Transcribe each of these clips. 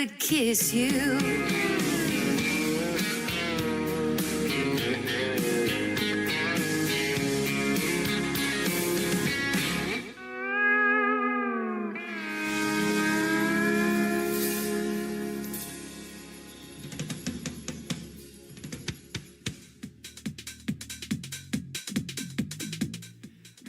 could kiss you.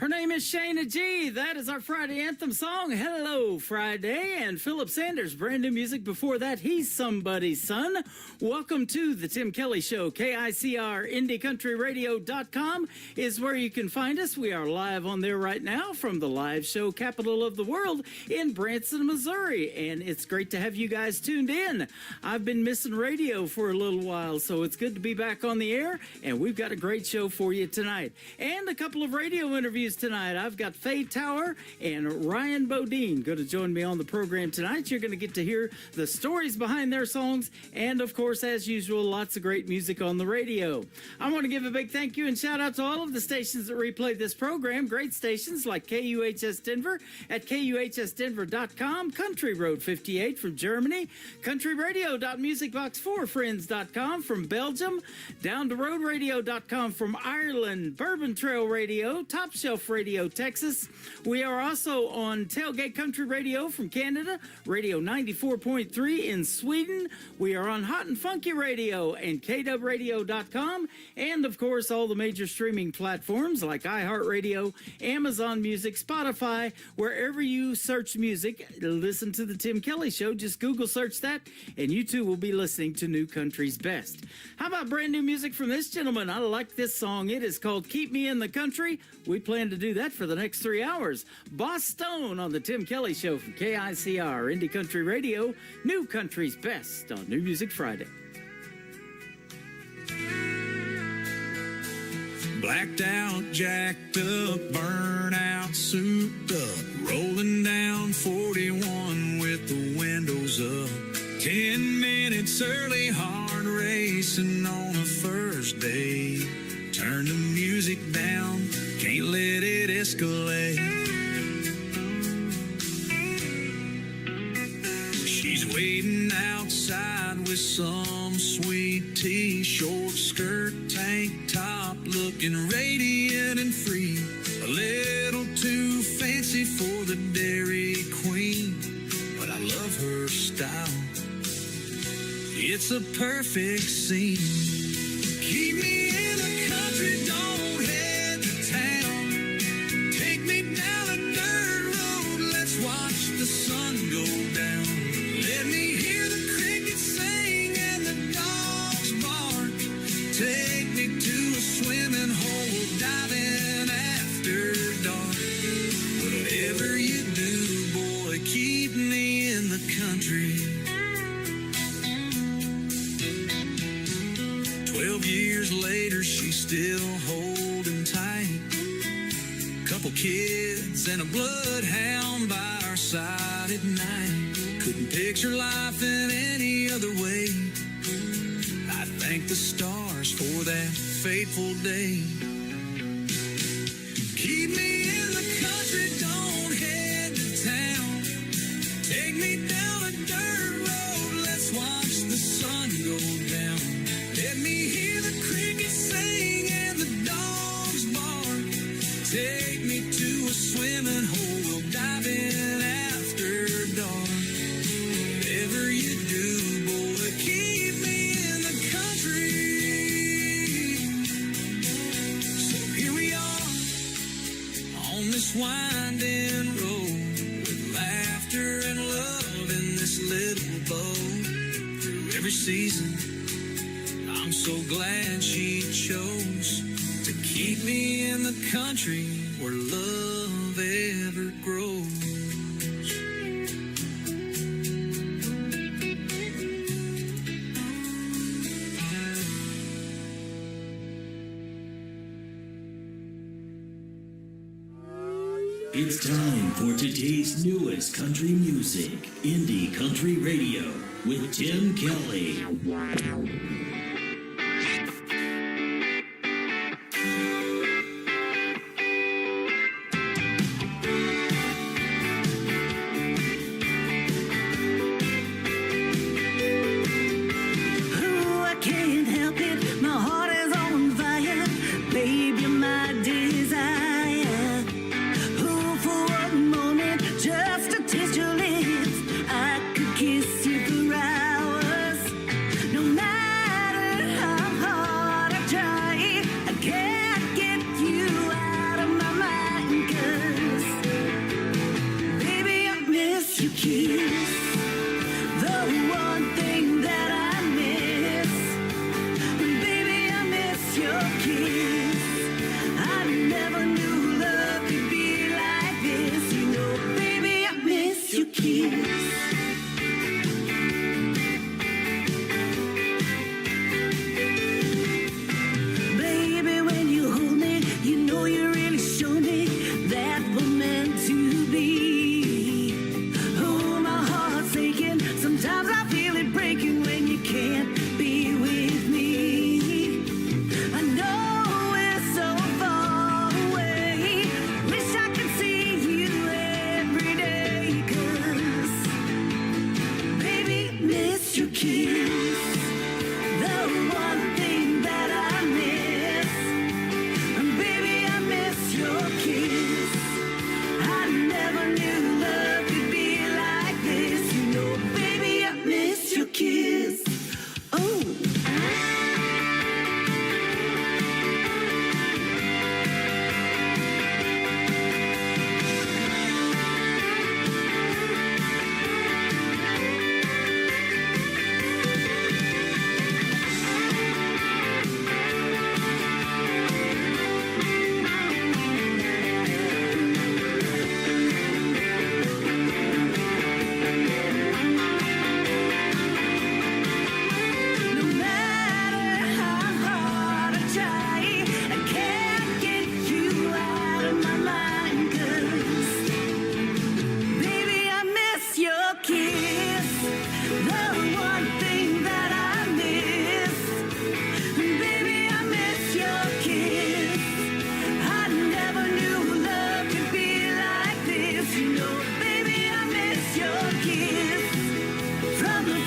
Her name is Shayna G. That is our Friday anthem song, Hello Friday. And Philip Sanders, brand new music before that, He's Somebody's Son. Welcome to the Tim Kelly Show. KICR IndieCountryRadio.com is where you can find us. We are live on there right now from the live show capital of the world in Branson, Missouri. And it's great to have you guys tuned in. I've been missing radio for a little while, so it's good to be back on the air. And we've got a great show for you tonight. And a couple of radio interviews tonight. I've got Faye Tower and Ryan Bodine going to join me on the program tonight. You're going to get to hear the stories behind their songs and, of course, as usual, lots of great music on the radio. I want to give a big thank you and shout out to all of the stations that replay this program. Great stations like KUHS Denver at KUHSdenver.com, Country Road 58 from Germany, countryradio.musicbox4friends.com from Belgium, Down to Road Radio.com from Ireland, Bourbon Trail Radio, Top Shelf Radio, Texas. We are also on Tailgate Country Radio from Canada, Radio 94.3 in Sweden. We are on Hot and Funky Radio and KWRadio.com, and of course all the major streaming platforms like iHeartRadio, Amazon Music, Spotify. Wherever you search music, listen to the Tim Kelly Show. Just Google search that, and you too will be listening to New Country's Best. How about brand new music from this gentleman? I like this song. It is called Keep Me in the Country. We plan to do that for the next 3 hours. Boss Stone on the Tim Kelly Show from KICR Indie Country Radio, New Country's Best on New Music Friday. Blacked out, jacked up, burnout, souped up, rolling down 41 with the windows up. 10 minutes early, hard racing on a first day. Turn the music down, can't let it escalate. She's waiting outside with some sweet tea, short skirt, tank top, looking radiant and free. A little too fancy for the Dairy Queen, but I love her style. It's a perfect scene. Keep me in the country, don't head to town. Take me down a dirt road, let's watch the sun go down. Let me hear the crickets sing and the dogs bark. Take me to a swimming hole, dive in after dark. Whatever you do, boy, keep me in the country. 12 years later, she's still holding tight. Couple kids and a bloodhound by our side at night. Couldn't picture life in any other way. I thank the stars for that fateful day. Keep me in the country, don't head to town. Take me down a dirt road, let's watch the sun go down. Let me hear the crickets sing and the dogs bark. Take me to a swimming hole, we'll dive in after dark. Whatever you do, boy, keep me in the country. So here we are on this winding road, with laughter and love in this little boat. Through every season, I'm so glad she chose to keep me in the country where love ever grows. It's time for today's newest country music, Indie Country Radio, with Tim Kelly.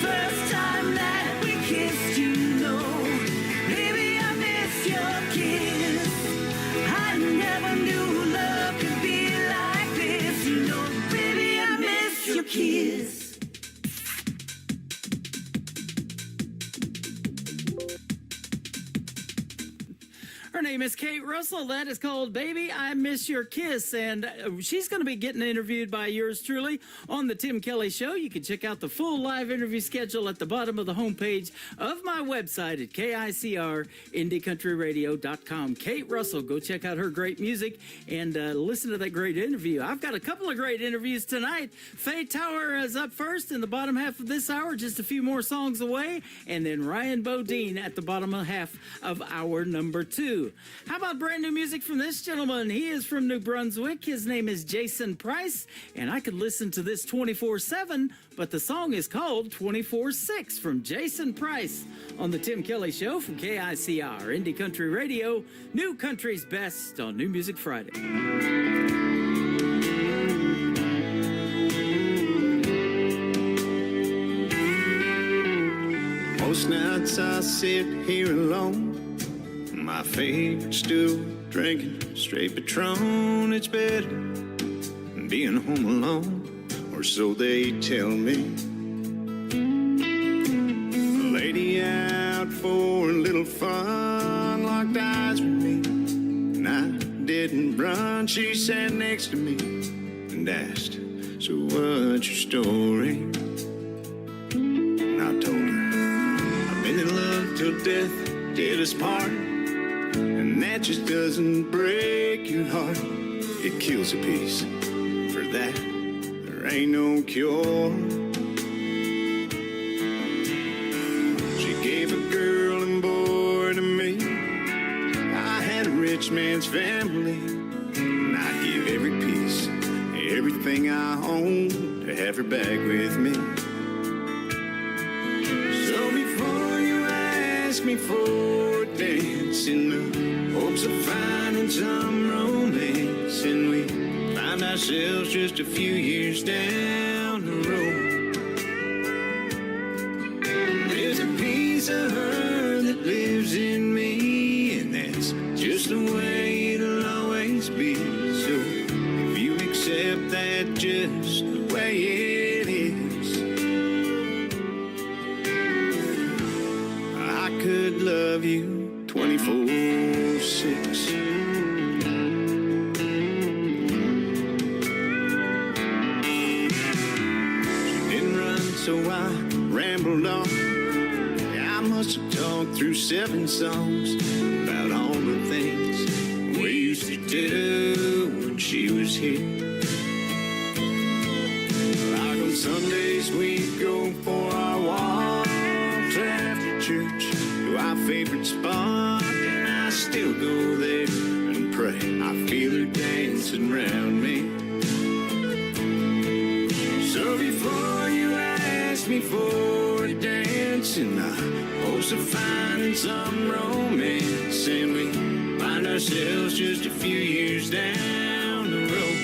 first time that we kissed, you know, baby, I miss your kiss. I never knew love could be like this, you know, baby, I miss your kiss. Her name is Kate Russell. That is called Baby, I Miss Your Kiss. And she's going to be getting interviewed by yours truly on The Tim Kelly Show. You can check out the full live interview schedule at the bottom of the homepage of my website at KICRIndieCountryRadio.com. Kate Russell, go check out her great music and listen to that great interview. I've got a couple of great interviews tonight. Faye Tower is up first in the bottom half of this hour, just a few more songs away. And then Ryan Bodine at the bottom half of hour number 2. How about brand new music from this gentleman? He is from New Brunswick. His name is Jason Price, and I could listen to this 24/7, but the song is called 24/6 from Jason Price on The Tim Kelly Show from KICR, Indie Country Radio, New Country's Best on New Music Friday. Most nights I sit here alone, my favorite stool, drinking straight Patron. It's better than being home alone, or so they tell me. A lady out for a little fun locked eyes with me, and I didn't run. She sat next to me and asked, so what's your story? And I told her, I've been in love till death did us part. And that just doesn't break your heart. It kills a piece. For that, there ain't no cure. She gave a girl and boy to me. I had a rich man's family, and I'd give every piece, everything I own, to have her back with me. So before you ask me for a dance in the hopes of finding some romance, and we find ourselves just a few years down the road, there's a piece of her that lives in me, and that's just the way it'll always be. So if you accept that just the way it is, I could love you 24/6. She didn't run, so I rambled on. I must have talked through 7 songs about all the things we used to do when she was here. Like on Sundays we'd go for our walks after church to our favorite spot, and I still go there and pray. I feel her dancing around me. So before you ask me for a dance in the hopes of finding some romance, and we find ourselves just a few years down the road,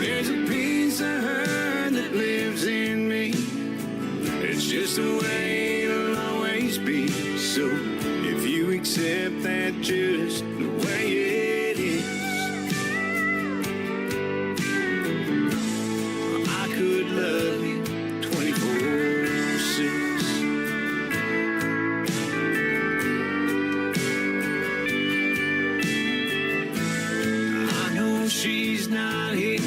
there's a piece of her that lives in me. It's just the way it'll always be. So if you accept that just the way it is, I could love you 24/6. I know she's not here,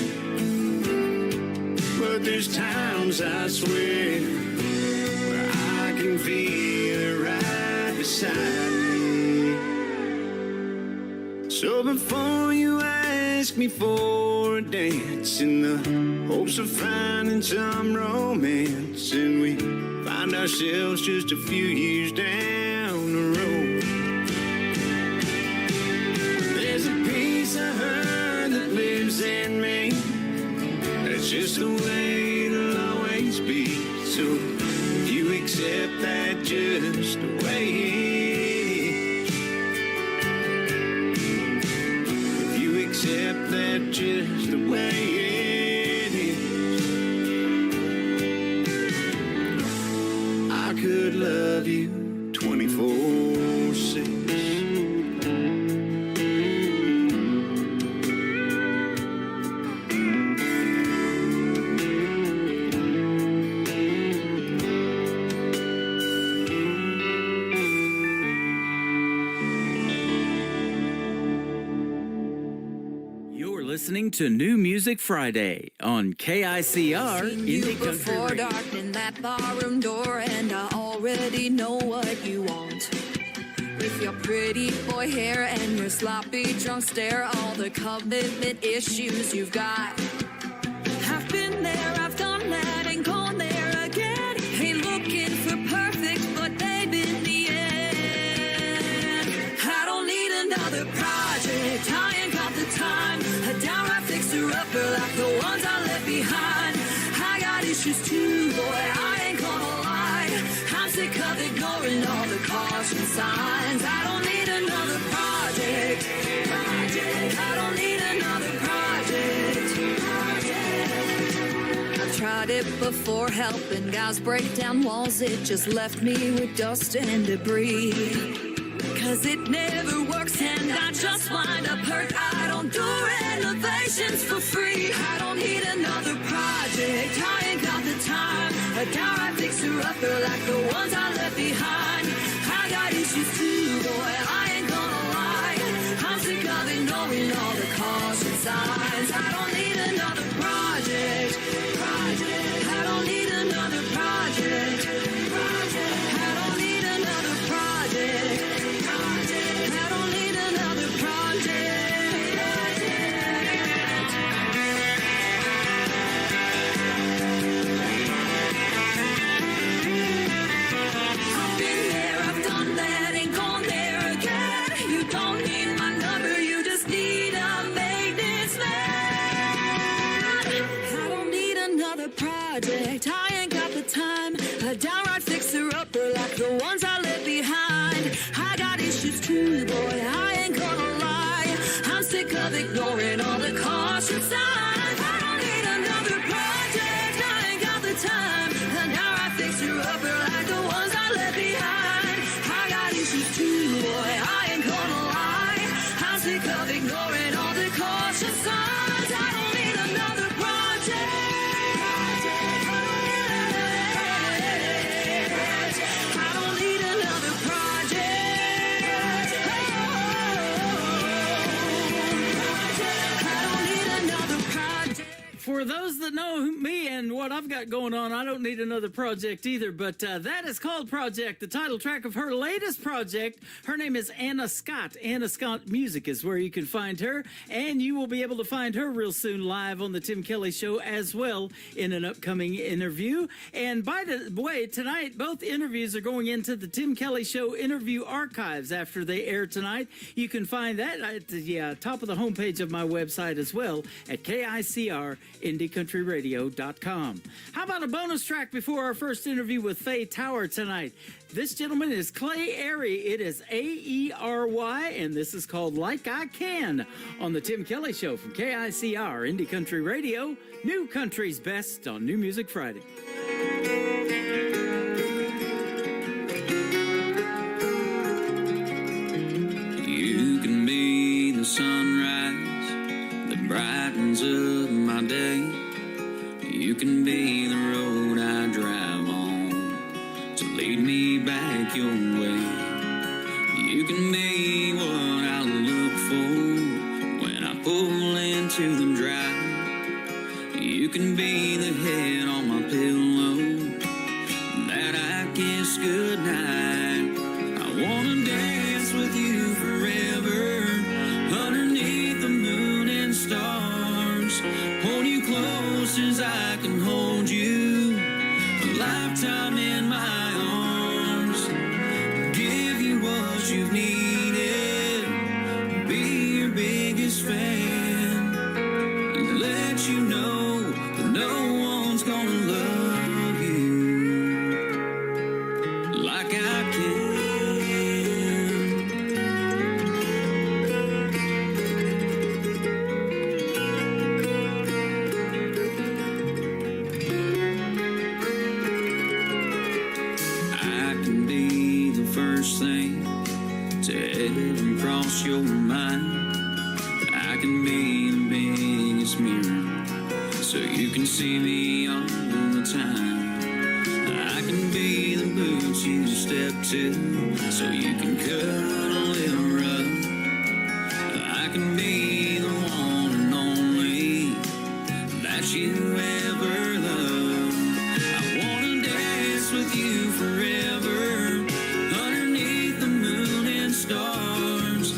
but there's times I swear where I can feel her right beside me. So before you ask me for a dance in the hopes of finding some romance, and we find ourselves just a few years down the road, there's a piece of her that lives in me. That's just the way it'll always be. So if you accept that just the way it is, if you accept that just the way it is, love you 24/6. You're listening to New Music Friday on KICR Seen you Indie Country before Radio. darkening that barroom door, and I already know what you want. With your pretty boy hair and your sloppy drunk stare, all the commitment issues you've got. I've been there, I've done that, and gone there again. Ain't looking for perfect, but baby, in the end, I don't need another project. I ain't got the time. A downright fixer-upper like the ones I left behind. I got issues too, boy, I ain't gonna lie. I'm sick of ignoring all the caution signs. I don't need another project. I don't need another project. I've tried it before, helping guys break down walls. It just left me with dust and debris. 'Cause it never works and I just wind up hurt. I don't do renovations for free. I don't need another project. I ain't got the time. A downright fixer-upper like the ones I left behind. I got issues too, boy, I ain't gonna lie. I'm sick of ignoring all the caution signs. I don't need another project. I don't need another project. I don't need another project. I don't need another project. I've been there, I've done that, ain't gone there again. You don't need my number, you just need a maintenance man. I don't need another project, I ain't got the time. A downright fixer-upper like the ones I left behind. I got issues too, boy, I ain't gonna lie. I'm sick of ignoring all the caution signs. I don't need another project, I ain't got the time. And now I fix you up like the ones I left behind. I got issues too, boy, I ain't gonna lie. I'm sick of ignoring all the caution signs. I don't need another project. I don't need another project. I don't need another project. For those that know me and what I've got going on, I don't need another project either, but that is called Project, the title track of her latest project. Her name is Anna Scott. Anna Scott Music is where you can find her, and you will be able to find her real soon live on the Tim Kelly Show as well in an upcoming interview. And by the way, tonight, both interviews are going into the Tim Kelly Show interview archives after they air tonight. You can find that at the top of the homepage of my website as well at KICR-IndieCountryRadio.com. How about a bonus track before our first interview with Faye Tower tonight? This gentleman is Clay Airy. It is AERY, and this is called Like I Can on the Tim Kelly Show from KICR Indie Country Radio. New Country's best on New Music Friday. You can be the sunrise that brightens up my day. You can be the road I drive on to lead me back your way. You can be what I look for when I pull into the drive. You can be the head on my pillow that I kiss goodnight. I wanna dance with you forever underneath the moon and stars. Hold you close as I can hold you, a lifetime in my arms. Give you what you've needed, be your biggest fan, and let you know that no one's gonna love you like I can. I can first thing to ever cross your mind. I can be the biggest mirror so you can see me all the time. I can be the boots you step to so you can cuddle it rough. I can be the one and only that you ever loved. I wanna dance with you forever underneath the moon and stars.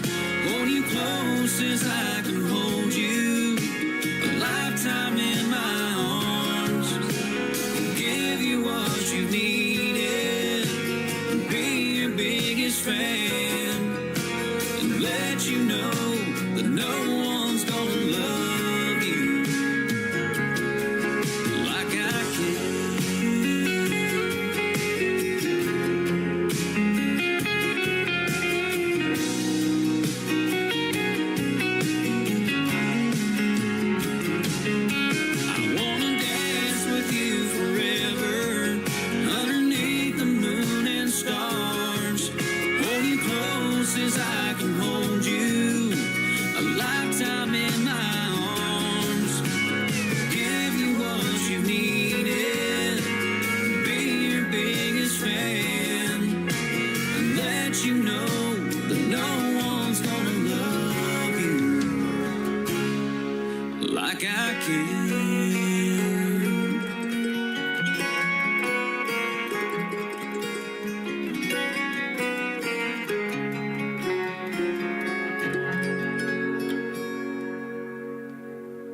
Hold you close as I can hold you, a lifetime in my arms. Give you what you needed, be your biggest fan, and let you know that no one's gonna love you like I can. I wanna dance with you forever underneath the moon and stars. Hold you close as I can hold you, a lifetime in my arms. Give you what you needed, be your biggest fan, and let you know that no one's gonna love you like I can.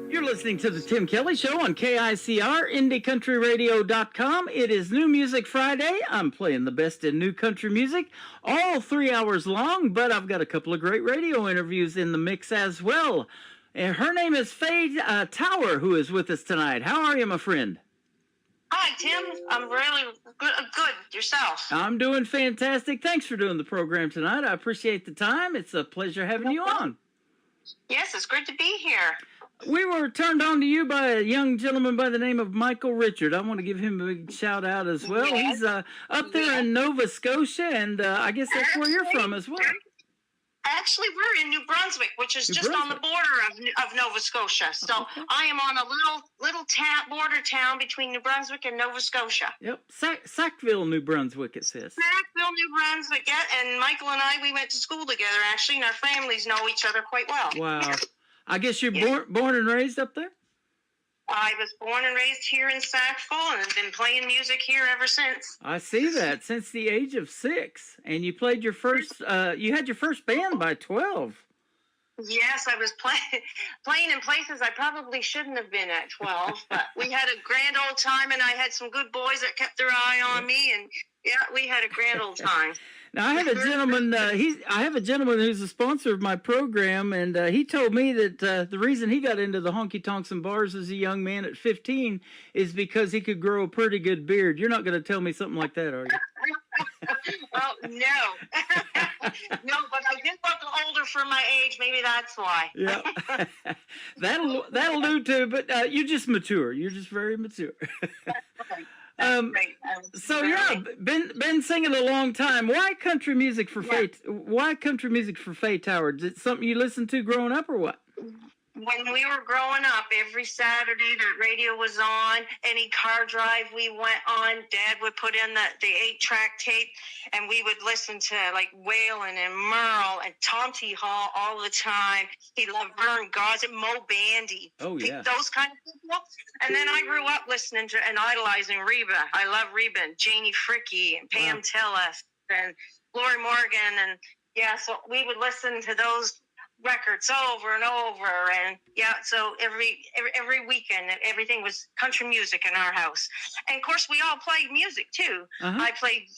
You're listening to the Tim Kelly Show on KICR, IndieCountryRadio.com. It is New Music Friday. I'm playing the best in new country music, all 3 hours long, but I've got a couple of great radio interviews in the mix as well. And her name is Faye Tower, who is with us tonight. How are you, my friend? Hi, Tim. I'm really good. Yourself? I'm doing fantastic. Thanks for doing the program tonight. I appreciate the time. It's a pleasure having you on. Yes, it's good to be here. We were turned on to you by a young gentleman by the name of Michael Richard. I want to give him a big shout out as well. Yes. He's up there in Nova Scotia, and I guess that's where you're from as well. Actually, we're in New Brunswick, which is just on the border of Nova Scotia. So I am on a little border town between New Brunswick and Nova Scotia. Yep, Sackville, New Brunswick, it says. Sackville, New Brunswick, yeah. And Michael and I, we went to school together, actually, and our families know each other quite well. Wow. I guess you're born and raised up there? I was born and raised here in Sackville and have been playing music here ever since. I see that, since the age of 6. And you played your first, you had your first band by 12. Yes, I was playing in places I probably shouldn't have been at 12, but we had a grand old time, and I had some good boys that kept their eye on me, and yeah, we had a grand old time. Now I have a gentleman. I have a gentleman who's a sponsor of my program, and he told me that the reason he got into the honky tonks and bars as a young man at 15 is because he could grow a pretty good beard. You're not going to tell me something like that, are you? Well, no, no, but I did look older for my age. Maybe that's why. Yeah, that'll do too. But you're just mature. You're just very mature. So yeah, been singing a long time. Why country music for Faye? Why country music for Faye Tower? Is it something you listened to growing up, or what? When we were growing up, every Saturday the radio was on. Any car drive we went on, Dad would put in the 8-track tape, and we would listen to like Waylon and Merle and Tom T. Hall all the time. He loved Vern Gosdin, Mo Bandy. Oh yeah, those kind of people. And then I grew up listening to and idolizing Reba. I love Reba and Janie Fricke and Pam Tillis and Lori Morgan, and yeah, so we would listen to those records over and over, and yeah, so every weekend everything was country music in our house. And of course we all played music too. I played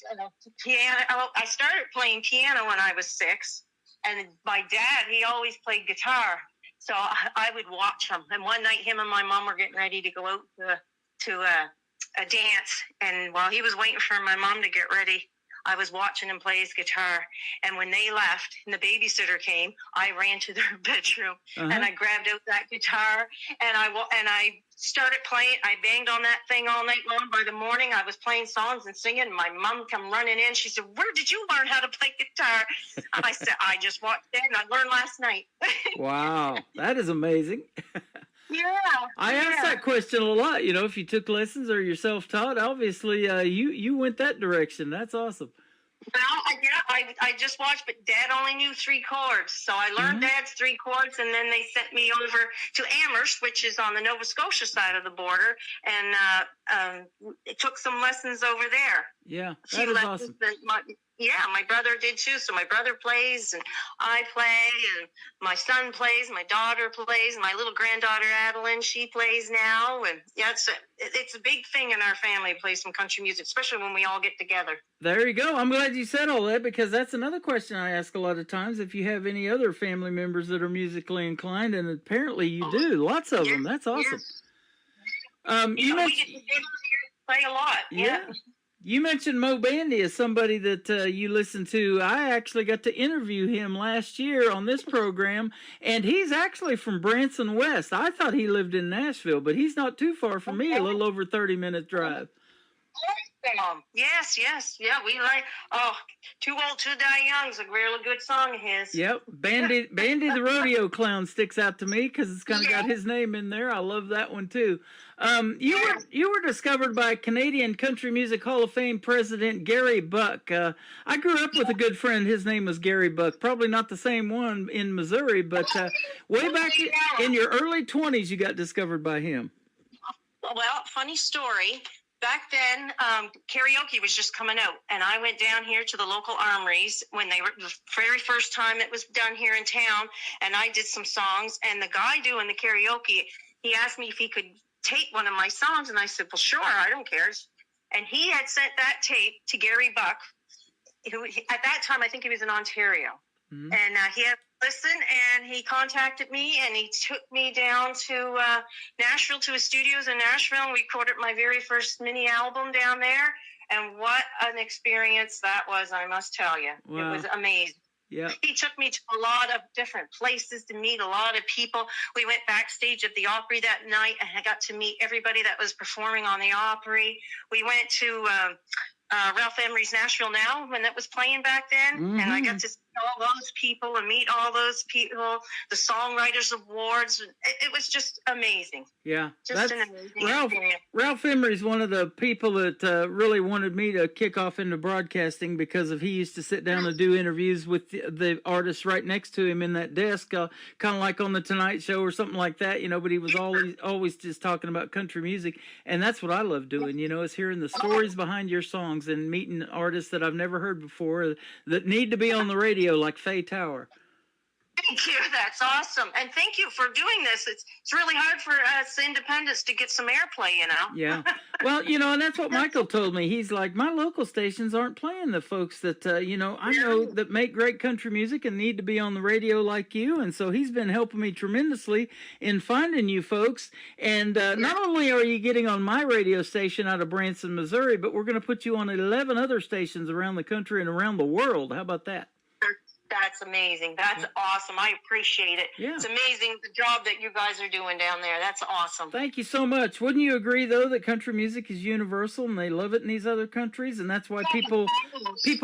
piano. I started playing piano when I was 6, and my dad, he always played guitar, so I would watch him. And one night him and my mom were getting ready to go out to a dance, and while he was waiting for my mom to get ready, I was watching him play his guitar. And when they left and the babysitter came, I ran to their bedroom and I grabbed out that guitar and I started playing. I banged on that thing all night long. By the morning, I was playing songs and singing. My mom come running in. She said, "Where did you learn how to play guitar?" I said, "I just watched it and I learned last night." Wow, that is amazing. Yeah. I asked that question a lot. You know, if you took lessons or you're self-taught, obviously you went that direction. That's awesome. Well, I just watched, but Dad only knew 3 chords. So I learned Dad's 3 chords, and then they sent me over to Amherst, which is on the Nova Scotia side of the border, and took some lessons over there. Yeah, that is awesome. My brother did too. So my brother plays, and I play, and my son plays, my daughter plays, my little granddaughter Adeline, she plays now, and yeah, it's a big thing in our family to play some country music, especially when we all get together. There you go. I'm glad you said all that, because that's another question I ask a lot of times. If you have any other family members that are musically inclined, and apparently you do, lots of them. That's awesome. Yes. You we get to play a lot. Yeah. You mentioned Mo Bandy as somebody that you listen to. I actually got to interview him last year on this program, and he's actually from Branson West. I thought he lived in Nashville, but he's not too far from me, a little over 30-minute drive. Yes. Yeah, we like, Too Old to Die Young's a really good song of his. Yep. Bandy the Rodeo Clown sticks out to me because it's kind of got his name in there. I love that one too. You were discovered by Canadian Country Music Hall of Fame President Gary Buck. I grew up with a good friend. His name was Gary Buck. Probably not the same one in Missouri, but way back in your early 20s, you got discovered by him. Well, funny story. Back then, karaoke was just coming out, and I went down here to the local armories when they were the very first time it was done here in town, and I did some songs, and the guy doing the karaoke, he asked me if he could tape one of my songs, and I said, well, sure, I don't care. And he had sent that tape to Gary Buck, who at that time, I think he was in Ontario, and he had listened, and he contacted me, and he took me down to Nashville, to his studios in Nashville, and we recorded my very first mini album down there. And what an experience that was, I must tell you. Wow. It was amazing. Yeah. He took me to a lot of different places to meet a lot of people. We went backstage at the Opry that night, and I got to meet everybody that was performing on the Opry. We went to Ralph Emery's Nashville Now when that was playing back then, and I got to see all those people and meet all those people, the Songwriters Awards. It was just amazing. Yeah, just an amazing experience. Ralph Emery's one of the people that really wanted me to kick off into broadcasting, because he used to sit down and do interviews with the artists right next to him in that desk, kind of like on the Tonight Show or something like that, but he was always just talking about country music, and that's what I love doing, is hearing the stories behind your songs and meeting artists that I've never heard before that need to be on the radio, like Faye Tower. Thank you. That's awesome. And thank you for doing this. It's really hard for us independents to get some airplay, Yeah. Well, and that's what Michael told me. He's like, my local stations aren't playing the folks that, I know that make great country music and need to be on the radio like you. And so he's been helping me tremendously in finding you folks. And not only are you getting on my radio station out of Branson, Missouri, but we're going to put you on 11 other stations around the country and around the world. How about that? That's amazing. That's awesome. I appreciate it. Yeah. It's amazing the job that you guys are doing down there. That's awesome. Thank you so much. Wouldn't you agree, though, that country music is universal and they love it in these other countries? And that's why people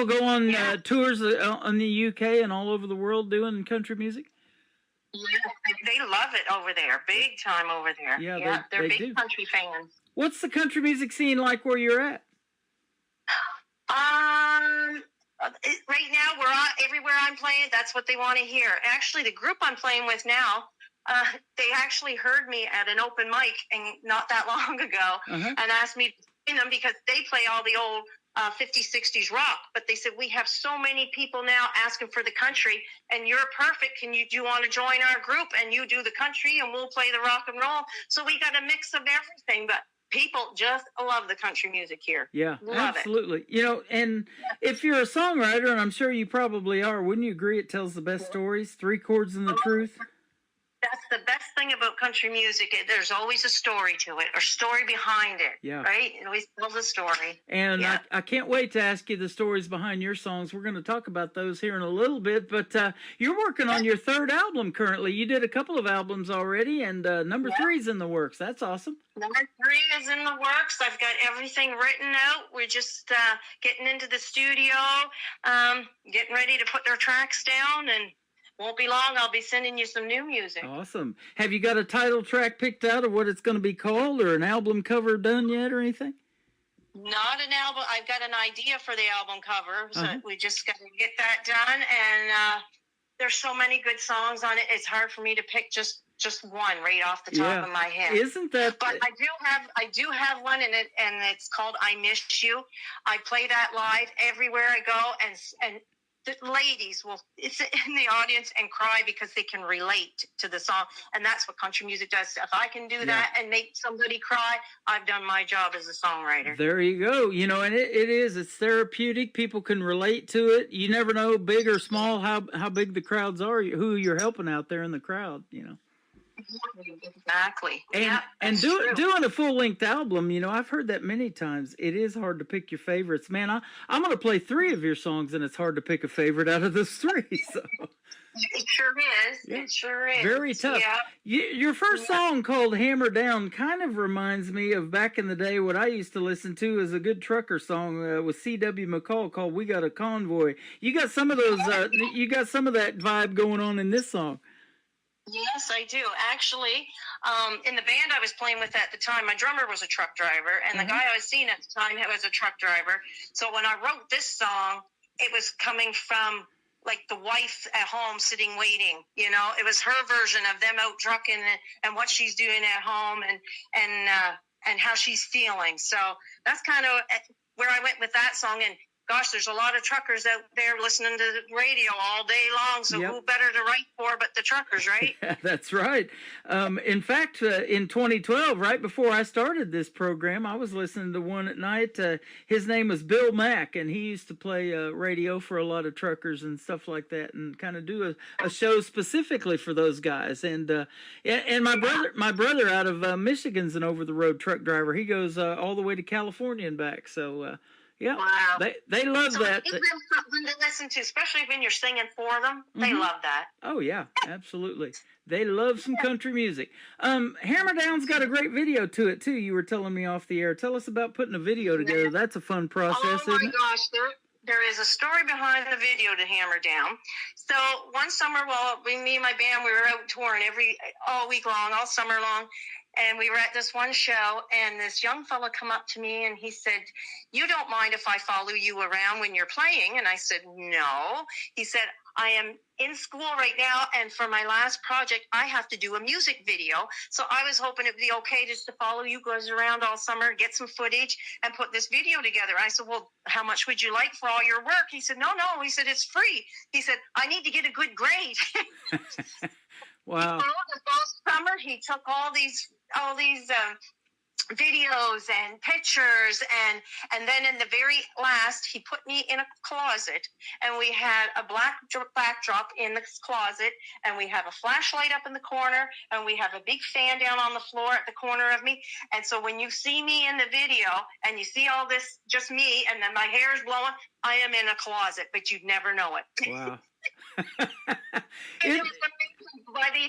go on tours in the UK and all over the world doing country music? Yeah, they love it over there. Big time over there. Yeah, they're they big do. Country fans. What's the country music scene like where you're at? Right now, everywhere I'm playing, that's what they want to hear. Actually, the group I'm playing with now, they actually heard me at an open mic and not that long ago, and asked me to sing them because they play all the old 50s, 60s rock. But they said, we have so many people now asking for the country, and you're perfect. Do you want to join our group? And you do the country, and we'll play the rock and roll. So we got a mix of everything, but people just love the country music here. Yeah, love absolutely. And if you're a songwriter, and I'm sure you probably are, wouldn't you agree it tells the best stories? 3 chords and the truth? That's the best thing about country music. There's always a story to it, or story behind it. Yeah. Right? It always tells a story. And Yeah. I can't wait to ask you the stories behind your songs. We're going to talk about those here in a little bit. But you're working on your third album currently. You did a couple of albums already, and number 3's in the works. That's awesome. Number 3 is in the works. I've got everything written out. We're just getting into the studio, getting ready to put their tracks down, and won't be long. I'll be sending you some new music. Awesome. Have you got a title track picked out of what it's going to be called, or an album cover done yet, or anything? Not an album. I've got an idea for the album cover, so Uh-huh. we just got to get that done. And there's so many good songs on it. It's hard for me to pick just one right off the top of my head. Isn't that? But I do have one in it, and it's called "I Miss You." I play that live everywhere I go, and the ladies will sit in the audience and cry because they can relate to the song, and that's what country music does. If I can do that and make somebody cry, I've done my job as a songwriter. There you go. You know, and it's therapeutic. People can relate to it. You never know, big or small, how big the crowds are, who you're helping out there in the crowd, you know. Exactly. And yeah, and that's true. doing a full length album, you know, I've heard that many times. It is hard to pick your favorites, man. I'm going to play 3 of your songs, and it's hard to pick a favorite out of those 3. So It sure is. Yeah. It sure is. very tough. Yeah. Your first song, called "Hammer Down," kind of reminds me of back in the day. What I used to listen to is a good trucker song with C.W. McCall called "We Got a Convoy." You got some of those. You got some of that vibe going on in this song. Yes, I do. Actually, in the band I was playing with at the time, my drummer was a truck driver, and the guy I was seeing at the time was a truck driver. So when I wrote this song, it was coming from like the wife at home sitting waiting. You know, it was her version of them out trucking and what she's doing at home and how she's feeling. So that's kind of where I went with that song. And gosh, there's a lot of truckers out there listening to the radio all day long, so who better to write for but the truckers, right? That's right. In fact, in 2012, right before I started this program, I was listening to one at night. His name was Bill Mack, and he used to play radio for a lot of truckers and stuff like that, and kind of do a show specifically for those guys. And my brother out of Michigan's an over-the-road truck driver. He goes all the way to California and back, so... yeah, wow. They love So that. it gives them something to listen to, especially when you're singing for them. They love that. Oh yeah, absolutely. They love some country music. Hammer Down's got a great video to it too. You were telling me off the air. Tell us about putting a video together. That's a fun process, Oh my isn't it? gosh, there is a story behind the video to Hammer Down. So one summer, me and my band, we were out touring all week long, all summer long. And we were at this one show, and this young fella come up to me, and he said, "You don't mind if I follow you around when you're playing?" And I said, "No." He said, "I am in school right now, and for my last project, I have to do a music video. So I was hoping it'd be okay just to follow you guys around all summer, get some footage, and put this video together." I said, "Well, how much would you like for all your work?" He said, No. He said, "It's free." He said, "I need to get a good grade." Wow. So the first summer, he took all these videos and pictures, and then in the very last, he put me in a closet, and we had a black backdrop in the closet, and we have a flashlight up in the corner, and we have a big fan down on the floor at the corner of me. And so when you see me in the video and you see all this, just me, and then my hair is blowing, I am in a closet, but you'd never know it. Wow. It was amazing what he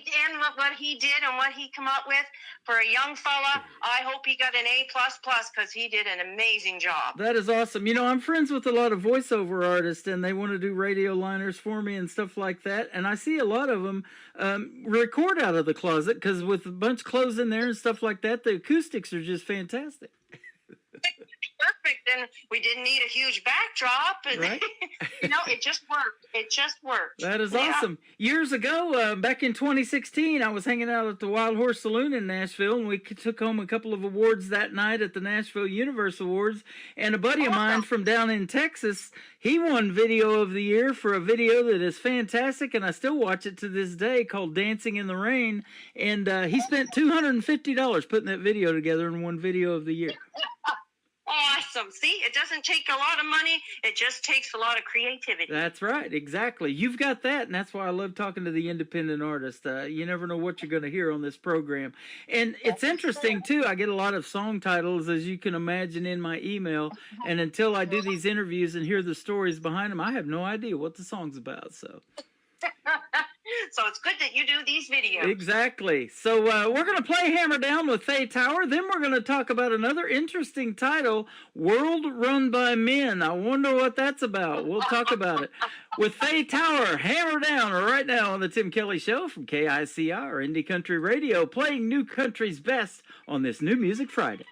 did and what he come up with for a young fella. I hope he got an A++ because he did an amazing job. That is awesome. You know, I'm friends with a lot of voiceover artists, and they want to do radio liners for me and stuff like that. And I see a lot of them record out of the closet because with a bunch of clothes in there and stuff like that, the acoustics are just fantastic. Perfect, and we didn't need a huge backdrop, and Right? it just worked. It just worked. That is Yeah. awesome. Years ago, back in 2016, I was hanging out at the Wild Horse Saloon in Nashville, and we took home a couple of awards that night at the Nashville Universe Awards. And a buddy of mine from down in Texas, he won Video of the Year for a video that is fantastic, and I still watch it to this day, called Dancing in the Rain. And he spent $250 putting that video together and won Video of the Year. Awesome. See, it doesn't take a lot of money. It just takes a lot of creativity. That's right, exactly. You've got that, and that's why I love talking to the independent artist. You never know what you're going to hear on this program. And it's interesting, too. I get a lot of song titles, as you can imagine, in my email. And until I do these interviews and hear the stories behind them, I have no idea what the song's about. So So it's good that you do these videos. exactly. So we're going to play Hammer Down with Faye Tower. Then we're going to talk about another interesting title, World Run by Men. I wonder what that's about. We'll talk about it. With Faye Tower, Hammer Down, right now on the Tim Kelly Show from KICR, Indie Country Radio, playing new country's best on this New Music Friday.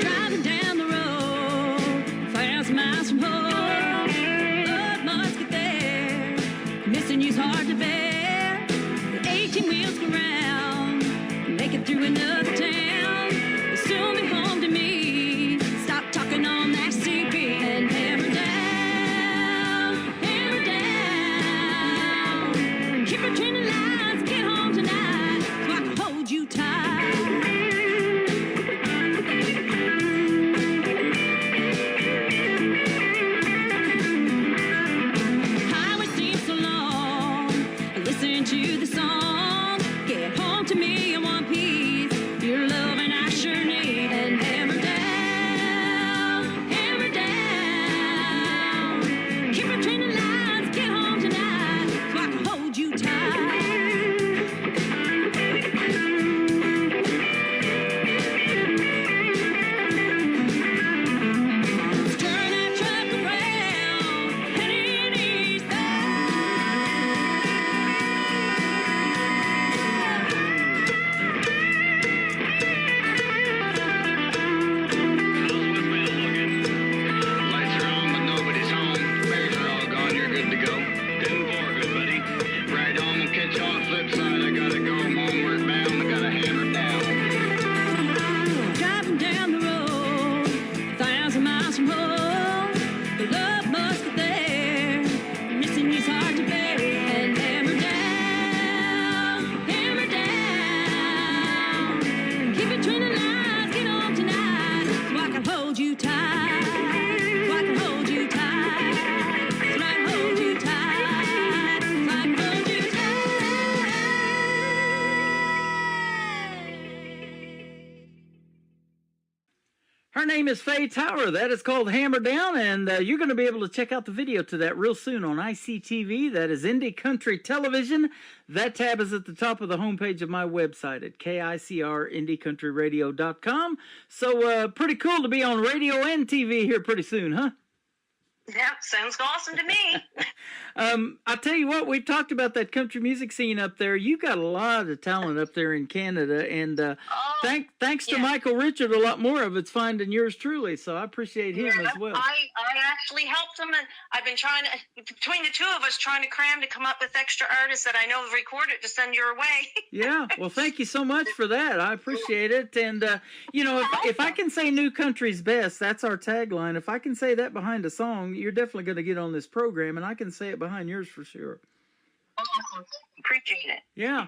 Driving down the road, 1,000 miles from home. Love must get there. Missing you's hard to bear. The 18 wheels go round, make it through another town. You'll soon be home to me. Stop talking on that CB and hammer down. Keep between the lines, get home tonight, so I can hold you tight. Highway seems so long. Listen to the song. Get home to me in one piece. Your love and I sure need. And hammer down. Keep between the lines. Get home tonight, so I can hold you tight. Turn that truck around, heading Lights are on, but nobody's home. Fares are all gone, you're good to go. 10-4, good buddy. Ride home and catch you on the flip side. I gotta go homeward bound, I gotta hammer down. Driving down the road, 1,000 miles from home. The love must get there. Missing you's hard to bear. And hammer down. Keep between the lines, get home tonight, so I can hold you tight. So I can hold you tight. So I can hold you tight. So I can hold you tight. Her name is Faye Tower. That is called Hammer Down, and you're going to be able to check out the video to that real soon on ICTV. That is Indie Country Television. That tab is at the top of the homepage of my website at KICRIndieCountryRadio.com. So pretty cool to be on radio and TV here pretty soon, huh? Yeah, sounds awesome to me. I'll tell you what, we've talked about that country music scene up there. You got a lot of talent up there in Canada, and thanks to yeah. Michael Richard, a lot more of it's finding yours truly, so I appreciate him as well. I actually helped him, and I've been trying to, between the two of us, trying to cram to come up with extra artists that I know have recorded to send your way. Yeah, well, thank you so much for that. I appreciate it. And, if I can say new country's best, that's our tagline. If I can say that behind a song, you're definitely going to get on this program, and I can say it behind yours for sure. Awesome. Appreciate it. Yeah.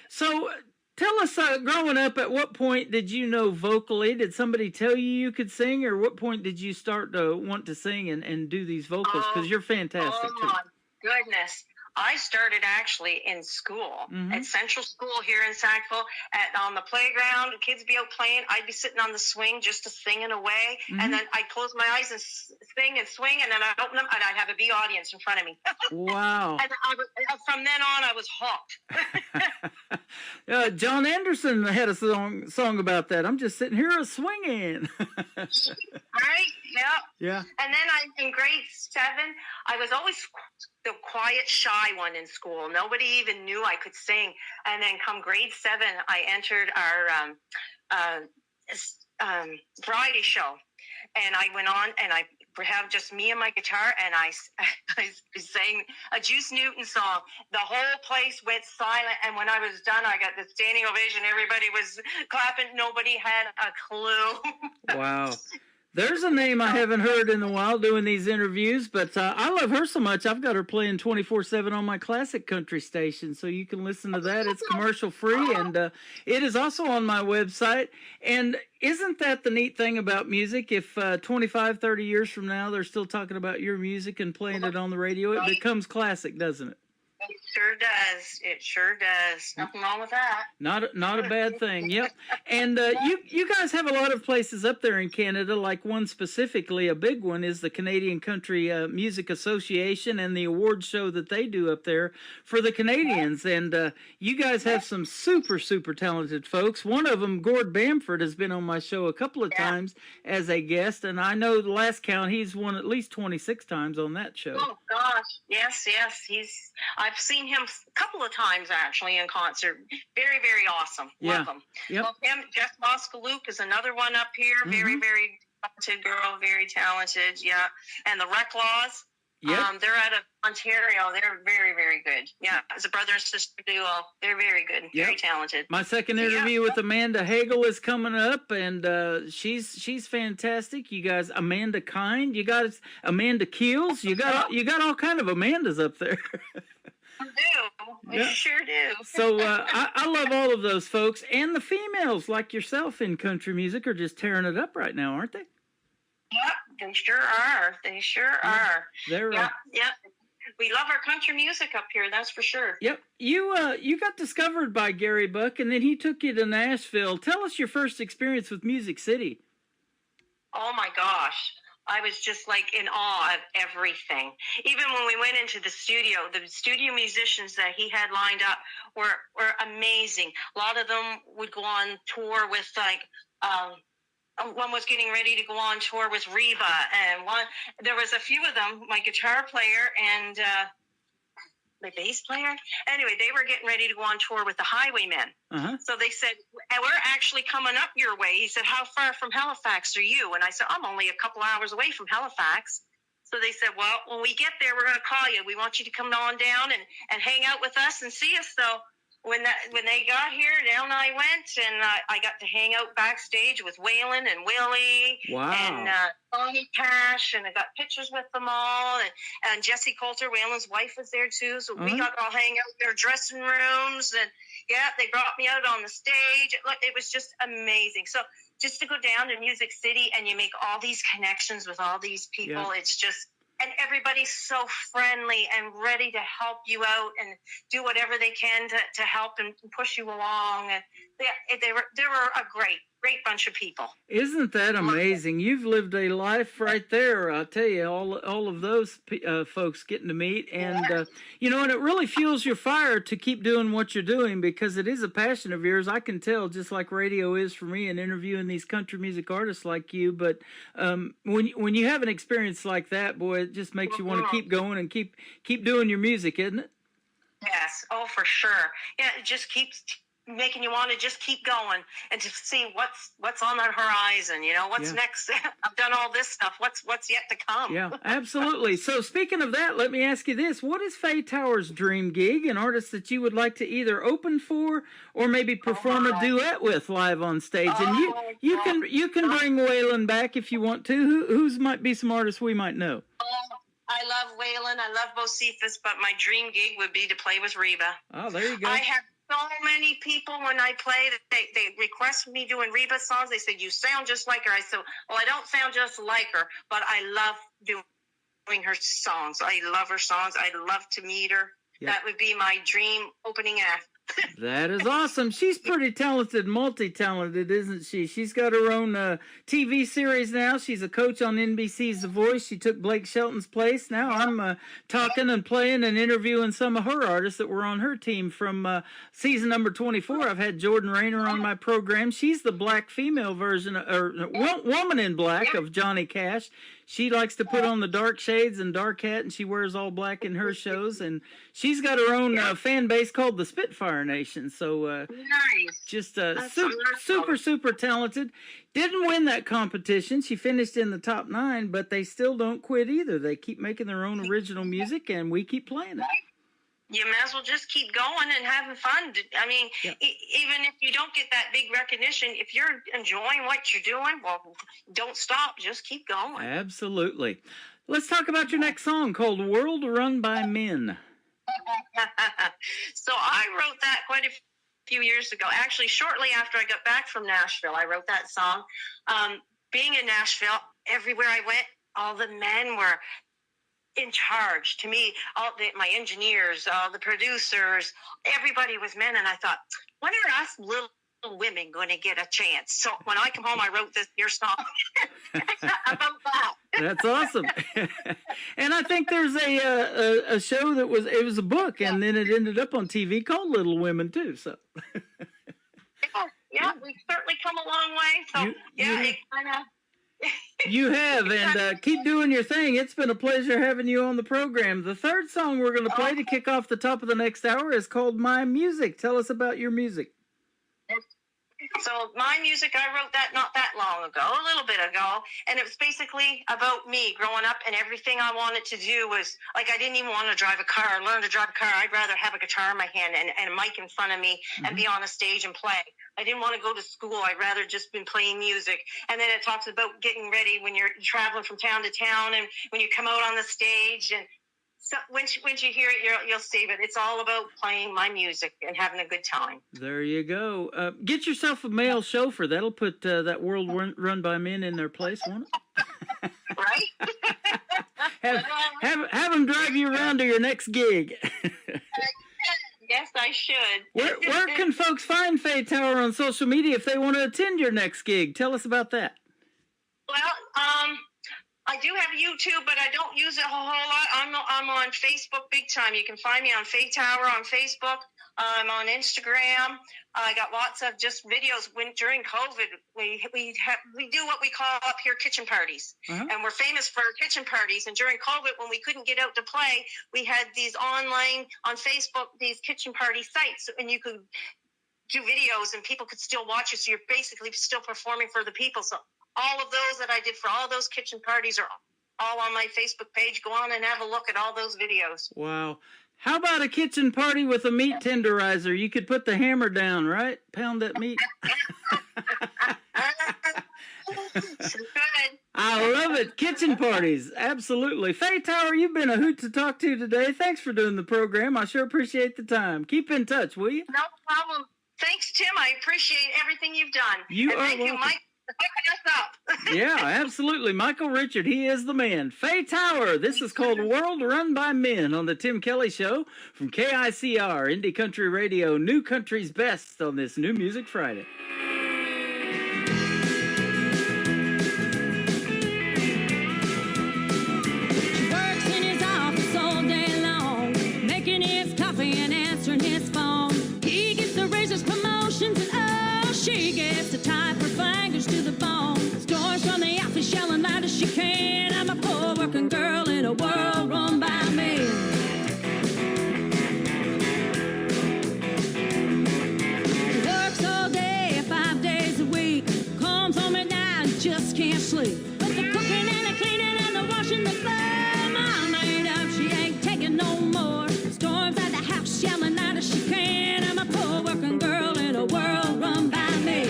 So tell us, growing up, at what point did you know vocally? Did somebody tell you could sing, or what point did you start to want to sing and do these vocals? Because you're fantastic, too. Oh, my goodness. I started actually in school, at Central School here in Sackville, on the playground. Kids be out playing. I'd be sitting on the swing just singing away. And then I'd close my eyes and sing and swing, and then I'd open them, and I'd have a big audience in front of me. Wow. And from then on, I was hooked. John Anderson had a song about that. I'm just sitting here swinging. Right? Yeah. Yeah. And then in grade 7, I was always the quiet, shy one in school. Nobody even knew I could sing. And then come grade 7, I entered our variety show. And I went on and I have just me and my guitar, and I sang a Juice Newton song. The whole place went silent, and when I was done, I got the standing ovation. Everybody was clapping. Nobody had a clue. Wow. There's a name I haven't heard in a while doing these interviews, but I love her so much. I've got her playing 24/7 on my classic country station, so you can listen to that. It's commercial free, and it is also on my website. And isn't that the neat thing about music? If 25, 30 years from now, they're still talking about your music and playing it on the radio, it becomes classic, doesn't it? It sure does. It sure does. Nothing wrong with that. Not a bad thing. Yep. And you guys have a lot of places up there in Canada, like one specifically, a big one is the Canadian Country Music Association and the award show that they do up there for the Canadians. And you guys have some super, super talented folks. One of them, Gord Bamford, has been on my show a couple of times as a guest. And I know the last count, he's won at least 26 times on that show. Oh, gosh. Yes. I've seen him a couple of times, actually, in concert. Very, very awesome. Yeah. Love him. Yep. Well, Jeff Boscaluke is another one up here. Very, very talented girl. Very talented, yeah. And the Wreck Laws. Yep. They're out of Ontario. They're very, very good. Yeah, as a brother and sister duo. They're very good. Very talented. My second interview with Amanda Hagel is coming up, and she's fantastic. You guys, Amanda Kind, you got Amanda Keels, you got all kind of Amandas up there. We do. We sure do. So I love all of those folks, and the females like yourself in country music are just tearing it up right now, aren't they? Yep, they sure are. They sure are. They're Yep. We love our country music up here, that's for sure. Yep. You got discovered by Gary Buck, and then he took you to Nashville. Tell us your first experience with Music City. Oh my gosh. I was just like in awe of everything. Even when we went into the studio musicians that he had lined up were amazing. A lot of them would go on tour with one was getting ready to go on tour with Reba, and there was a few of them, my guitar player and the bass player. Anyway, they were getting ready to go on tour with the Highwaymen. So they said, we're actually coming up your way. He said, how far from Halifax are you? And I said, I'm only a couple hours away from Halifax. So they said, well, when we get there, we're going to call you. We want you to come on down and hang out with us and see us. So when they got here, down I went, and I got to hang out backstage with Waylon and Willie and Tony Cash, and I got pictures with them all, and Jessie Coulter, Waylon's wife, was there too, so we got to all hang out in their dressing rooms, and they brought me out on the stage. It was just amazing. So just to go down to Music City and you make all these connections with all these people, it's just... And everybody's so friendly and ready to help you out and do whatever they can to help and push you along. And they were a great bunch of people. Isn't that amazing? You've lived a life right there. I'll tell you, all of those folks getting to meet. And, and it really fuels your fire to keep doing what you're doing, because it is a passion of yours. I can tell, just like radio is for me and interviewing these country music artists like you. But when you have an experience like that, boy, it just makes you want to keep going and keep doing your music, isn't it? Yes. Oh, for sure. Yeah, it just keeps making you want to just keep going and to see what's on that horizon. What's next. I've done all this stuff. What's yet to come. Yeah, absolutely. So speaking of that, let me ask you this: what is Faye Tower's dream gig? An artist that you would like to either open for or maybe perform a duet with live on stage? And you can bring Waylon back if you want to. Who's might be some artists we might know? I love Waylon. I love Bocephus, but my dream gig would be to play with Reba. Oh, there you go. I have so many people when I play that they request me doing Reba songs. They said, you sound just like her. I said, well, I don't sound just like her, but I love doing her songs. I love her songs. I'd love to meet her. Yep. That would be my dream opening act. That is awesome. She's pretty talented, multi-talented, isn't she? She's got her own TV series now. She's a coach on NBC's The Voice. She took Blake Shelton's place. Now I'm talking and playing and interviewing some of her artists that were on her team from season number 24. I've had Jordan Rayner on my program. She's the black female version, or woman in black of Johnny Cash. She likes to put on the dark shades and dark hat, and she wears all black in her shows. And she's got her own fan base called the Spitfire Empire Nation. So Nice. just That's super, super talented. Didn't win that competition. She finished in the top 9, but they still don't quit either. They keep making their own original music, and we keep playing it. You may as well just keep going and having fun. I mean, even if you don't get that big recognition, if you're enjoying what you're doing, well, don't stop. Just keep going. Absolutely. Let's talk about your next song called World Run by Men. So I wrote that quite a few years ago. Actually, shortly after I got back from Nashville, I wrote that song. Being in Nashville, everywhere I went, all the men were in charge. To me, my engineers, the producers, everybody was men. And I thought, when are us little women going to get a chance? So when I come home, I wrote your song about that. That's awesome. And I think there's a show that was a book, and then it ended up on TV called Little Women too. So yeah, we've certainly come a long way. So it kind of. You have, and keep doing your thing. It's been a pleasure having you on the program. The third song we're going to play to kick off the top of the next hour is called My Music. Tell us about your music. So my music, I wrote that not that long ago, a little bit ago, and it was basically about me growing up, and everything I wanted to do was, like, I didn't even want to drive a car, learn to drive a car. I'd rather have a guitar in my hand and a mic in front of me and be on a stage and play. I didn't want to go to school. I'd rather just been playing music. And then it talks about getting ready when you're traveling from town to town and when you come out on the stage. And so once you hear it, you'll see it. It's all about playing my music and having a good time. There you go. Get yourself a male chauffeur. That'll put that World Run by Men in their place, won't it? Right? have them drive you around to your next gig. Yes, I should. Where can folks find Faye Tower on social media if they want to attend your next gig? Tell us about that. Well, I do have YouTube, but I don't use it a whole lot. I'm on Facebook big time. You can find me on Faye Tower on Facebook. I'm on Instagram. I got lots of just videos. During COVID, we do what we call up here kitchen parties, and we're famous for kitchen parties. And during COVID, when we couldn't get out to play, we had these online on Facebook, these kitchen party sites, and you could do videos, and people could still watch you. So you're basically still performing for the people. So all of those that I did for all those kitchen parties are all on my Facebook page. Go on and have a look at all those videos. Wow. How about a kitchen party with a meat tenderizer? You could put the hammer down, right? Pound that meat. Good. I love it. Kitchen parties. Absolutely. Faye Tower, you've been a hoot to talk to today. Thanks for doing the program. I sure appreciate the time. Keep in touch, will you? No problem. Thanks, Tim. I appreciate everything you've done. Thank you, Mike, for hooking us up. Yeah, absolutely. Michael Richard, he is the man. Faye Tower, this is called World Run by Men on the Tim Kelly Show from KICR, Indie Country Radio, New Country's Best on this New Music Friday. Works in his office all day long, making his coffee and answering his phone. He gets the raises, promotions, and oh, she gets to type her fingers to the bone. Storms from the office yelling loud as she can. I'm a poor working girl in a world run by men. She works all day, 5 days a week. Comes home at night and just can't sleep. But the cooking and the cleaning and the washing the floor, mom made up, she ain't taking no more. Storms at the house yelling loud as she can. I'm a poor working girl in a world run by me.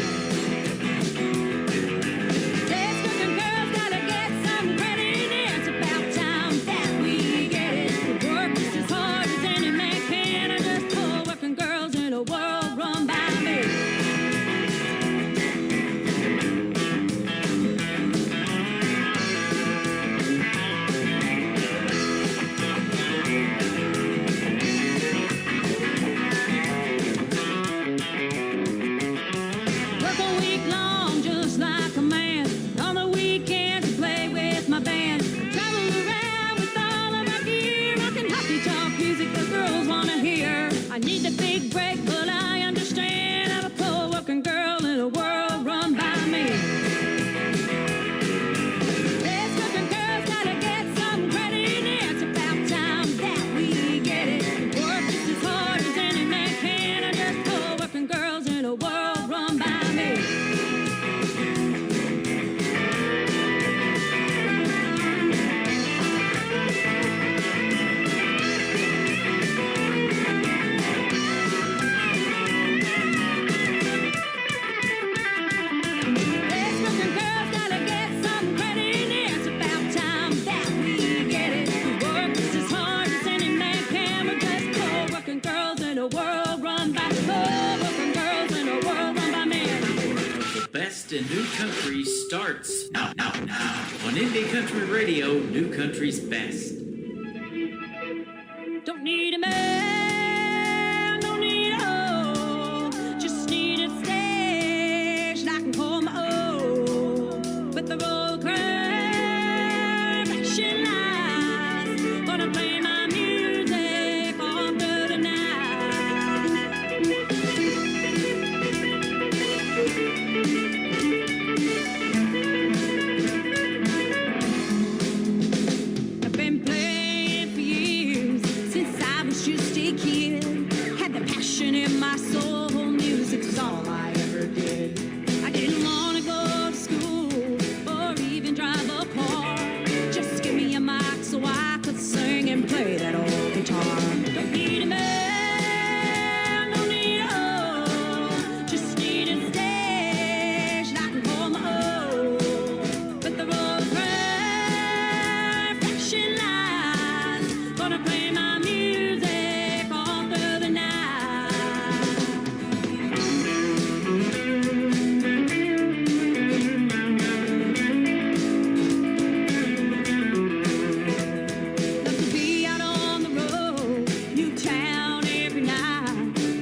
This cooking girl's gotta get some credit. It's about time that we get it. We work just as hard as any man can. I'm just poor working girls in a world run by me. New Country starts now on Indie Country Radio, New Country's best. Don't need a man, don't need a hoe, just need a stage that I can call my own. With the roll crowd, flashing lights, gonna play my music all through the night. I've been playing for years, since I was just a kid. Had the passion in my soul, music's all I ever did. I didn't want to go to school or even drive a car. Just give me a mic so I could sing and play that old guitar. Don't need a man, don't need a hoe, just need a stage that I can call my own. With the roll crowd, flashing lights, gonna play my music all through the night. Love to be out on the road, new town every night,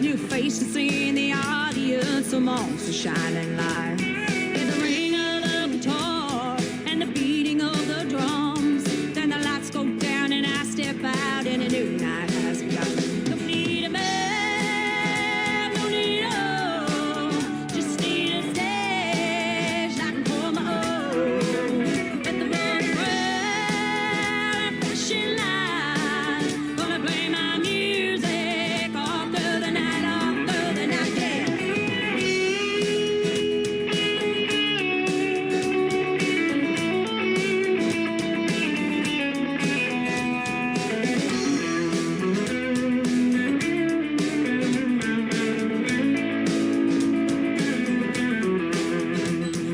new faces in the audience amongst the shining light. In the ring of the guitar and the beating of the drums, then the lights go down and I step out and a new night has begun. Don't need a man, don't need a hoe, just need a stage that I can call my own. With the road crowd, flashing lights, gonna play my music all through the night, yeah.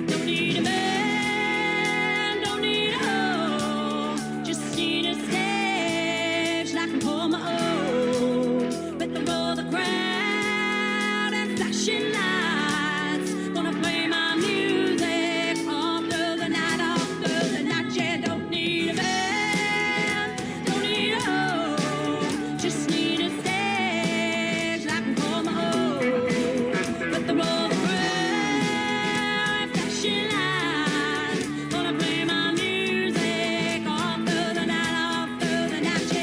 Don't need a man, don't need a hoe, just need a stage that I can call my own. With the roll, the crowd and flashing lights, gonna play my music all through the night, yeah. Don't need a man, don't need a hoe, just need a stage that I can call my own. With the roll, the crowd, flashing lights, gonna play my music all through the night, yeah.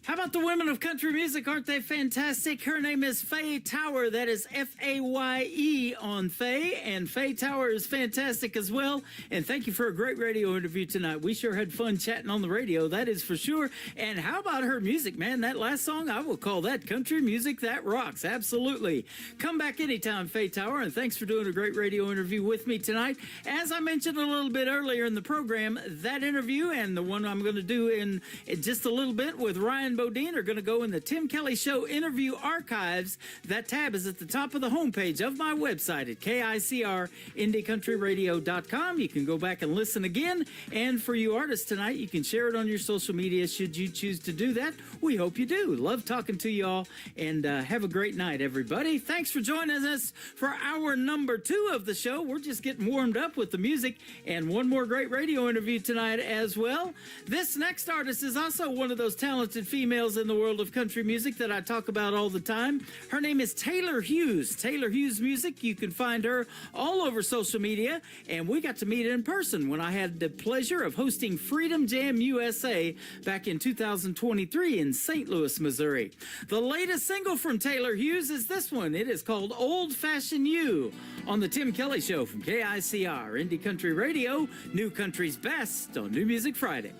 How about the women of country music? Aren't they fantastic? Her name is Faye Tower. That is Faye on Faye. And Faye Tower is fantastic as well. And thank you for a great radio interview tonight. We sure had fun chatting on the radio, that is for sure. And how about her music, man? That last song, I will call that country music that rocks. Absolutely. Come back anytime, Faye Tower. And thanks for doing a great radio interview with me tonight. As I mentioned a little bit earlier in the program, that interview and the one I'm going to do in just a little bit with Ryan Bodine are going to go in the Tim Kelly Show interview archives. That tab is at the top of the homepage of my website at KICRIndieCountryRadio.com. You can go back and listen again. And for you artists tonight, you can share it on your social media should you choose to do that. We hope you do. Love talking to you all. And have a great night, everybody. Thanks for joining us for hour number 2 of the show. We're just getting warmed up with the music and one more great radio interview tonight as well. This next artist is also one of those talented females in the world of country music that I talk about all the time. Her name is Taylor Hughes. Taylor Hughes Music. You can find her all over social media. And we got to meet in person when I had the pleasure of hosting Freedom Jam USA back in 2023 in St. Louis, Missouri. The latest single from Taylor Hughes is this one. It is called Old Fashioned You on the Tim Kelly Show from KICR, Indie Country Radio, New Country's best on New Music Friday.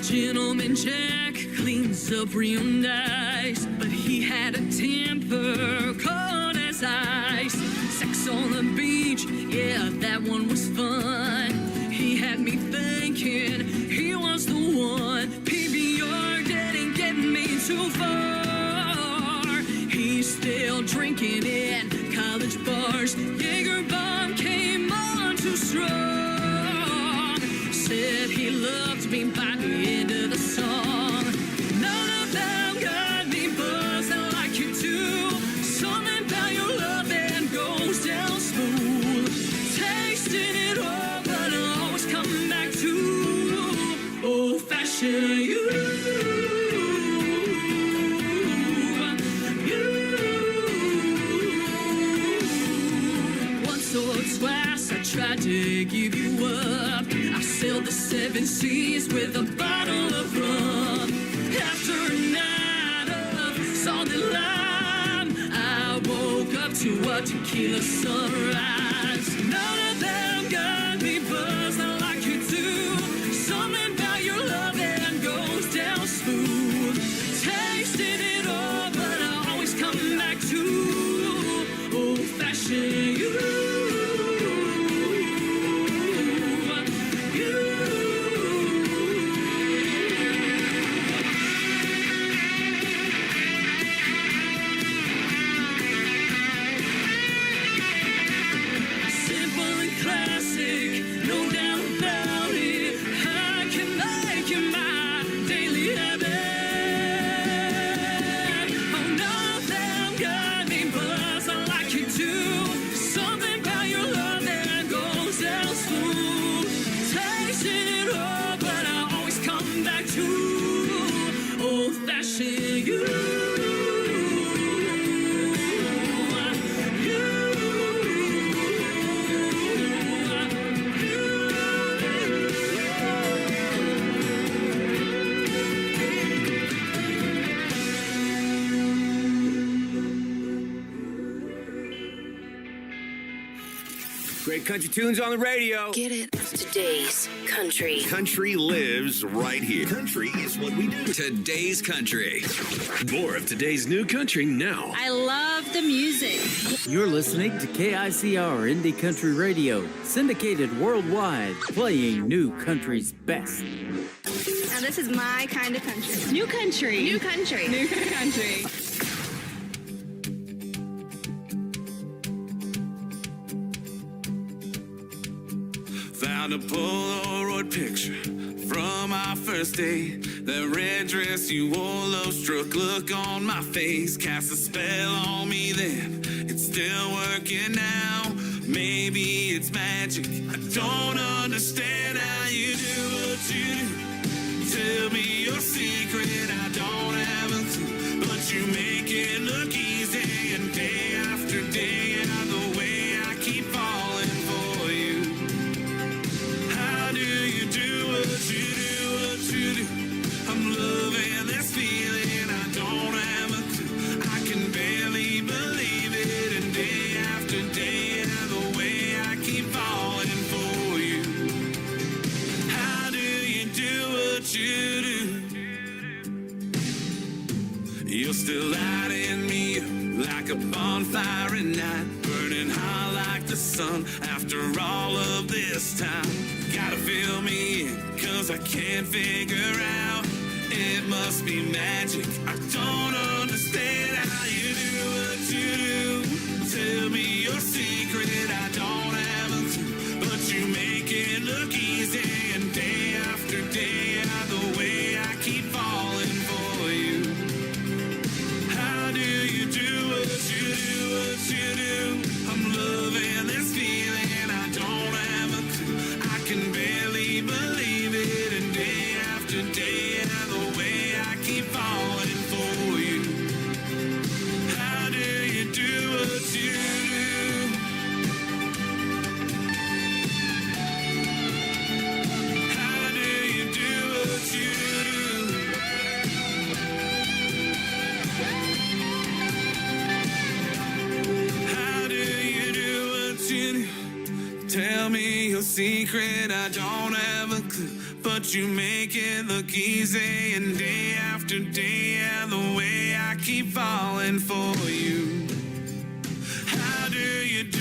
Gentleman Jack cleans up real nice, but he had a temper cold as ice. Sex kiss on the beach, yeah, that one was fun. He had me thinking he was the one. PBR didn't get me too far. He's still drinking in college bars. Jaeger bomb came on too strong. Said he loved me by the end of the song. None of them got me buzzing like you do. Something about your love that goes down smooth. Tasting it all, but I always come back to old-fashioned you. Once or twice I tried to give you up. I sailed the 7 seas with a bottle of rum. After a night of salty lime, I woke up to a tequila sunrise. None of them got me buzzing like you do. Something about your love that goes down smooth. Tasting it all, but I always come back to old-fashioned you. Simple and classic, no doubt about it. I can make it my daily habit. Oh, none of them got me buzzing like you do. Something about your love that goes down smooth. Tasting it all, but I always come back to old-fashioned you. Great country tunes on the radio. Get it? Today's country. Country lives right here. Country is what we do. Today's country. More of today's new country now. I love the music. You're listening to KICR Indie Country Radio, syndicated worldwide, playing new country's best. Now this is my kind of country. New country. New country. New country. Found a Polaroid picture from our first date. That red dress you wore, love-struck look on my face. Cast a spell on me then, it's still working now. Maybe it's magic, I don't understand how you do what you do. Tell me your secret, I don't have a clue. But you make it look easy, and day after day, and the way I keep falling for you. How do you do what you do, what you do? I'm loving this feeling, I don't have a clue. I can barely believe it, and day after day, and the way I keep falling for you. How do you do what you do? You're still lighting me up like a bonfire at night, burning hot like the sun after all of this time. Gotta fill me in, cause I can't figure out. It must be magic, I don't understand how you do what you do. Tell me your secret, I don't have a clue. But you make it look easy, and day after day, the way I keep falling for you. How do you do what you do, what you do? I'm loving this feeling, I don't have a clue. I can barely believe it, and day after day, the way I keep falling for you. How do you do what you do? How do you do what you do? How do you do what you do? Tell me your secret, I don't have a clue. But you make it look easy, and day after day, the way I keep falling for you. How do you do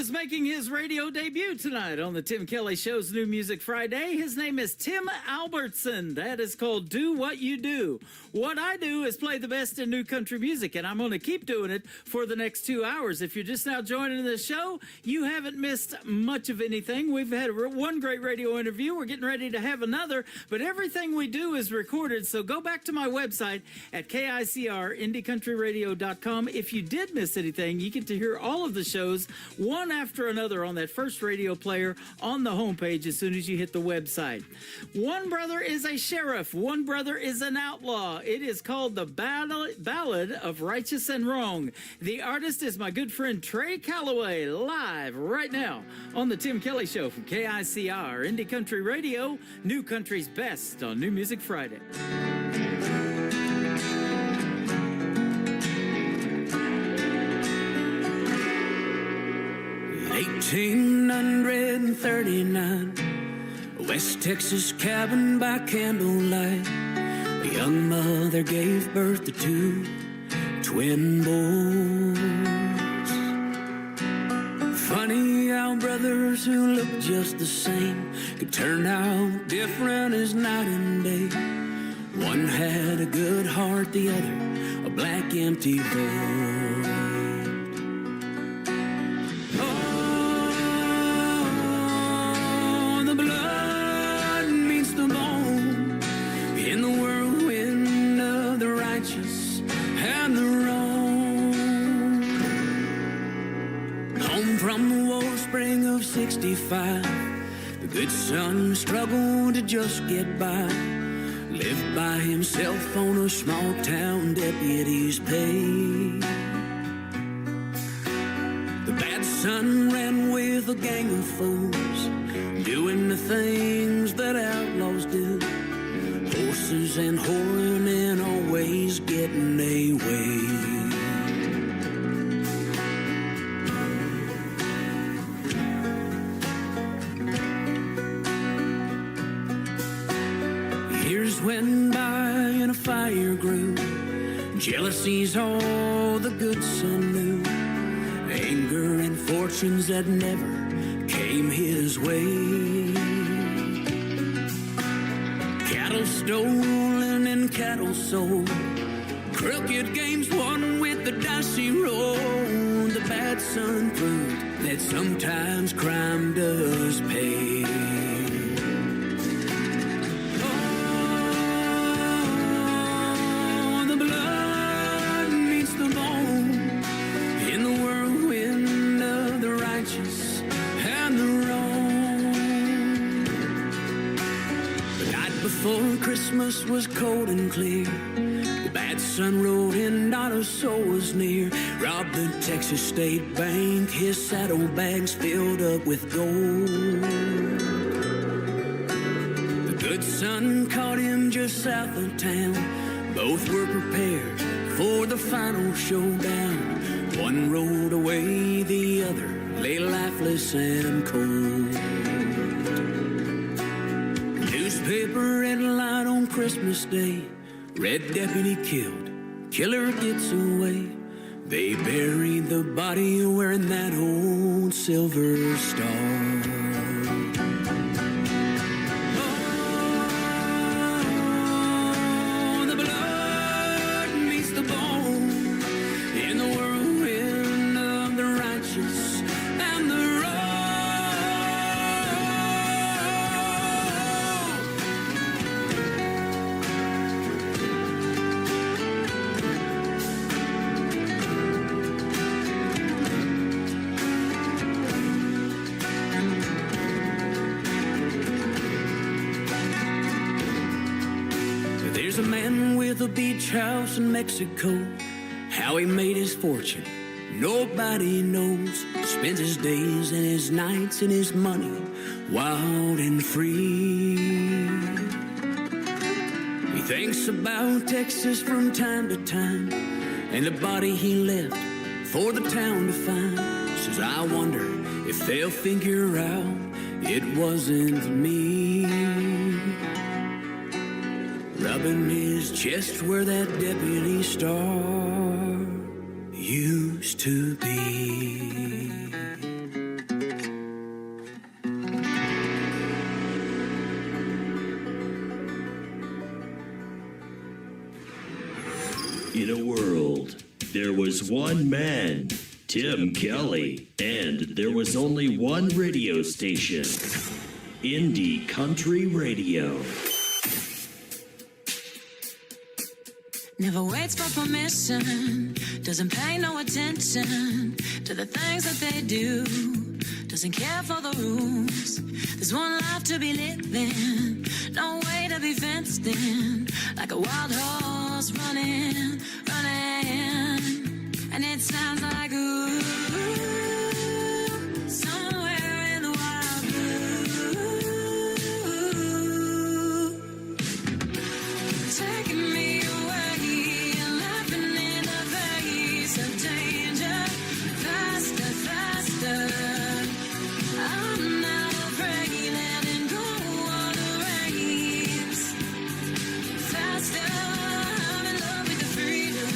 is making his radio debut tonight on the Tim Kelly Show's New Music Friday. His name is Tim Albertson. That is called Do What You Do. What I do is play the best in new country music, and I'm going to keep doing it for the next 2 hours. If you're just now joining the show, you haven't missed much of anything. We've had one great radio interview. We're getting ready to have another, but everything we do is recorded, so go back to my website at KICR, IndieCountryRadio.com. If you did miss anything, you get to hear all of the shows one after another on that first radio player on the homepage as soon as you hit the website. One brother is a sheriff. One brother is an outlaw. It is called The Ballad of Righteous and Wrong. The artist is my good friend Trey Calloway, live right now on the Tim Kelly Show from KICR, Indie Country Radio, New Country's best on New Music Friday. 1839, West Texas cabin by candlelight. A young mother gave birth to two twin boys. Funny how brothers who look just the same could turn out different as night and day. One had a good heart, the other a black empty void. Oh, the blood meets the bone in the whirlwind of the righteous and the wrong. Home from the war spring of 65, the good son struggled to just get by. Lived by himself on a small town deputy's pay. The bad son ran with a gang of foes, doing the things that outlaws do. Horses and whoring and always getting away. Went by and a fire grew. Jealousy's all the good son knew. Anger and fortunes that never came his way. Cattle stolen and cattle sold. Crooked games won with the dicey roll. The bad son proved that sometimes crime does pay. Before Christmas was cold and clear, the bad son rode in, not a soul was near. Robbed the Texas State Bank, his saddlebags filled up with gold. The good son caught him just south of town. Both were prepared for the final showdown. One rode away, the other lay lifeless and cold. Newspaper headline on Christmas Day: Red deputy killed, killer gets away. They buried the body wearing that old silver star. Oh, the blood meets the bone in the whirlwind of the righteous and the wrong. There's a man with a beach house in Mexico. How he made his fortune, nobody knows. Spends his days and his nights and his money wild and free. He thinks about Texas from time to time and the body he left for the town to find. Says, I wonder if they'll figure out it wasn't me. Rubbing his chest where that deputy star used to be. In a world, there was one man, Tim Kelly, and there was only one radio station, Indie Country Radio. Never waits for permission, doesn't pay no attention to the things that they do, doesn't care for the rules. There's one life to be living, no way to be fenced in, like a wild horse running, running. And it sounds like ooh, somewhere in the wild blue, taking me away and laughing in the face of danger, faster, faster. I'm not afraid, letting go of the reins, faster. I'm in love with the freedom,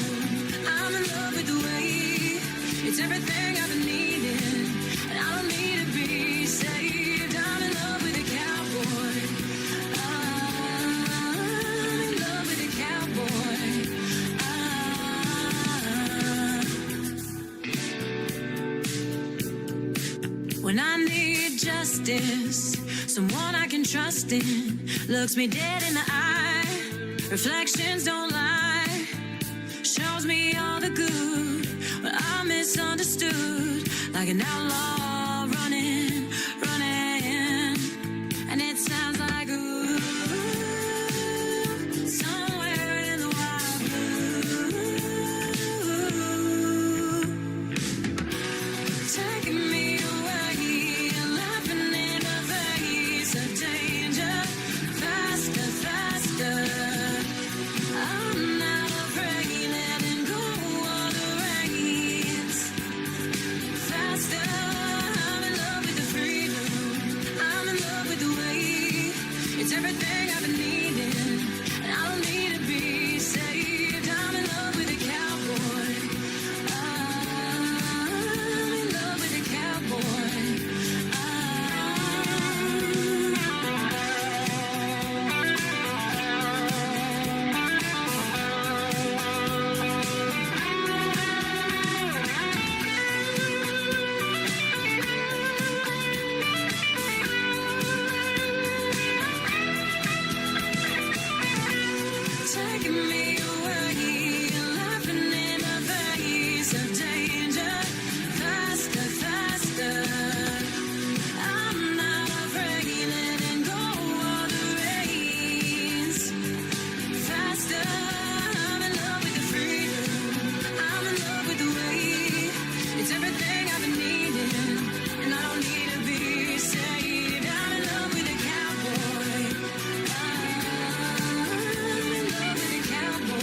I'm in love with the way. It's everything I've been needing, and I don't need to be saved. I'm in love with a cowboy, I'm in love with a cowboy. When I need justice, someone I can trust in, looks me dead in the eye, reflections don't lie, shows me all the good when I'm misunderstood, like an outlaw running, running. And it sounds like ooh, somewhere in the wild blue, taking me away and laughing in the face of danger, faster, faster. I'm not afraid, letting go of the reins, faster. I'm in love with the freedom, I'm in love with the way. It's everything I've been needing, and I don't need to be saved. I'm in love with a cowboy, I'm in love with a cowboy. Taking me away, laughing in the face of danger, faster, faster. I'm not afraid, letting go of the reins, faster. I'm in love with the freedom, I'm in love with the way. It's everything I've been needing, and I don't need to be saved. I'm in love with a cowboy, I'm in love with a cowboy.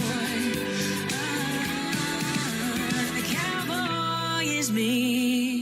A cowboy is me.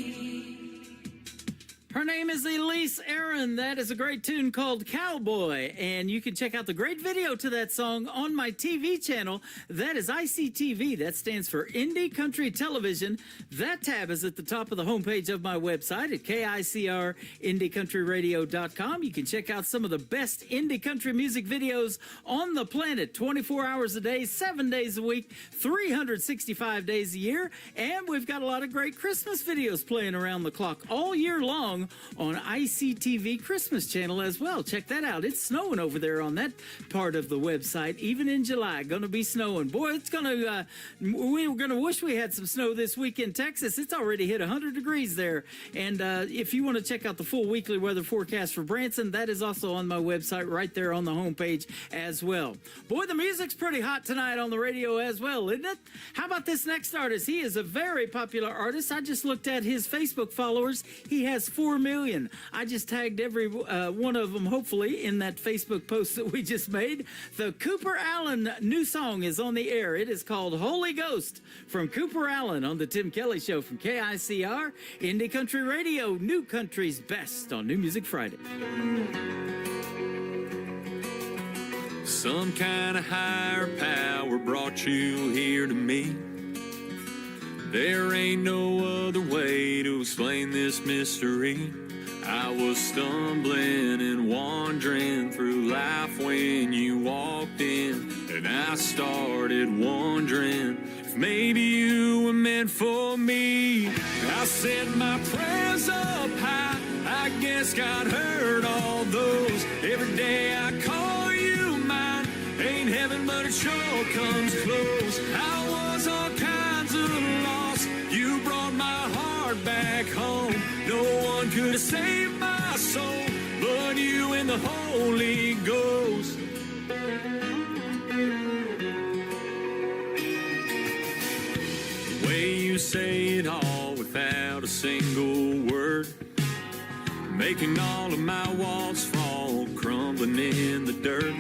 Her name is Elise Aaron. That is a great tune called Cowboy. And you can check out the great video to that song on my TV channel. That is ICTV. That stands for Indie Country Television. That tab is at the top of the homepage of my website at KICRIndieCountryRadio.com. You can check out some of the best indie country music videos on the planet, 24 hours a day, 7 days a week, 365 days a year. And we've got a lot of great Christmas videos playing around the clock all year long on ICTV Christmas channel as well. Check that out. It's snowing over there on that part of the website, even in July. Going to be snowing. Boy, it's going to, we were going to wish we had some snow this week in Texas. It's already hit 100 degrees there. And if you want to check out the full weekly weather forecast for Branson, that is also on my website right there on the homepage as well. Boy, the music's pretty hot tonight on the radio as well, isn't it? How about this next artist? He is a very popular artist. I just looked at his Facebook followers. He has 4 million. I just tagged every one of them, hopefully, in that Facebook post that we just made. The Cooper Allen new song is on the air. It is called Holy Ghost from Cooper Allen on the Tim Kelly Show from KICR, Indie Country Radio, New Country's best on New Music Friday. Some kind of higher power brought you here to me. There ain't no other way to explain this mystery. I was stumbling and wandering through life when you walked in. And I started wondering if maybe you were meant for me. I sent my prayers up high, I guess God heard all those. Every day I call you mine, ain't heaven but it sure comes close. I was all kinds of lost, you brought my heart back home. No one could have saved my soul but you and the Holy Ghost. The way you say it all without a single word, making all of my walls fall, crumbling in the dirt.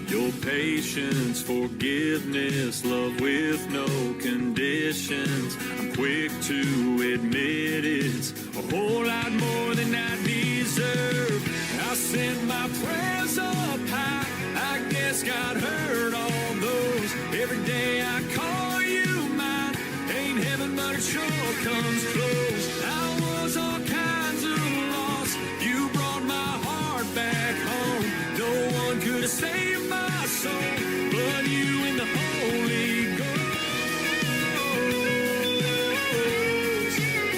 Your patience, forgiveness, love with no conditions. I'm quick to admit it's a whole lot more than I deserve. I sent my prayers up high, I guess God heard all those. Every day I call you mine, ain't heaven but it sure comes close. I was all kinds of lost, you brought my heart back home. No one could have saved my soul but you and the Holy Ghost.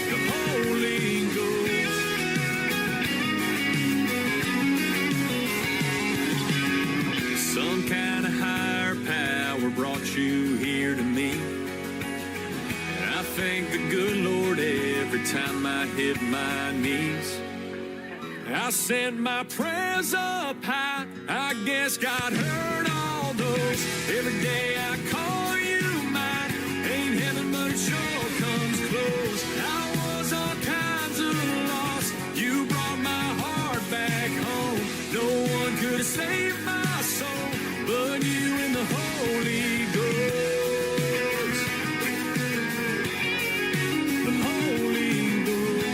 The Holy Ghost. Some kind of higher power brought you here to me. And I thank the good Lord every time I hit my knees. I sent my prayers up high, I guess God heard all those. Every day I call you mine, ain't heaven but it sure comes close. I was all kinds of lost, you brought my heart back home. No one could have saved my soul but you and the Holy Ghost. The Holy Ghost.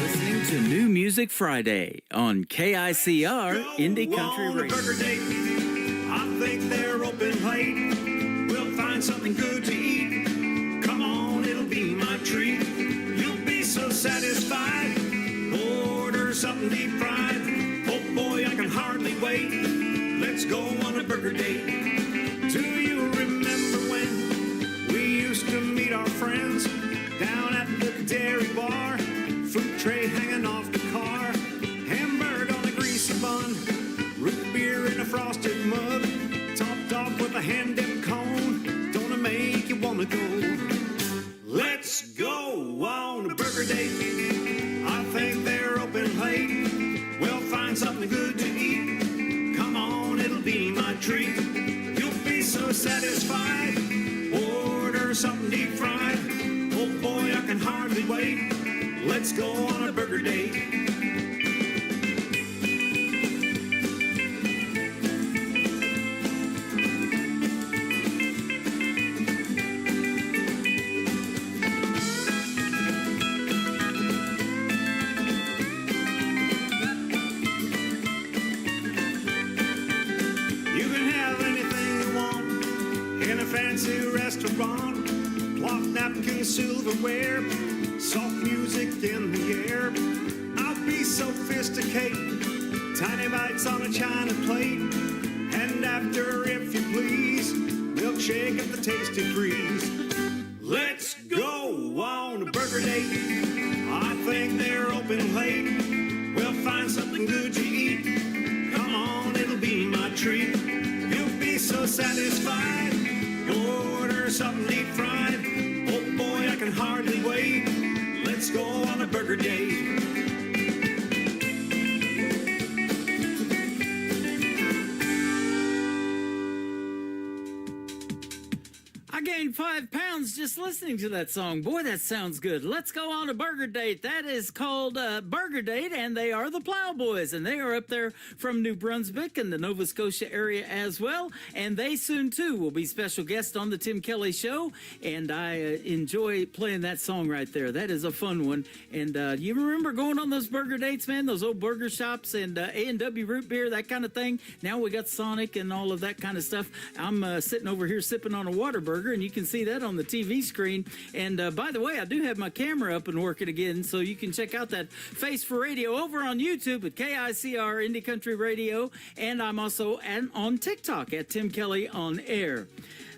Listening to New Music Friday on KICR Indie Country Radio. Burger date. I think they're open late. We'll find something good to eat. Come on, it'll be my treat. You'll be so satisfied. Order something deep fried. Oh boy, I can hardly wait. Let's go on a burger date. Do you remember when we used to meet our friends down at the dairy bar? Food tray hanging off the car, hamburger on a greasy bun, root beer in a frosted mug, topped off with a hand-dipped cone. Don't it make you wanna go? Let's go on a burger date. I think they're open late. We'll find something good to eat. Come on, it'll be my treat. You'll be so satisfied. Order something deep fried. Oh boy, I can hardly wait. Let's go on a burger date. You can have anything you want in a fancy restaurant. Cloth napkins, silverware, soft music in the air. I'll be sophisticated, tiny bites on a china plate. And after, if you please, milkshake at the Tasty Freeze. Let's go on a burger date. I think they're open late. We'll find something good to eat. Come on, it'll be my treat. You'll be so satisfied. Order something deep fried. Oh boy, I can hardly wait. Let's go on a burger date. I gained 5 pounds just listening to that song. Boy, that sounds good. Let's go on a burger date. That is called Burger Date, and they are the Plowboys, and they are up there from New Brunswick and the Nova Scotia area as well. And they soon, too, will be special guests on the Tim Kelly Show, and I enjoy playing that song right there. That is a fun one. And you remember going on those burger dates, man? Those old burger shops and A&W root beer, that kind of thing. Now we got Sonic and all of that kind of stuff. I'm sitting over here sipping on a Whataburger. burger, and you can see that on the TV screen. And by the way, I do have my camera up and working again, so you can check out that Face for Radio over on YouTube at KICR Indie Country Radio, and I'm also on TikTok at Tim Kelly On Air.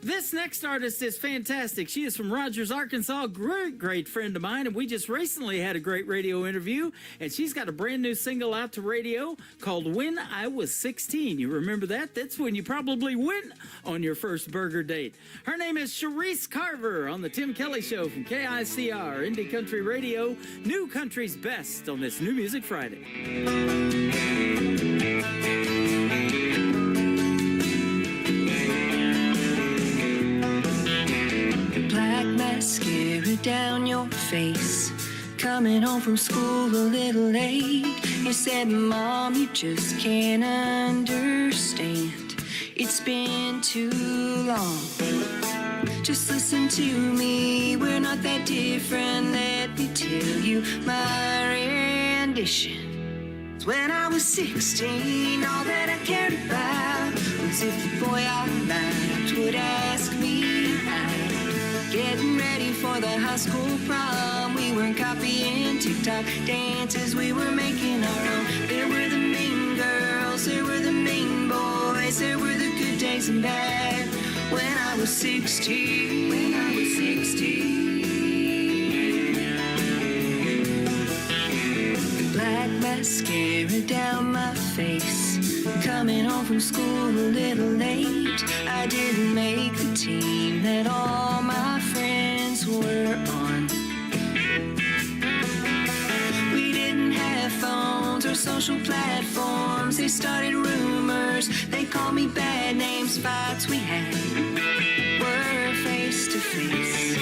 This next artist is fantastic. She is from Rogers, Arkansas, great friend of mine, and we just recently had a great radio interview, and she's got a brand new single out to radio called When I Was 16. You remember that? That's when you probably went on your first burger date. Her name is Sharice Carver on the Tim Kelly Show from KICR Indie Country Radio, New Country's Best on this New Music Friday. Mascara down your face, coming home from school a little late. You said, Mom, you just can't understand. It's been too long. Just listen to me, we're not that different. Let me tell you my rendition. When I was 16, all that I cared about was if the boy I liked would ask me out. Getting ready for the high school prom, we weren't copying TikTok dances, we were making our own. There were the mean girls, there were the mean boys, there were the good days and bad. When I was 16, black mascara down my face, coming home from school a little late. I didn't make the team that all my friends were on. We didn't have phones or social platforms. They started rumors, they called me bad names. Fights we had were face to face.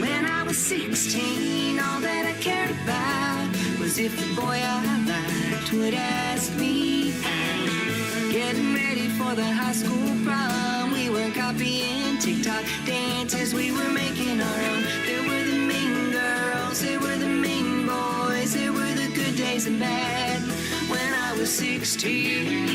When I was 16, all that I cared about was if the boy I liked would ask me out. Getting ready for the high school prom, we weren't copying TikTok dances, we were making our own. There were the mean girls, there were the mean boys, there were the good days and bad. When I was 16.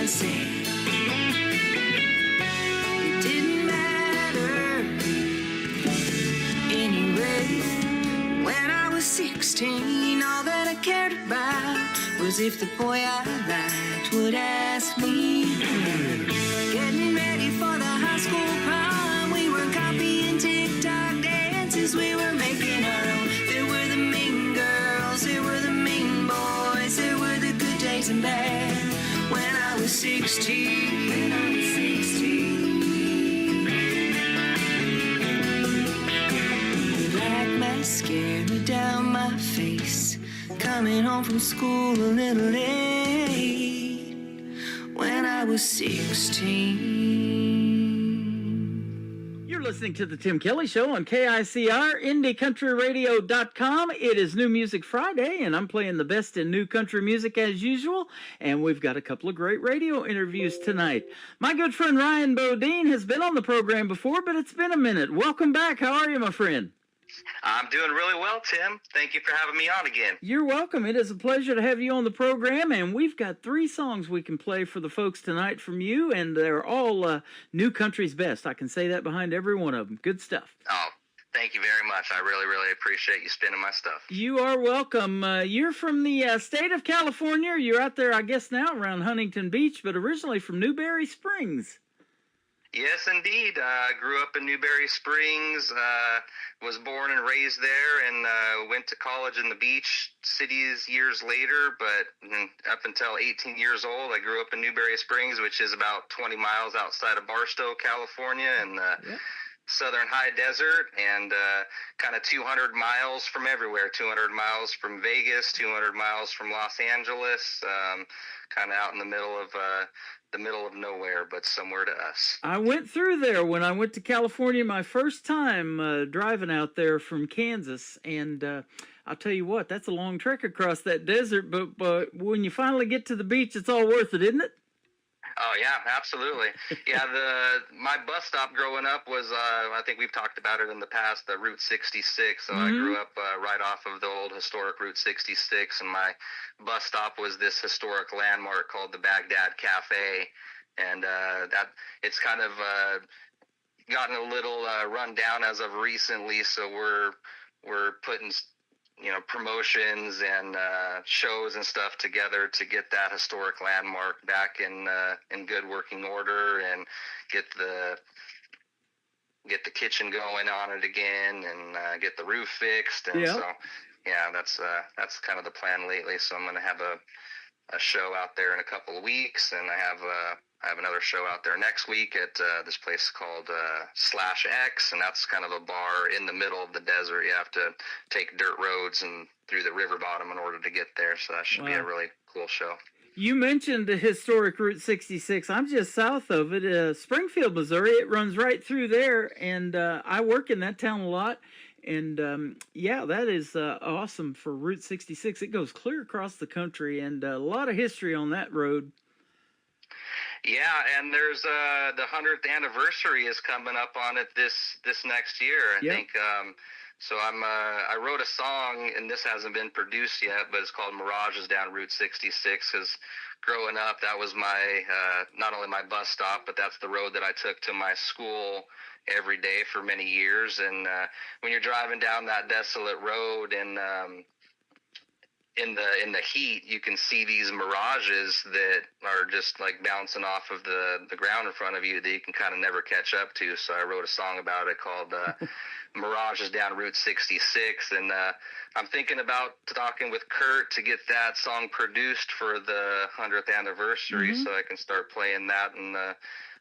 Say it didn't matter anyway. When I was 16, all that I cared about was if the boy I liked would ask me. Getting ready for the high school prom, we were copying TikTok dances, we were making our own. There were the mean girls, there were the mean boys, there were the good days and bad. When I was 16, black mascara down my face, coming home from school a little late. When I was 16. You're listening to the Tim Kelly Show on KICR, IndieCountryRadio.com. It is New Music Friday, and I'm playing the best in new country music as usual, and we've got a couple of great radio interviews tonight. My good friend Ryan Bodine has been on the program before, but it's been a minute. Welcome back. How are you, my friend? I'm doing really well, Tim. Thank you for having me on again. You're welcome. It is a pleasure to have you on the program, and we've got 3 songs we can play for the folks tonight from you, and they're all New Country's Best. I can say that behind every one of them. Good stuff. Oh, thank you very much. I really, really appreciate you spinning my stuff. You are welcome. You're from the state of California. You're out there, I guess, now around Huntington Beach, but originally from Newberry Springs. Yes, indeed. I grew up in Newberry Springs, was born and raised there, and went to college in the Beach cities years later, but up until 18 years old, I grew up in Newberry Springs, which is about 20 miles outside of Barstow, California, in the southern high desert, and kind of 200 miles from everywhere, 200 miles from Vegas, 200 miles from Los Angeles, kind of out in the middle of nowhere, but somewhere to us. I went through there when I went to California my first time driving out there from Kansas, and I'll tell you what, that's a long trek across that desert, but when you finally get to the beach, it's all worth it, isn't it? Oh yeah, absolutely. Yeah, my bus stop growing up was I think we've talked about it in the past, the Route 66. So I grew up right off of the old historic Route 66, and my bus stop was this historic landmark called the Baghdad Cafe, and that it's kind of gotten a little run down as of recently. So we're putting promotions and shows and stuff together to get that historic landmark back in good working order, and get the kitchen going on it again, and get the roof fixed. And so yeah, that's kind of the plan lately. So I'm going to have a show out there in a couple of weeks, and I have another show out there next week at this place called Slash X, and that's kind of a bar in the middle of the desert. You have to take dirt roads and through the river bottom in order to get there, so that should be a really cool show. You mentioned the historic Route 66. I'm just south of it, Springfield, Missouri. It runs right through there, and I work in that town a lot. And yeah, that is awesome for Route 66. It goes clear across the country, and a lot of history on that road. Yeah, and there's the 100th anniversary is coming up on it this next year. I think. So I wrote a song, and this hasn't been produced yet, but it's called Mirages Down Route 66. Because growing up, that was my not only my bus stop, but that's the road that I took to my school every day for many years. And when you're driving down that desolate road, and in the heat, you can see these mirages that are just like bouncing off of the ground in front of you that you can kind of never catch up to. So I wrote a song about it called Mirages Down Route 66, and I'm thinking about talking with Kurt to get that song produced for the 100th anniversary, so I can start playing that in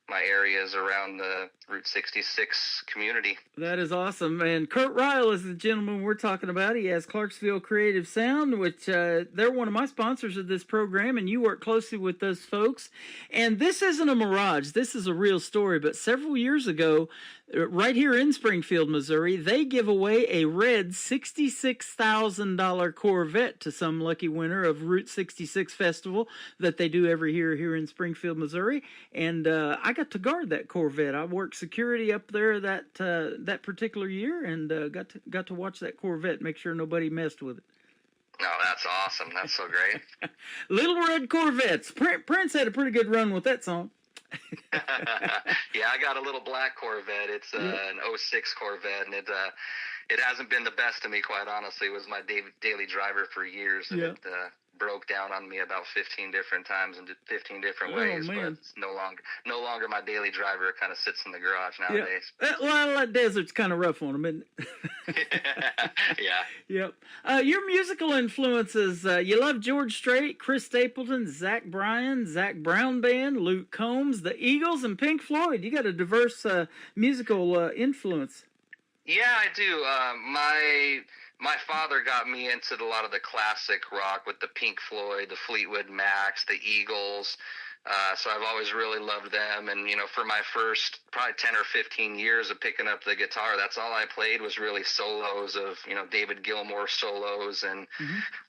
my areas around the Route 66 community. That is awesome. And Kurt Ryle is the gentleman we're talking about. He has Clarksville Creative Sound, which they're one of my sponsors of this program, and you work closely with those folks. And this isn't a mirage. This is a real story. But several years ago, right here in Springfield, Missouri, they give away a red $66,000 Corvette to some lucky winner of Route 66 Festival that they do every year here in Springfield, Missouri. And I got to guard that Corvette. I worked security up there that particular year, and got to watch that Corvette, make sure nobody messed with it. Oh, that's awesome. That's so great. Little Red Corvettes. Prince had a pretty good run with that song. Yeah, I got a little black Corvette. It's an 06 Corvette, and it hasn't been the best to me, quite honestly. It was my daily driver for years, and it broke down on me about 15 different times in 15 different ways. Man. But it's no longer my daily driver. It kind of sits in the garage nowadays. Well, that desert's kind of rough on them, isn't it? Yeah. Yep. Your musical influences, you love George Strait, Chris Stapleton, Zach Bryan, Zach Brown Band, Luke Combs, the Eagles, and Pink Floyd. You got a diverse musical influence. Yeah, I do. My father got me into a lot of the classic rock with the Pink Floyd, the Fleetwood Macs, the Eagles. So I've always really loved them. And, for my first probably 10 or 15 years of picking up the guitar, that's all I played was really solos of, David Gilmour solos, and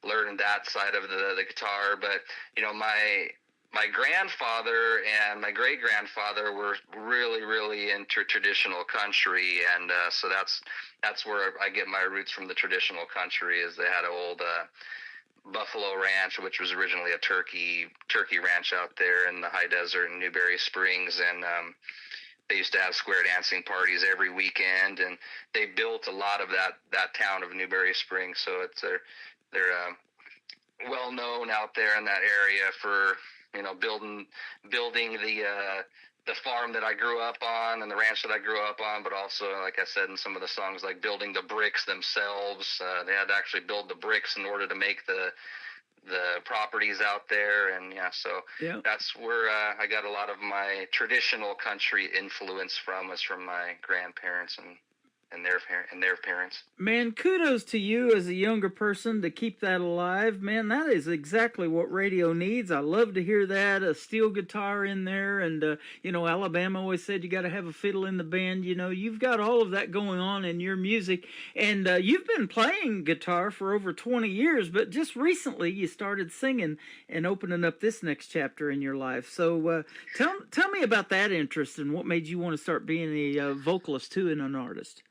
learning that side of the guitar. But, my grandfather and my great-grandfather were really, really into traditional country, and so that's where I get my roots from. The traditional country is they had an old Buffalo Ranch, which was originally a turkey ranch out there in the high desert in Newberry Springs, and they used to have square dancing parties every weekend, and they built a lot of that town of Newberry Springs, so they're well known out there in that area for building the farm that I grew up on and the ranch that I grew up on, but also, like I said in some of the songs, like building the bricks themselves. They had to actually build the bricks in order to make the properties out there, and that's where I got a lot of my traditional country influence from, was from my grandparents and their parents. Man, kudos to you as a younger person to keep that alive. Man, that is exactly what radio needs. I love to hear that, a steel guitar in there. And, Alabama always said you got to have a fiddle in the band. You've got all of that going on in your music. And you've been playing guitar for over 20 years, but just recently you started singing and opening up this next chapter in your life. So tell me about that interest and what made you want to start being a vocalist too and an artist.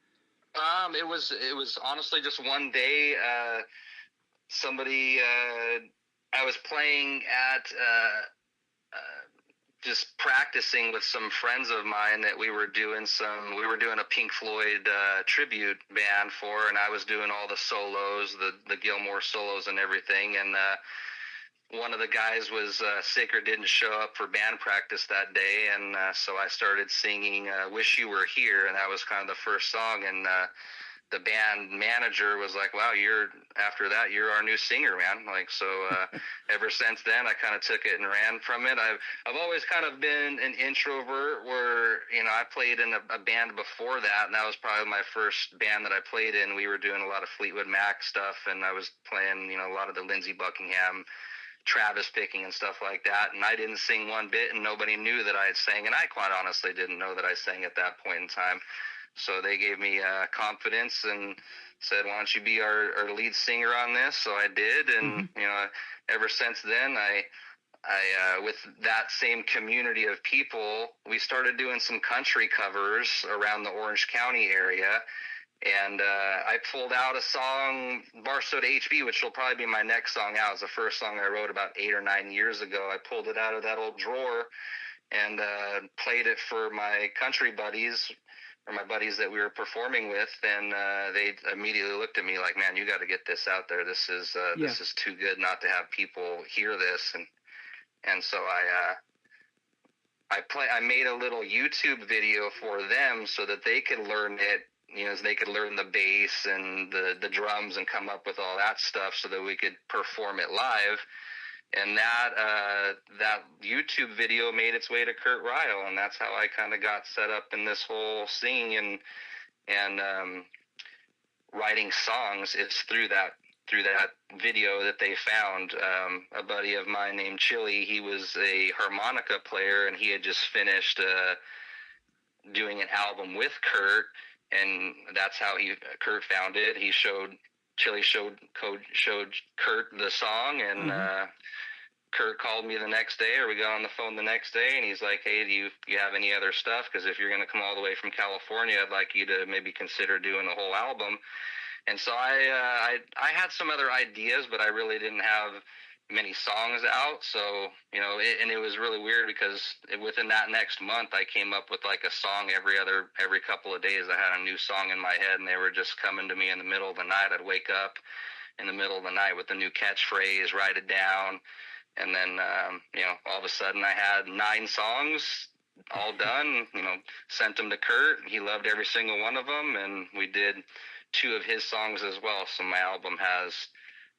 It was honestly just one day. I was playing at just practicing with some friends of mine that we were doing a Pink Floyd tribute band for, and I was doing all the solos, the Gilmore solos and everything, and one of the guys was sick or didn't show up for band practice that day, and so I started singing Wish You Were Here, and that was kind of the first song, and the band manager was like, wow, you're our new singer, man. Like, so ever since then, I kind of took it and ran from it. I've always kind of been an introvert where, I played in a band before that, and that was probably my first band that I played in. We were doing a lot of Fleetwood Mac stuff, and I was playing, a lot of the Lindsey Buckingham, Travis picking and stuff like that, and I didn't sing one bit, and nobody knew that I had sang, and I quite honestly didn't know that I sang at that point in time. So they gave me confidence and said, why don't you be our lead singer on this? So I did, and ever since then, I with that same community of people, we started doing some country covers around the Orange County area. And I pulled out a song, Bar Soda HB, which will probably be my next song out. It's the first song I wrote about 8 or 9 years ago. I pulled it out of that old drawer and played it for my country buddies, or my buddies that we were performing with, and they immediately looked at me like, man, you got to get this out there. This is too good not to have people hear this. And so I made a little YouTube video for them so that they could learn it, so they could learn the bass and the drums and come up with all that stuff so that we could perform it live. And that YouTube video made its way to Kurt Ryle, and that's how I kind of got set up in this whole singing and writing songs. It's through that video that they found. A buddy of mine named Chili, he was a harmonica player, and he had just finished doing an album with Kurt, and that's how Kurt found it. Chili showed Kurt the song, and Kurt called me the next day, or we got on the phone the next day, and he's like, hey, do you have any other stuff? Because if you're going to come all the way from California, I'd like you to maybe consider doing the whole album. And so I had some other ideas, but I really didn't have many songs out. So, it was really weird because within that next month, I came up with like a song every couple of days. I had a new song in my head, and they were just coming to me in the middle of the night. I'd wake up in the middle of the night with a new catchphrase, write it down. And then, all of a sudden I had 9 songs all done, sent them to Kurt. He loved every single one of them, and we did 2 of his songs as well. So my album has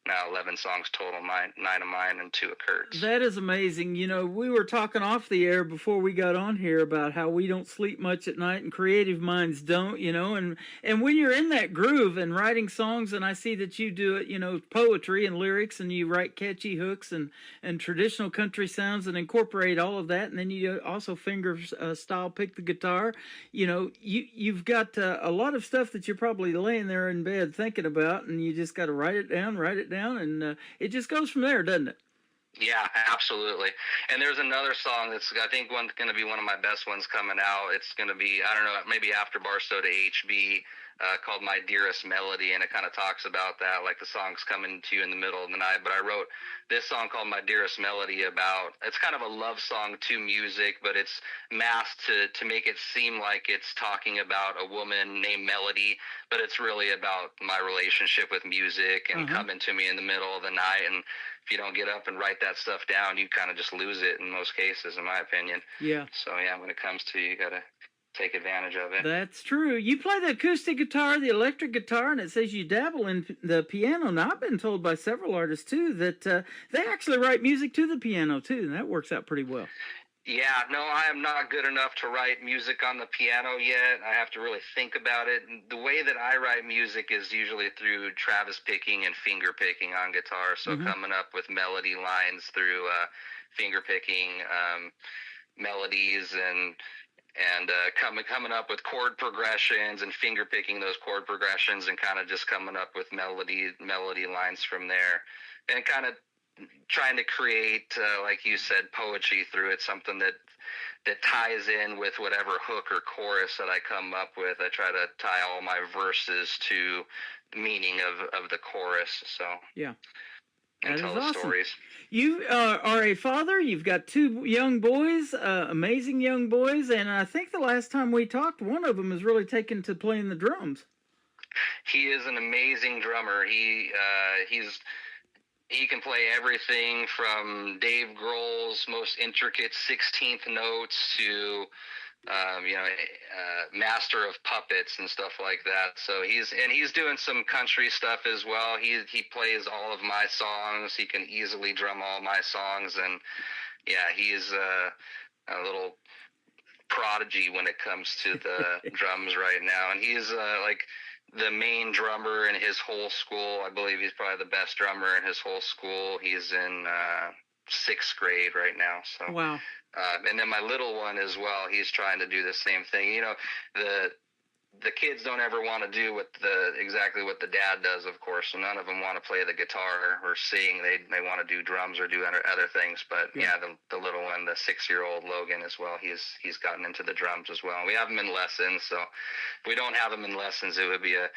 now 11 songs total, 9 of mine and 2 of Kurt's. That is amazing. We were talking off the air before we got on here about how we don't sleep much at night and creative minds don't, and when you're in that groove and writing songs, and I see that you do it, poetry and lyrics, and you write catchy hooks and traditional country sounds and incorporate all of that, and then you also finger style pick the guitar. You've got a lot of stuff that you're probably laying there in bed thinking about, and you just got to write it down, and it just goes from there, doesn't it? Yeah, absolutely. And there's another song that's, I think, going to be one of my best ones coming out. It's going to be, I don't know, maybe after Bar Soda HB, called My Dearest Melody, and it kind of talks about that, like the song's coming to you in the middle of the night. But I wrote this song called My Dearest Melody it's kind of a love song to music, but it's masked to make it seem like it's talking about a woman named Melody, but it's really about my relationship with music and coming to me in the middle of the night. And if you don't get up and write that stuff down, you kind of just lose it in most cases, in my opinion. Yeah. So, yeah, when it comes to you got to take advantage of it. That's true. You play the acoustic guitar, the electric guitar, and it says you dabble in the piano. Now, I've been told by several artists, too, that they actually write music to the piano, too, and that works out pretty well. Yeah, no, I am not good enough to write music on the piano yet. I have to really think about it. And the way that I write music is usually through Travis picking and finger picking on guitar. So coming up with melody lines through finger picking melodies and coming up with chord progressions and finger picking those chord progressions and kind of just coming up with melody lines from there, and kind of trying to create, like you said, poetry through it, something that ties in with whatever hook or chorus that I come up with. I try to tie all my verses to the meaning of the chorus. So Yeah. and That tell is the awesome. stories. You are a father. You've got two young boys, amazing young boys, and I think the last time we talked, one of them is really taken to playing the drums. He is an amazing drummer. He can play everything from Dave Grohl's most intricate 16th notes to, Master of Puppets and stuff like that. So he's doing some country stuff as well. He plays all of my songs. He can easily drum all my songs, and yeah, he's a little prodigy when it comes to the drums right now. And he's like the main drummer in his whole school. I believe he's probably the best drummer in his whole school. He's in 6th grade right now. So Wow. and then my little one as well, he's trying to do the same thing. You know, the kids don't ever want to do exactly what the dad does, of course. So none of them want to play the guitar or sing. They want to do drums or do other things. But yeah, the little one, the 6-year-old Logan as well, he's gotten into the drums as well. We have him in lessons. So if we don't have him in lessons, it would be a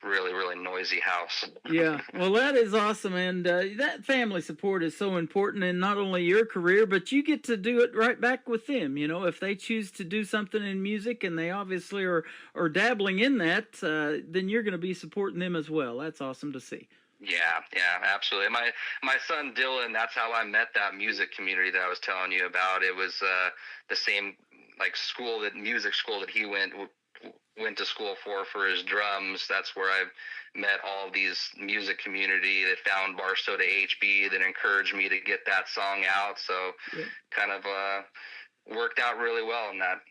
really, really noisy house. Yeah, well, that is awesome, and that family support is so important in not only your career, but you get to do it right back with them. You know, if they choose to do something in music, and they obviously are dabbling in that, then you're going to be supporting them as well. That's awesome to see. Yeah, absolutely. My son Dylan, that's how I met that music community that I was telling you about. It was the same like music school that he went to school for his drums. That's where I met all these music community that found Barstow to HB that encouraged me to get that song out. So kind of worked out really well in that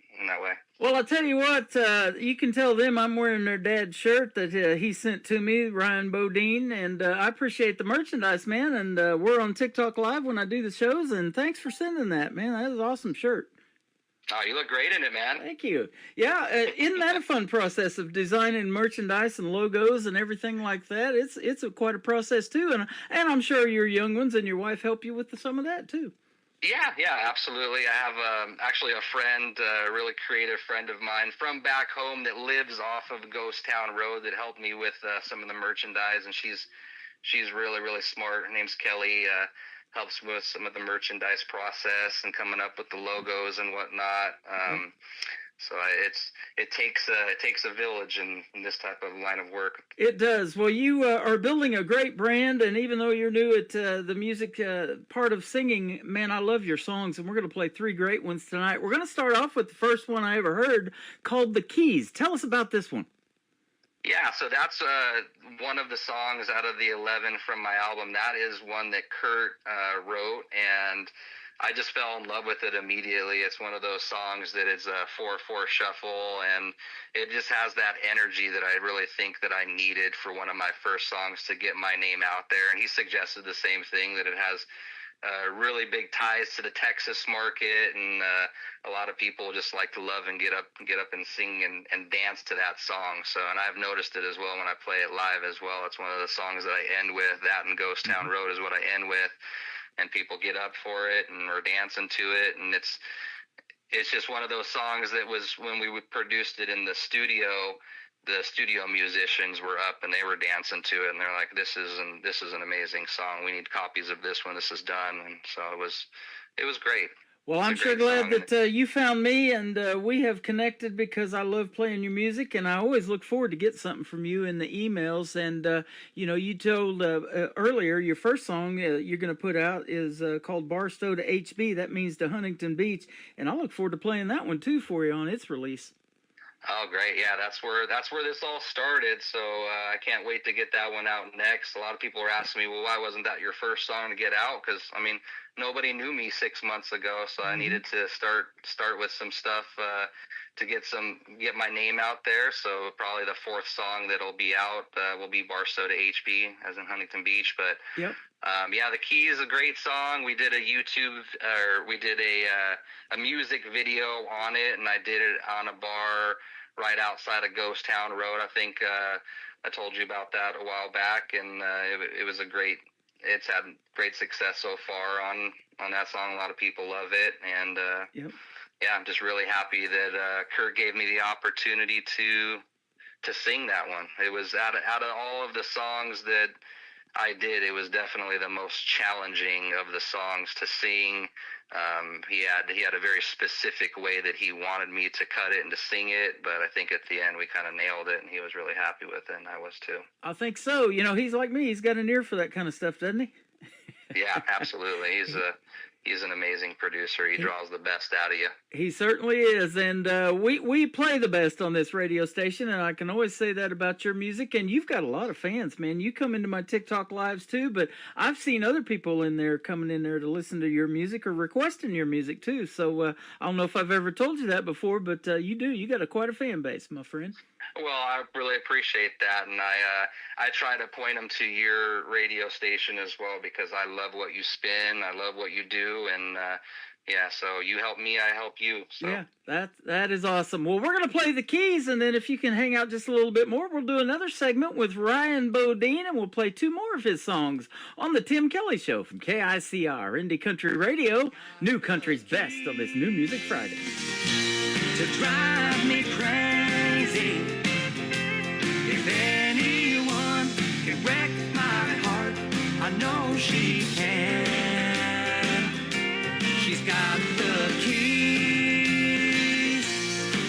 way. Well, I'll tell you what, you can tell them I'm wearing their dad's shirt that he sent to me, Ryan Bodine, and I appreciate the merchandise, man, and we're on TikTok Live when I do the shows, and thanks for sending that, man. That is an awesome shirt. Oh, you look great in it, man. Thank you. Yeah, isn't that a fun process of designing merchandise and logos and everything like that? It's quite a process too, and I'm sure your young ones and your wife help you with some of that too. Yeah, absolutely. I have actually a friend, a really creative friend of mine from back home that lives off of Ghost Town Road that helped me with some of the merchandise, and she's really, really smart. Her name's Kelly. Helps with some of the merchandise process and coming up with the logos and whatnot. So it takes a village in this type of line of work. It does. Well, you are building a great brand, and even though you're new at the music part of singing, man, I love your songs, and we're going to play 3 great ones tonight. We're going to start off with the first one I ever heard called The Keys. Tell us about this one. Yeah, so that's one of the songs out of the 11 from my album. That is one that Kurt wrote, and I just fell in love with it immediately. It's one of those songs that is a 4/4 shuffle, and it just has that energy that I really think that I needed for one of my first songs to get my name out there. And he suggested the same thing, that it has really big ties to the Texas market, and a lot of people just like to love and get up and sing and dance to that song. So, and I've noticed it as well when I play it live as well. It's one of the songs that I end with. That and Ghost Town Road is what I end with, and people get up for it and are dancing to it, and it's just one of those songs that was, when we produced it in the studio musicians were up and they were dancing to it, and they're like, this is an amazing song. We need copies of this when this is done. And so it was great. Well, I'm sure glad that you found me, and we have connected because I love playing your music, and I always look forward to get something from you in the emails. And you told earlier your first song you're going to put out is called Barstow to HB. That means to Huntington Beach, and I look forward to playing that one too for you on its release. Oh, great. Yeah, that's where this all started. So I can't wait to get that one out next. A lot of people are asking me, well, why wasn't that your first song to get out? Because, I mean, nobody knew me 6 months ago, so I needed to start with some stuff to get my name out there. So probably the fourth song that'll be out will be Bar Soda HB, as in Huntington Beach. But Yep. yeah, The Key is a great song. We did a music video on it, and I did it on a bar right outside of Ghost Town Road. I think I told you about that a while back, and it was it's had great success so far on that song. A lot of people love it, and Yep. yeah, I'm just really happy that Kurt gave me the opportunity to sing that one. It was out of all of the songs that I did, it was definitely the most challenging of the songs to sing. He had a very specific way that he wanted me to cut it and to sing it, but I think at the end we kind of nailed it, and he was really happy with it, and I was too. I think so. You know, he's like me. He's got an ear for that kind of stuff, doesn't he? Yeah, absolutely. He's an amazing producer. He draws the best out of you. He certainly is, and we play the best on this radio station, and I can always say that about your music. And you've got a lot of fans, man. You come into my TikTok lives too, but I've seen other people in there coming in there to listen to your music or requesting your music too. So I don't know if I've ever told you that before, but you do. You got quite a fan base, my friend. Well, I really appreciate that, and I try to point them to your radio station as well, because I love what you spin, I love what you do, and yeah, so you help me, I help you. So. Yeah, that is awesome. Well, we're going to play The Keys, and then if you can hang out just a little bit more, we'll do another segment with Ryan Bodine, and we'll play 2 more of his songs on the Tim Kelly Show from KICR, Indie Country Radio, New Country's best on this New Music Friday. To drive me crazy. If anyone can wreck my heart, I know she can. She's got the keys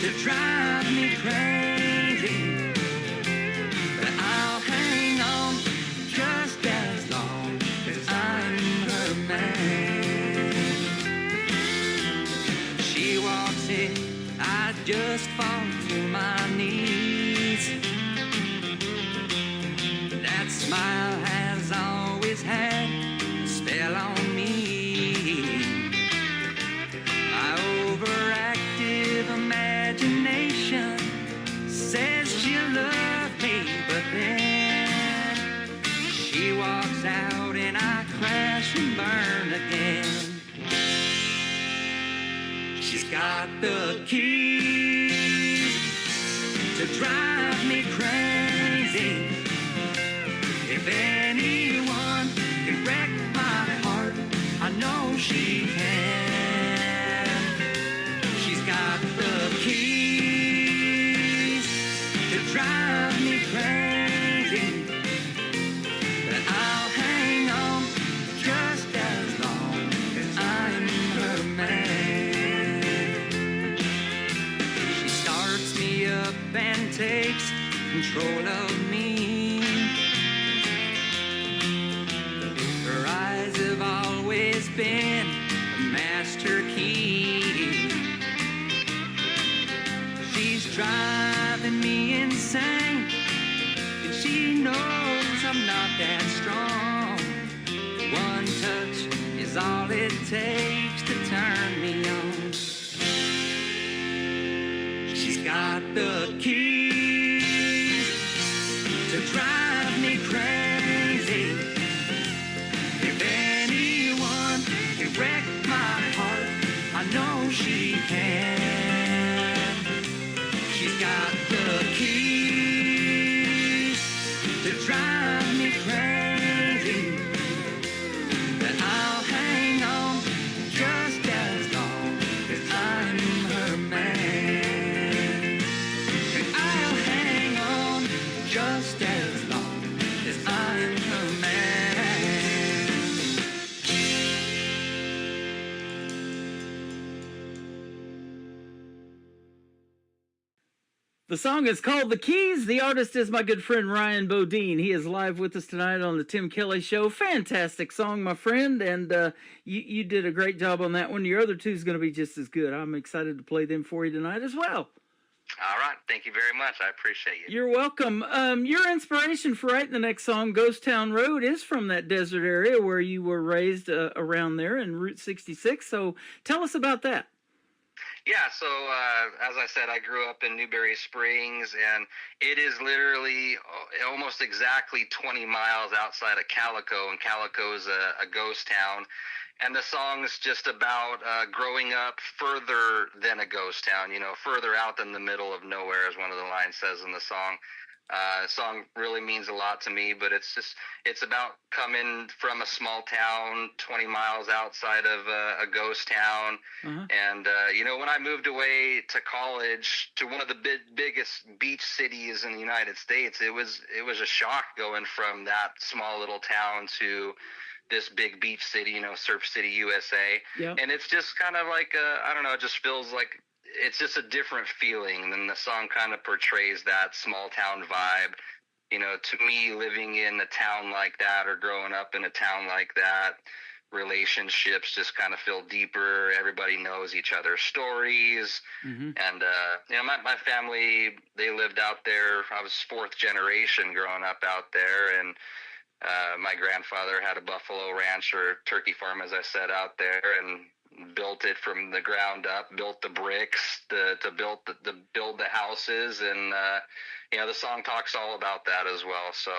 to drive me crazy, but I'll hang on just as long as I'm her man. She walks in, I just fall to my knees. That smile has always had a spell on me. My overactive imagination says she loved me, but then she walks out and I crash and burn again. She's got the keys to drive me crazy. If anyone can wreck my heart, I know she can. She's got the keys to drive me crazy, but I'll hang on just as long as I'm her man. She starts me up and takes control of me. Her eyes have always been a master key. She's driving me insane, and she knows I'm not that strong. One touch is all it takes to turn me on. She's got the keys to drive me crazy. If anyone can wreck my heart, I know she can. She's got the keys to drive me crazy, but I'll hang on just as long as I'm her man. And I'll hang on just as long as I'm her man. The song is called The Keys. The artist is my good friend Ryan Bodine. He is live with us tonight on the Tim Kelly Show. Fantastic song, my friend, and you did a great job on that one. Your other two is going to be just as good. I'm excited to play them for you tonight as well. All right. Thank you very much. I appreciate you. You're welcome. Your inspiration for writing the next song, Ghost Town Road, is from that desert area where you were raised around there in Route 66. So tell us about that. Yeah, so as I said, I grew up in Newberry Springs, and it is literally almost exactly 20 miles outside of Calico, and Calico is a ghost town. And the song's just about growing up further than a ghost town, further out than the middle of nowhere, as one of the lines says in the song. The song really means a lot to me, but it's about coming from a small town 20 miles outside of a ghost town. And, when I moved away to college to one of the biggest beach cities in the United States, it was a shock going from that small little town to this big beach city, Surf City, USA. Yep. And it's just kind of like, I don't know, it just feels like it's just a different feeling, and the song kind of portrays that small town vibe. To me, living in a town like that or growing up in a town like that, relationships just kind of feel deeper. Everybody knows each other's stories. And, my family, they lived out there. I was fourth generation growing up out there, and my grandfather had a buffalo ranch or turkey farm, as I said, out there, and built it from the ground up, built the bricks to build the houses, and the song talks all about that as well. So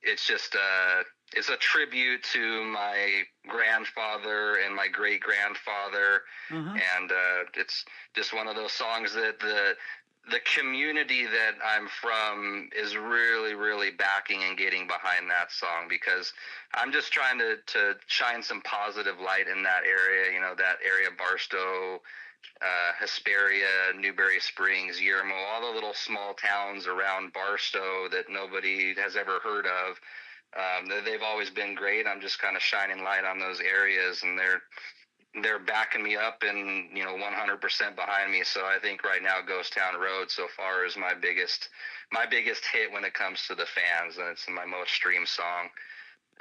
it's just it's a tribute to my grandfather and my great grandfather, and it's just one of those songs that the community that I'm from is really, really backing and getting behind that song, because I'm just trying to shine some positive light in that area, that area, Barstow, Hesperia, Newberry Springs, Yermo, all the little small towns around Barstow that nobody has ever heard of. They've always been great. I'm just kind of shining light on those areas, and they're backing me up and 100% behind me. So I think right now Ghost Town Road so far is my biggest hit when it comes to the fans, and it's my most streamed song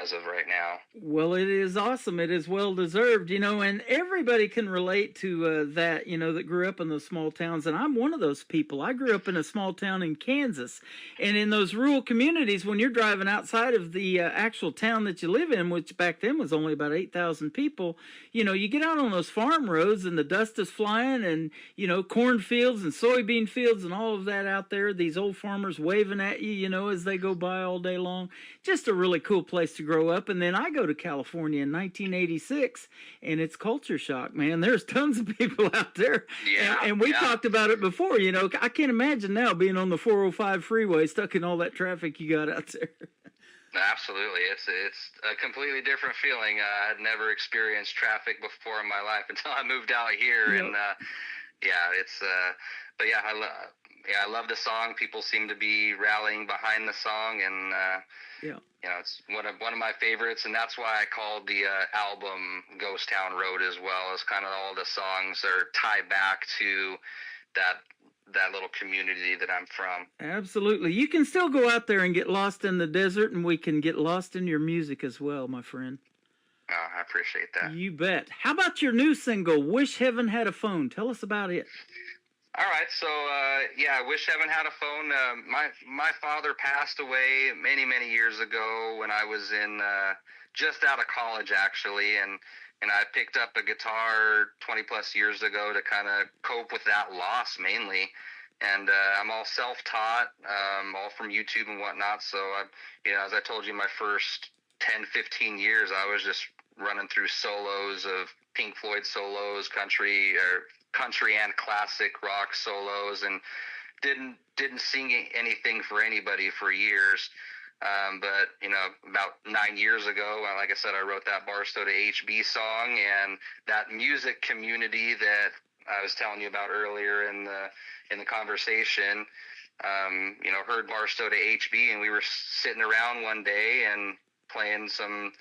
as of right now. Well, it is awesome. It is well deserved, and everybody can relate to that, that grew up in those small towns. And I'm one of those people. I grew up in a small town in Kansas, and in those rural communities, when you're driving outside of the actual town that you live in, which back then was only about 8,000 people, you get out on those farm roads and the dust is flying, and, cornfields and soybean fields and all of that out there, these old farmers waving at you, as they go by all day long. Just a really cool place to grow up. And then I go to California in 1986, and it's culture shock, man. There's tons of people out there. Yeah, and we talked about it before, I can't imagine now being on the 405 freeway stuck in all that traffic you got out there. Absolutely. It's a completely different feeling. I had never experienced traffic before in my life until I moved out here. Yep. And but yeah, I love the song. People seem to be rallying behind the song, and it's one of my favorites, and that's why I called the album Ghost Town Road as well, as kind of all the songs are tied back to that little community that I'm from. Absolutely. You can still go out there and get lost in the desert, and we can get lost in your music as well, my friend. Oh, I appreciate that. You bet. How about your new single, Wish Heaven Had a Phone? Tell us about it. All right, so Wish Heaven Had a Phone. My father passed away many years ago when I was in just out of college, actually, and I picked up a guitar 20 plus years ago to kind of cope with that loss mainly. And I'm all self-taught, all from YouTube and whatnot. So as I told you, my first 10-15 years, I was just running through solos of Pink Floyd solos, country and classic rock solos, and didn't sing anything for anybody for years. But about 9 years ago, like I said, I wrote that Barstow to HB song, and that music community that I was telling you about earlier in the conversation, heard Barstow to HB, and we were sitting around one day and playing some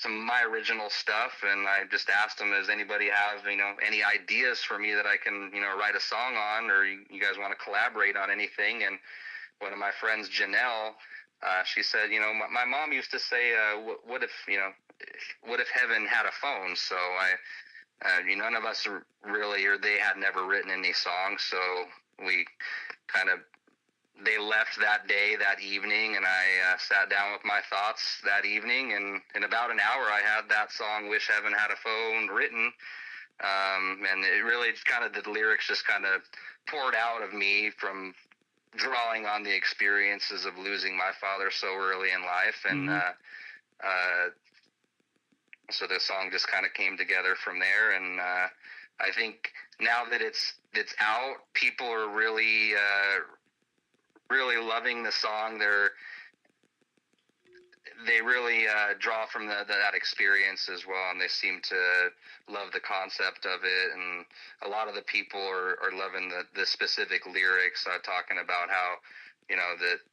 of my original stuff, and I just asked them, does anybody have any ideas for me that I can write a song on, or you guys want to collaborate on anything? And one of my friends, Janelle, she said, my mom used to say, what if heaven had a phone? So none of us really, or they had never written any songs, so we they left that day, that evening, and I sat down with my thoughts that evening, and in about an hour I had that song, Wish Heaven Had a Phone, written, and it really the lyrics just poured out of me from drawing on the experiences of losing my father so early in life, and so the song just came together from there, and I think now that it's out, people are really loving the song. They really draw from that experience as well, and they seem to love the concept of it. And a lot of the people are loving the specific lyrics, talking about how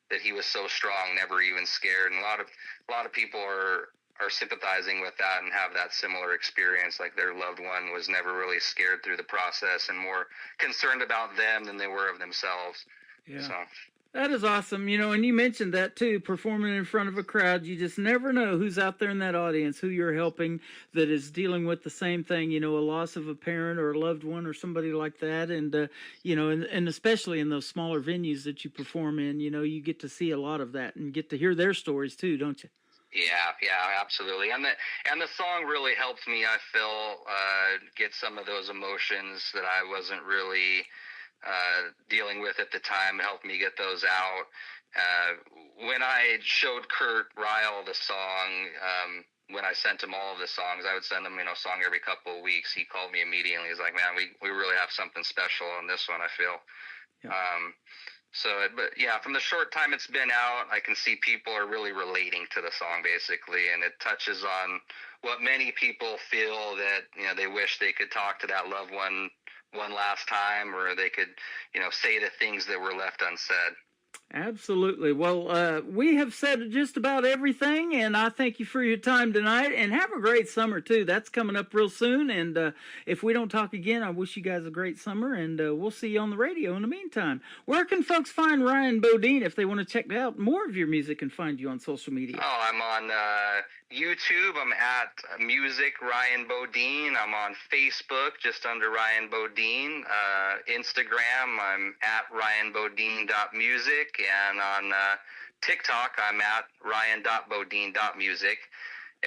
that he was so strong, never even scared. And a lot of people are sympathizing with that and have that similar experience, like their loved one was never really scared through the process and more concerned about them than they were of themselves. Yeah. So. That is awesome. And you mentioned that too, performing in front of a crowd. You just never know who's out there in that audience, who you're helping that is dealing with the same thing, a loss of a parent or a loved one or somebody like that. And, and especially in those smaller venues that you perform in, you get to see a lot of that and get to hear their stories too, don't you? Yeah, absolutely. And the song really helped me, I feel, get some of those emotions that I wasn't really dealing with at the time, helped me get those out. When I showed Kurt Ryle the song, when I sent him all of the songs, I would send him, a song every couple of weeks. He called me immediately. He's like, man, we really have something special on this one, I feel. Yeah. But yeah, from the short time it's been out, I can see people are really relating to the song, basically, and it touches on what many people feel, that, they wish they could talk to that loved one last time, or they could, say the things that were left unsaid. Absolutely. Well, we have said just about everything, and I thank you for your time tonight, and have a great summer too. That's coming up real soon, and if we don't talk again, I wish you guys a great summer, and we'll see you on the radio in the meantime. Where can folks find Ryan Bodine if they want to check out more of your music and find you on social media? Oh, I'm on YouTube. I'm at Music Ryan Bodine. I'm on Facebook, just under Ryan Bodine. Instagram, I'm at ryanbodine.music. And on TikTok, I'm at ryan.bodine.music.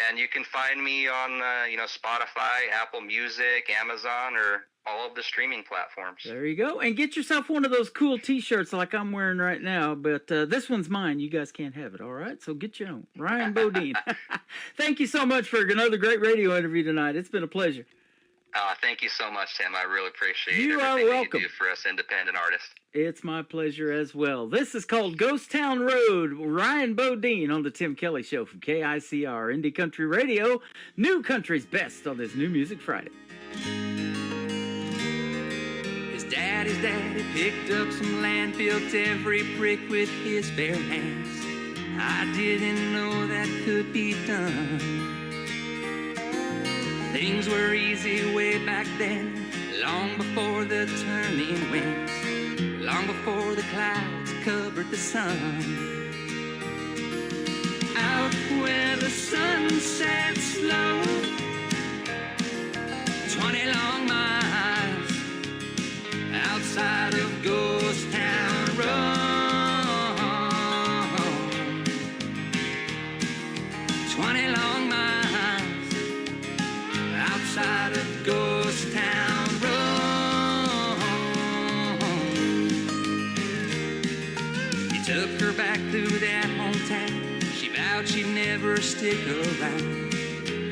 And you can find me on, Spotify, Apple Music, Amazon, or all of the streaming platforms. There you go. And get yourself one of those cool T-shirts like I'm wearing right now. But this one's mine. You guys can't have it, all right? So get your own. Ryan Bodine. Thank you so much for another great radio interview tonight. It's been a pleasure. Thank you so much, Tim. I really appreciate you everything are welcome. that you do for us independent artists. It's my pleasure as well. This is called Ghost Town Road. Ryan Bodine on the Tim Kelly Show from KICR Indie Country Radio. New country's best on this New Music Friday. His daddy's daddy picked up some land, built every brick with his bare hands. I didn't know that could be done. Things were easy way back then, long before the turning winds, long before the clouds covered the sun. Out where the sun sets slow, 20 long miles outside of Ghost Town Road. 20 long miles outside of Ghost Town Road. He took her back through that hometown. She vowed she'd never stick around.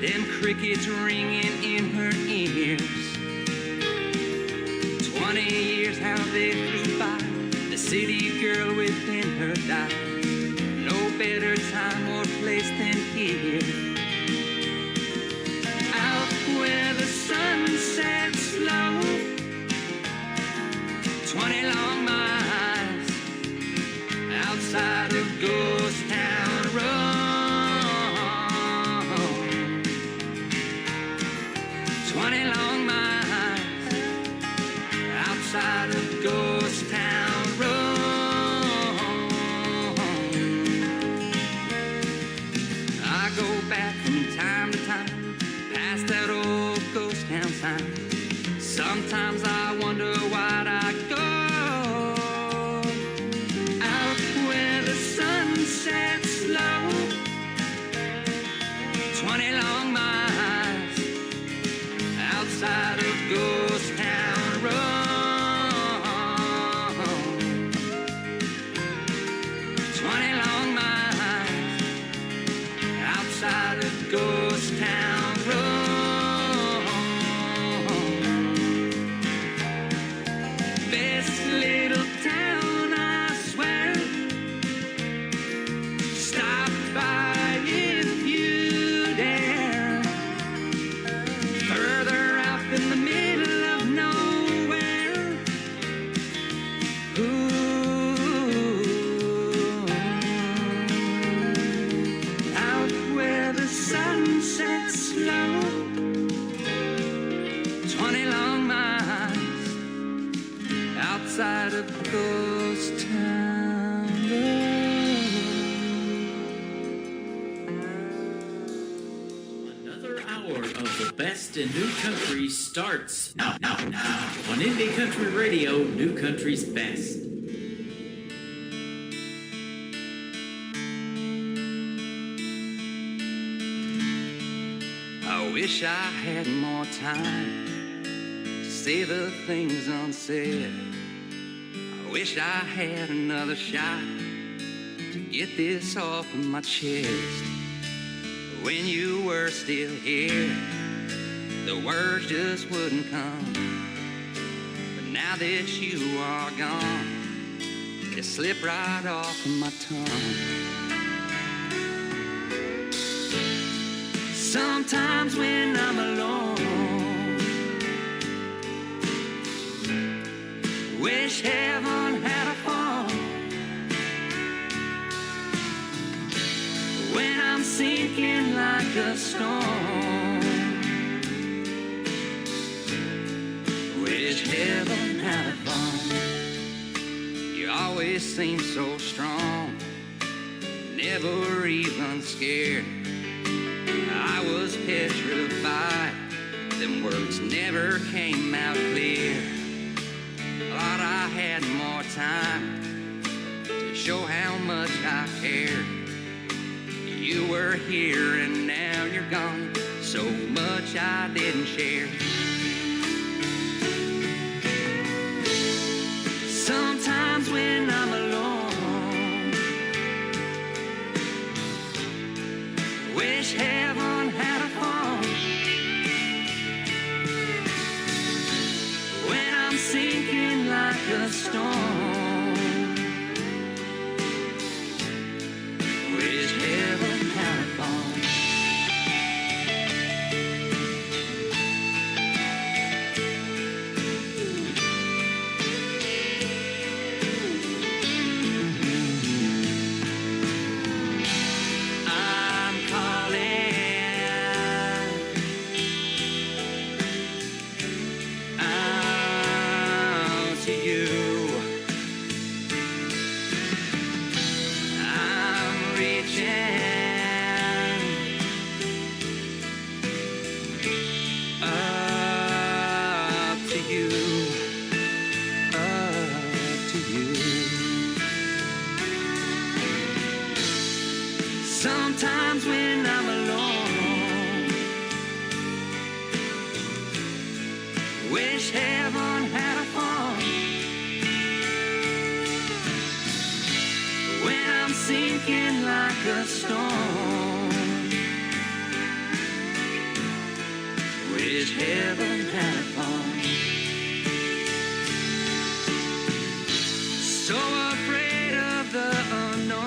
Them crickets ringing in her ears. 20 years how they flew by. The city girl within her died. No better time or place than here. Out where the sun sets slow, 20 long miles outside of Ghost Town Road. 20 long miles outside of Ghost Town Road. I go back Sometimes I wonder why'd I go out where the sun sets low. 20 long miles outside of Ghost Town Road. 20 long miles outside of Ghost Town Road. Best little town, I swear. Stop by if you dare. Further out in the middle of nowhere. Ooh. Out where the sun sets low. 20 long miles outside of Ghost Town Road. Another hour of the best in new country starts now on Indie Country Radio, New Country's best. I wish I had more time to say the things unsaid. I wish I had another shot to get this off of my chest. When you were still here, the words just wouldn't come. But now that you are gone, they slip right off of my tongue. Sometimes when I'm alone, wish heaven had a phone. When I'm sinking like a stone, wish heaven had a phone. You always seem so strong, never even scared. I was petrified, them words never came out clear. Thought I had more time to show how much I cared. You were here and now you're gone, so much I didn't share. Sometimes when I'm alone, wish heaven had a phone. When I'm sinking like a stone, wish heaven had a phone. I'm calling out to you. I'm reaching up to you, up to you. Sometimes when I'm alone, wish heaven had a phone. When I'm sinking like a stone, wish heaven had a phone. So afraid of the unknown,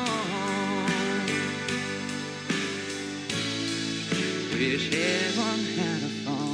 wish heaven had a phone.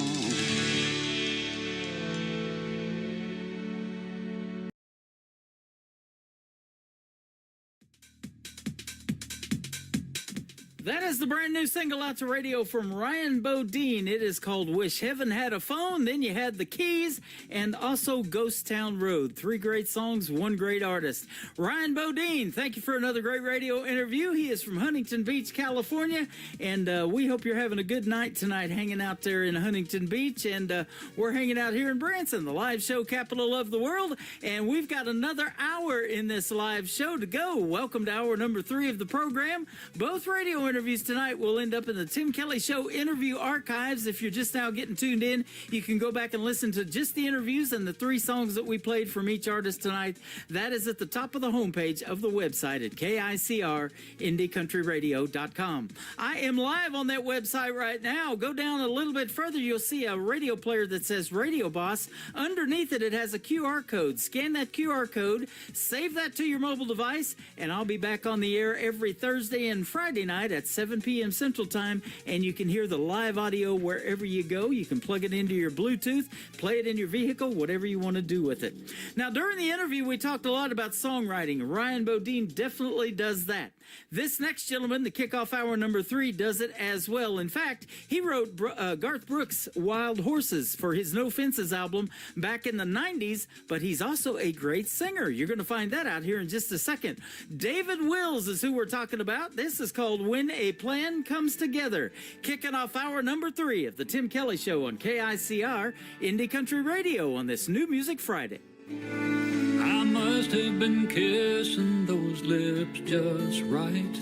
That is the brand new single out to radio from Ryan Bodine. It is called Wish Heaven Had a Phone. Then you had The Keys and also Ghost Town Road. 3 great songs, 1 great artist. Ryan Bodine, thank you for another great radio interview. He is from Huntington Beach, California, and we hope you're having a good night tonight hanging out there in Huntington Beach. And we're hanging out here in Branson, the live show capital of the world, and we've got another hour in this live show to go. Welcome to hour number 3 of the program. Both radio interviews tonight will end up in the Tim Kelly Show interview archives. If you're just now getting tuned in, you can go back and listen to just the interviews and the 3 songs that we played from each artist tonight. That is at the top of the homepage of the website at KICR-IndieCountryRadio.com. I am live on that website right now. Go down a little bit further, you'll see a radio player that says Radio Boss. Underneath it, it has a QR code. Scan that QR code, save that to your mobile device, and I'll be back on the air every Thursday and Friday night at 7 p.m. Central Time, and you can hear the live audio wherever you go. You can plug it into your Bluetooth, play it in your vehicle, whatever you want to do with it. Now, during the interview, we talked a lot about songwriting. Ryan Bodine definitely does that. This next gentleman, the kickoff hour number 3, does it as well. In fact, he wrote Garth Brooks' Wild Horses for his No Fences album back in the 90s, but he's also a great singer. You're going to find that out here in just a second. David Wills is who we're talking about. This is called When a Plan Comes Together. Kicking off hour number 3 of the Tim Kelly Show on KICR Indie Country Radio on this New Music Friday. I must have been kissing those lips just right.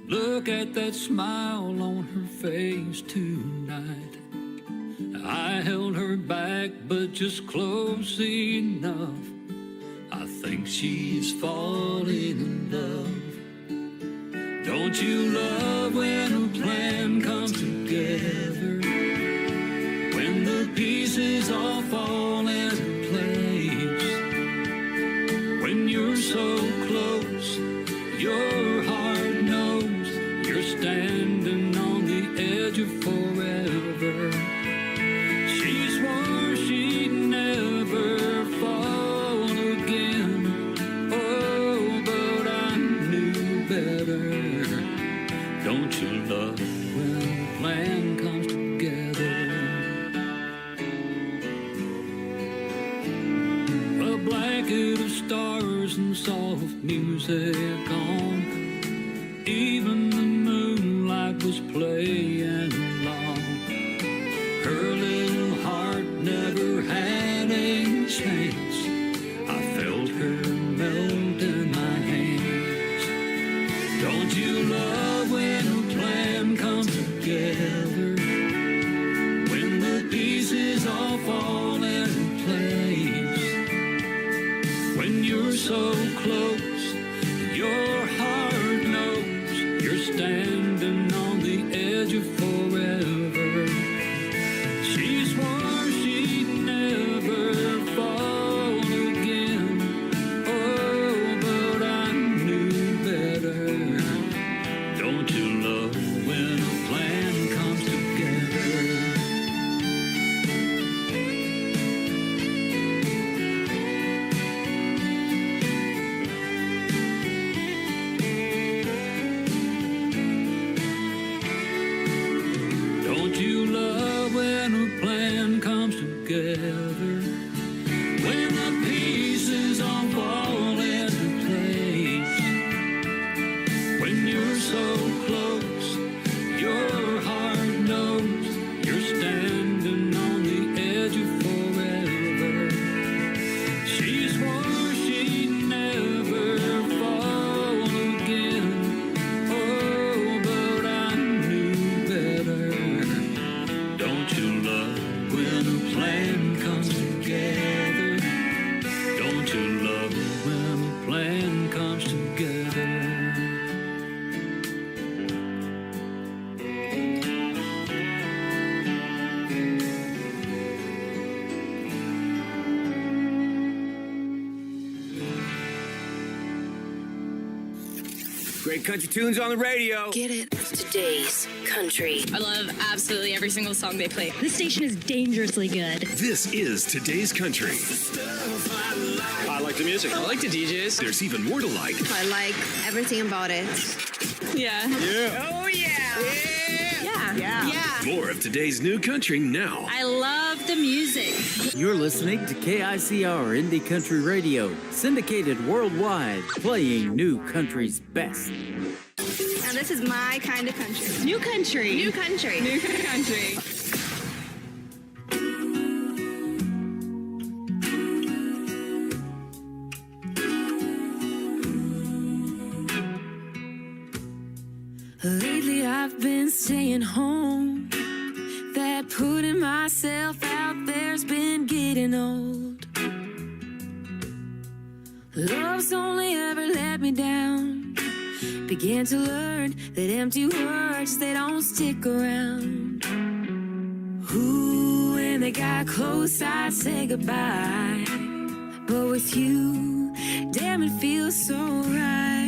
Look at that smile on her face tonight. I held her back, but just close enough. I think she's falling in love. Don't you love when a plan comes together? When the pieces all fall into place. When you're so close, your heart knows you're standing on the edge of forever. She swore she'd never fall again. Oh, but I knew better. Don't you love when a plan comes together? A blanket of stars and soft music on. Even the moonlight was playing along. Her little heart never had a chance. I felt her melt in my hands. Don't you love when a plan comes together? When the pieces all fall into place. When you're so close, your heart knows you're standing on the edge of forever. She swore she'd never fall again. Oh, but I knew better. Don't you love when a plan comes together? Don't you love when a plan comes together? When the pieces all fall into place. When you're so close, your heart knows you're standing on the edge of forever. She swore she'd never fall again. Oh, but I knew better. Don't you love when a plan comes together? Don't you love when a plan comes together? Great country tunes on the radio. Get it? Today's country. I love absolutely every single song they play. This station is dangerously good. This is Today's Country. I like the music. I like the DJs. There's even more to like. I like everything about it. Yeah. Oh, Yeah. More of today's new country now. I love the music. You're listening to KICR Indie Country Radio, syndicated worldwide, playing new country's best. Now this is my kind of country. New country. New country. New country. Lately I've been staying home. That putting myself out there's been getting old. Love's only ever let me down. Began to learn that empty words, they don't stick around. Ooh, when they got close I'd say goodbye. But with you, damn it feels so right.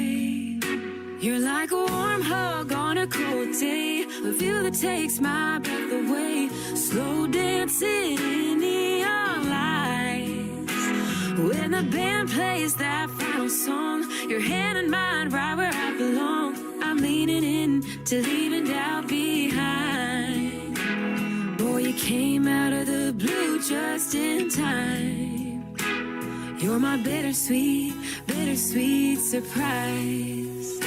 You're like a warm hug on a cold day, a view that takes my breath away. Slow dancing in neon lights. When the band plays that final song, your hand in mine right where I belong. I'm leaning in to leaving doubt behind. Boy, you came out of the blue just in time. You're my bittersweet, bittersweet surprise.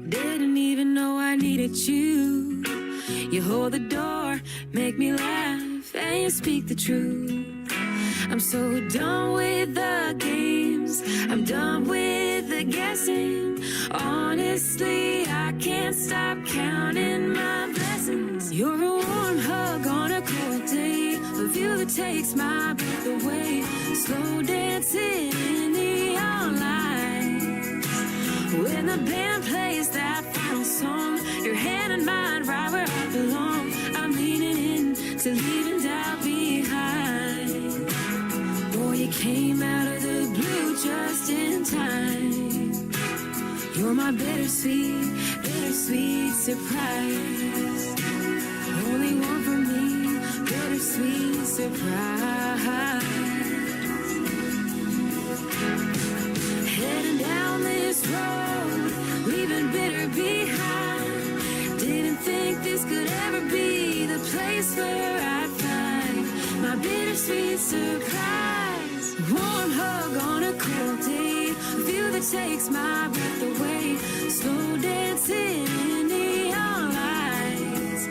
Didn't even know I needed you. You hold the door, make me laugh, and you speak the truth. I'm so done with the games, I'm done with the guessing. Honestly, I can't stop counting my blessings. You're a warm hug on a cold day, a view that takes my breath away. Slow dancing in neon lights. When the band plays that final song, your hand in mine right where I belong. I'm leaning in to leaving doubt behind. Boy, you came out of the blue just in time. You're my bittersweet, bittersweet surprise. Only one for me, bittersweet surprise. Heading down this road, leaving bitter behind. Didn't think this could ever be the place where I'd find my bittersweet surprise. Warm hug on a cold day, a view that takes my breath away. Slow dancing in neon lights.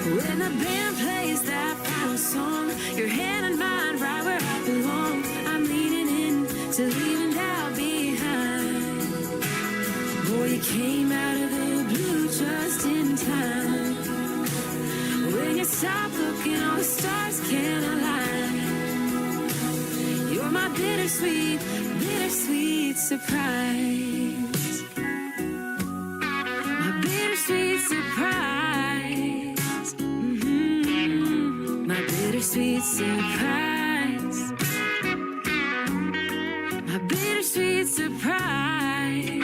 When the band plays that final song, your hand in mine right where I belong. I'm leaning in to leaving doubt behind. Boy, you came out of the blue just in time. When you stop looking, all the stars can't align. You're my bittersweet, bittersweet surprise. My bittersweet surprise. My bittersweet surprise. My bittersweet surprise.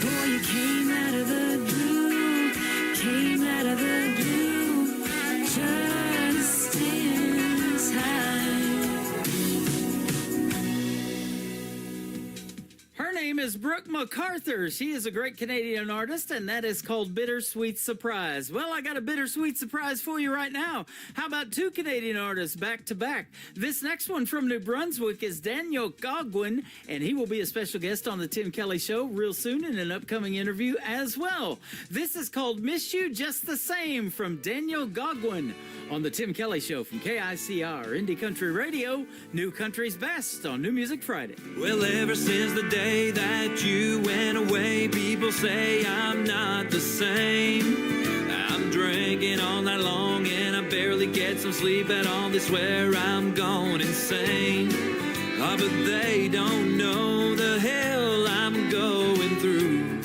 Boy, you came out of the blue, came out of the blue, just in time. Her name is Brooke MacArthur. She is a great Canadian artist, and that is called Bittersweet Surprise. Well, I got a bittersweet surprise for you right now. How about two Canadian artists back to back? This next one from New Brunswick is Daniel Godwin, and he will be a special guest on the Tim Kelly Show real soon in an upcoming interview as well. This is called Miss You Just the Same from Daniel Godwin on the Tim Kelly Show from KICR Indie Country Radio, New Country's Best on New Music Friday. Well, ever since the day that you went away, people say I'm not the same. I'm drinking all night long and I barely get some sleep at all. They swear I'm going insane. Oh, but they don't know the hell I'm going through.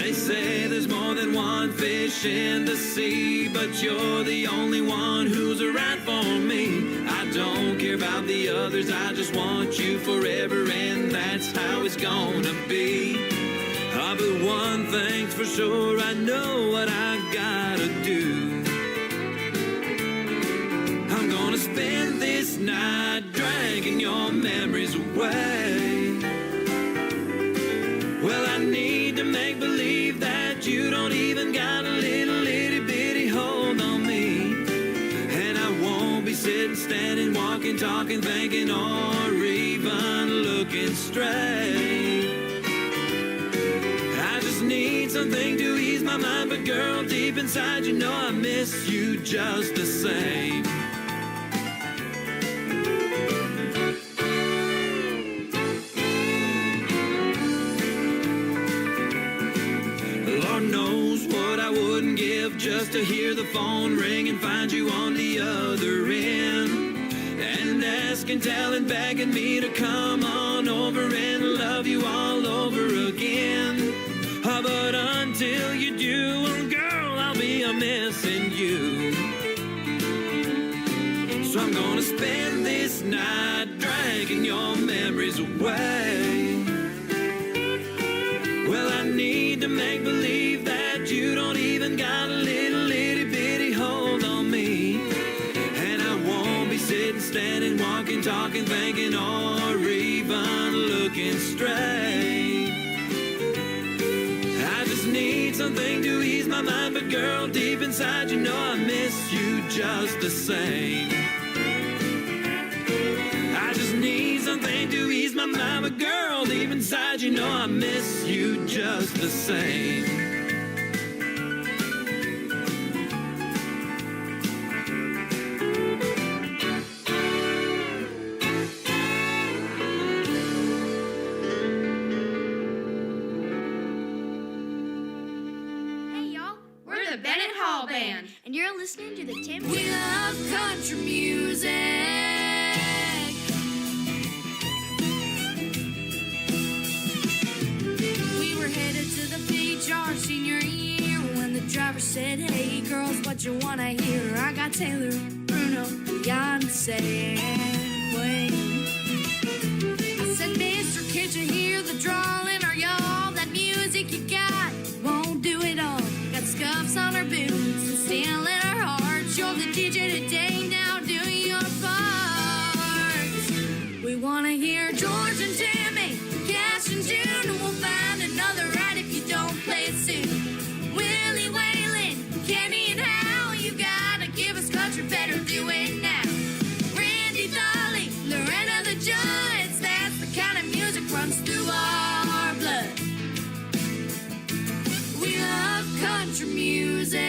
They say there's more than one fish in the sea, but you're the only one who's right for me. I don't care about the others, I just want you forever, and that's how it's gonna be. Oh, but one thing's for sure, I know what I gotta do. I'm gonna spend night, dragging your memories away. Well, I need to make believe that you don't even got a little itty bitty hold on me. And I won't be sitting, standing, walking, talking, thinking, or even looking straight. I just need something to ease my mind, but girl, deep inside you know I miss you just the same. Lord knows what I wouldn't give just to hear the phone ring and find you on the other end, and asking, telling, begging me to come on over and love you all over again. But until you do, well, girl, I'll be missing you. So I'm gonna spend this night dragging your memories away. Well, I need to make believe that you don't even got a little itty bitty hold on me. And I won't be sitting, standing, walking, talking, thinking, or even looking straight. I just need something to ease my mind, but girl, deep inside you know I miss you just the same. I just need something to ease my mind, but girl, deep inside you know I miss you just the same. Hey y'all, we're the Bennett Hall Band, and you're listening to the Tim. We love country music. We were headed to the beach our senior year when the driver said, "Hey girls, what you wanna hear?" I got Taylor, Bruno, Beyonce, and Wayne. I said, "Mister, can't you hear the drawling? Are y'all that music you got won't do it all? Got scuffs on our boots and steel in our hearts. You're the DJ today, now do your part." We wanna hear George and Tammy, Cash and June, and we'll find another right if you don't play it soon. Willie Whalen, Kenny and Hal, you gotta give us country, better do it now. Randy Dolly, Loretta the Judds, that's the kind of music runs through our blood. We love country music.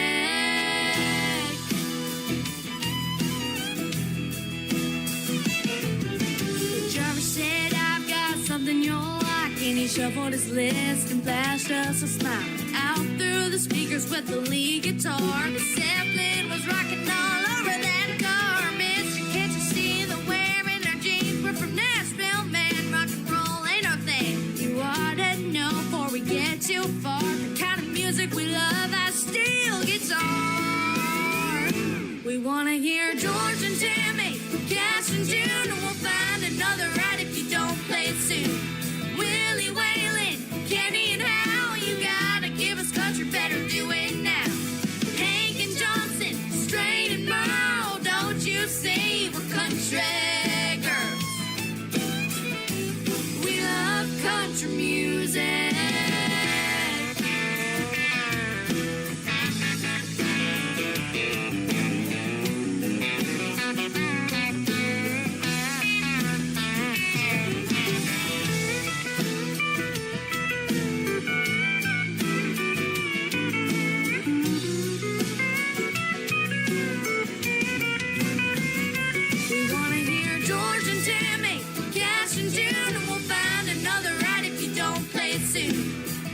The driver said, "I've got something you'll like," and he shuffled his list and flashed us a smile. Out through the speakers with the lead guitar, the Zeppelin was rocking all over that car. Mister, can't you see the wearing our jeans? We're from Nashville, man, rock and roll ain't our thing. You ought to know before we get too far, the kind of music we love, that steel guitar. We wanna hear George and Tammy, Cash and June, and we'll find another right if you don't play it soon. Willie Whalen, Kenny and Hal, you gotta give us country, better do it now. Hank and Johnson, Straight and Merle, don't you see we're country girls? We love country music. We wanna hear George and Tammy, Cash and June, and we'll find another right if you don't play it soon.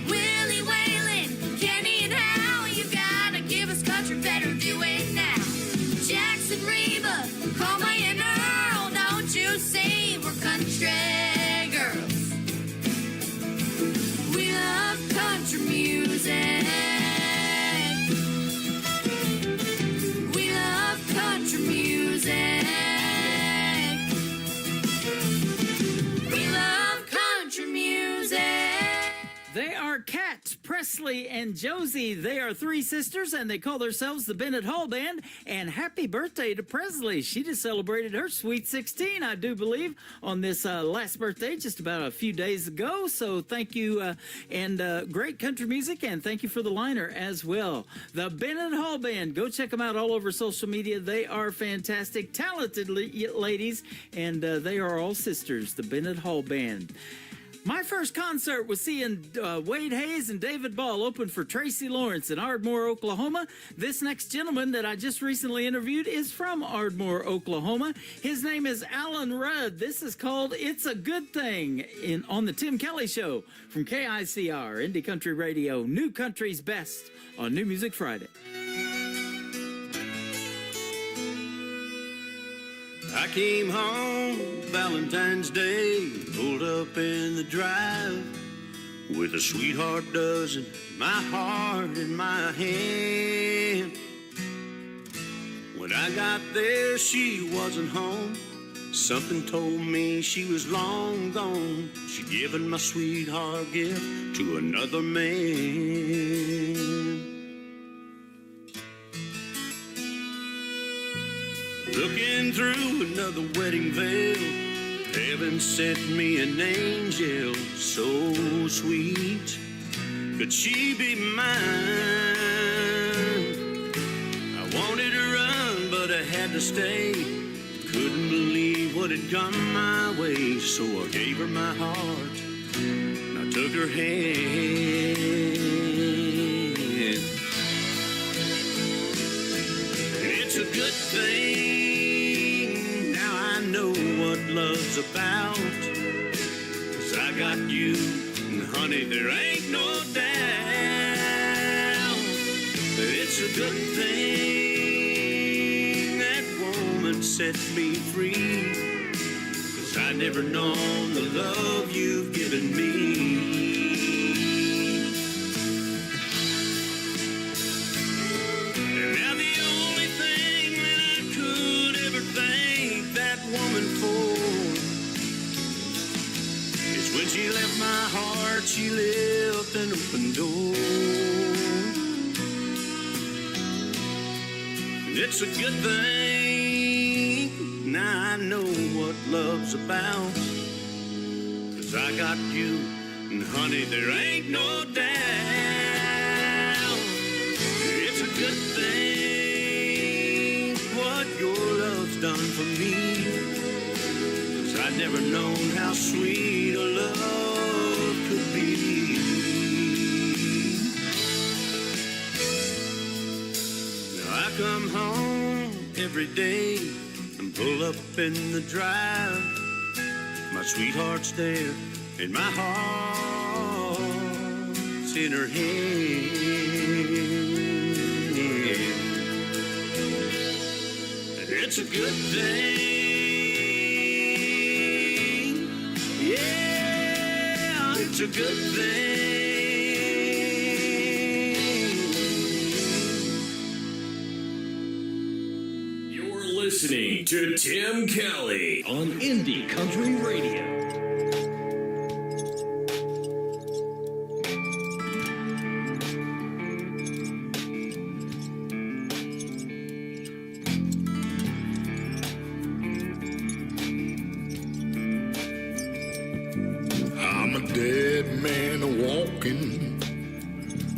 Willie Whalen, Kenny and Hal, you gotta give us country, better do it now. Jackson, Reba, Conway and Earl, don't you see we're country girls? We love country music. We love country music. We love country music. They are Kat, Presley, and Josie. They are three sisters, and they call themselves the Bennett Hall Band. And happy birthday to Presley. She just celebrated her sweet 16, I do believe, on this last birthday just about a few days ago. So thank you, and great country music, and thank you for the liner as well. The Bennett Hall Band. Go check them out all over social media. They are fantastic, talented ladies, and they are all sisters, the Bennett Hall Band. My first concert was seeing Wade Hayes and David Ball open for Tracy Lawrence in Ardmore, Oklahoma. This next gentleman that I just recently interviewed is from Ardmore, Oklahoma. His name is Alan Rudd. This is called It's a Good Thing on the Tim Kelly Show from KICR, Indie Country Radio, New Country's Best on New Music Friday. I came home Valentine's Day, pulled up in the drive with a sweetheart dozen, my heart in my hand. When I got there, she wasn't home. Something told me she was long gone. She'd given my sweetheart gift to another man. Looking through another wedding veil, heaven sent me an angel so sweet. Could she be mine? I wanted to run, but I had to stay. Couldn't believe what had come my way, so I gave her my heart. I took her hand. It's a good thing. Love's about, 'cause I got you, and honey, there ain't no doubt. It's a good thing that woman set me free, 'cause I never known the love you've given me. And now the only thing that I could ever thank that woman for, when she left my heart, she left an open door. It's a good thing, now I know what love's about, 'cause I got you, and honey, there ain't no doubt. It's a good thing what your love's done for me, I'd never known how sweet a love could be. Now I come home every day and pull up in the drive. My sweetheart's there and my heart's in her hand. And it's a good thing. It's a good thing. You're listening to Tim Kelly on Indie Country Radio.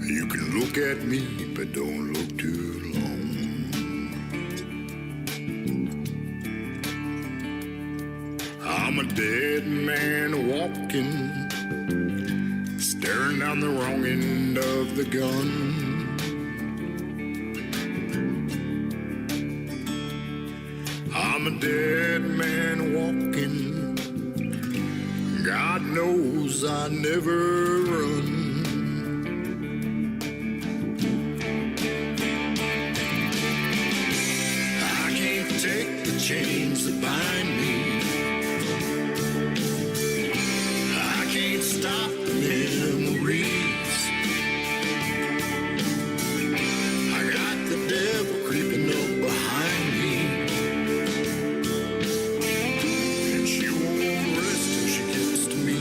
You can look at me, but don't look too long. I'm a dead man walking, staring down the wrong end of the gun. I'm a dead man walking, God knows I never run. Chains that bind me, I can't stop the memories. I got the devil creeping up behind me, and she won't rest till she gets to me.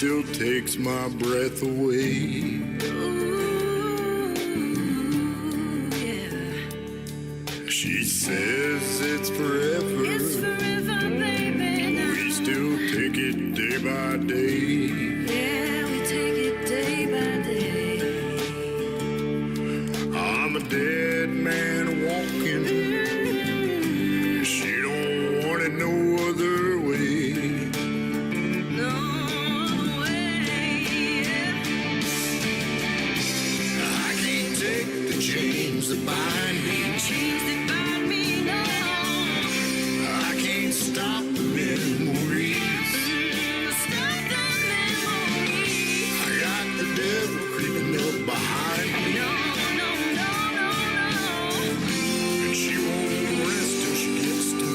still takes my breath away. She says it's forever. It's forever, baby. We still take it day by day. Yeah, we take it day by day. I'm a dead man walking. She don't want it no other way. No way. I can't take the chains that bind me. Chains that bind me, no. I can't stop the memories. Stop the memories. I got the devil creeping up behind me. No, no, no, no, no. And she won't rest till she gets to me.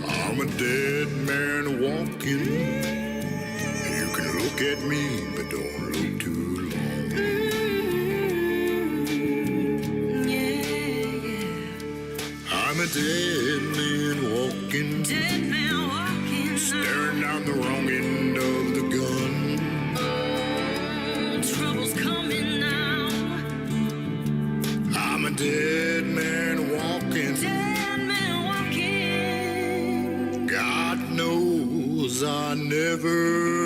I'm a dead man walking. You can look at me, but don't look too long. I'm a dead man walking. Dead man walking. Staring down the wrong end of the gun. Trouble's coming now. I'm a dead man walking. Dead man walking. God knows I never run.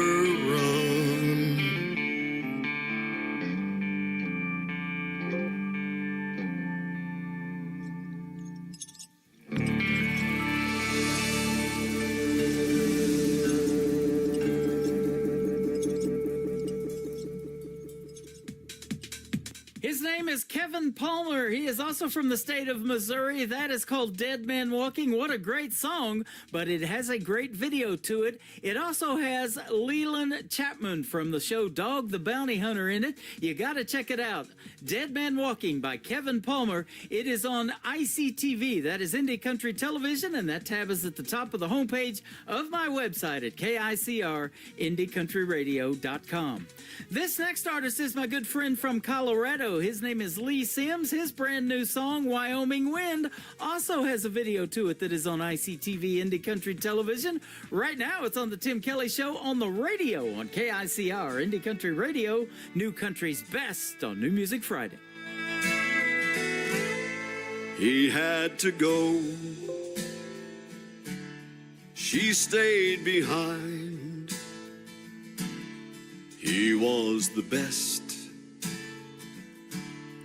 His name is Kevin Palmer. He is also from the state of Missouri. That is called Dead Man Walking. What a great song, but it has a great video to it. It also has Leland Chapman from the show Dog the Bounty Hunter in it. You got to check it out. Dead Man Walking by Kevin Palmer. It is on ICTV. That is Indie Country Television, and that tab is at the top of the homepage of my website at KICR, IndieCountryRadio.com. This next artist is my good friend from Colorado. His name is Lee Sims. His brand new song, Wyoming Wind, also has a video to it that is on ICTV Indie Country Television. Right now, it's on the Tim Kelly Show on the radio on KICR, Indie Country Radio, New Country's best on New Music Friday. He had to go. She stayed behind. He was the best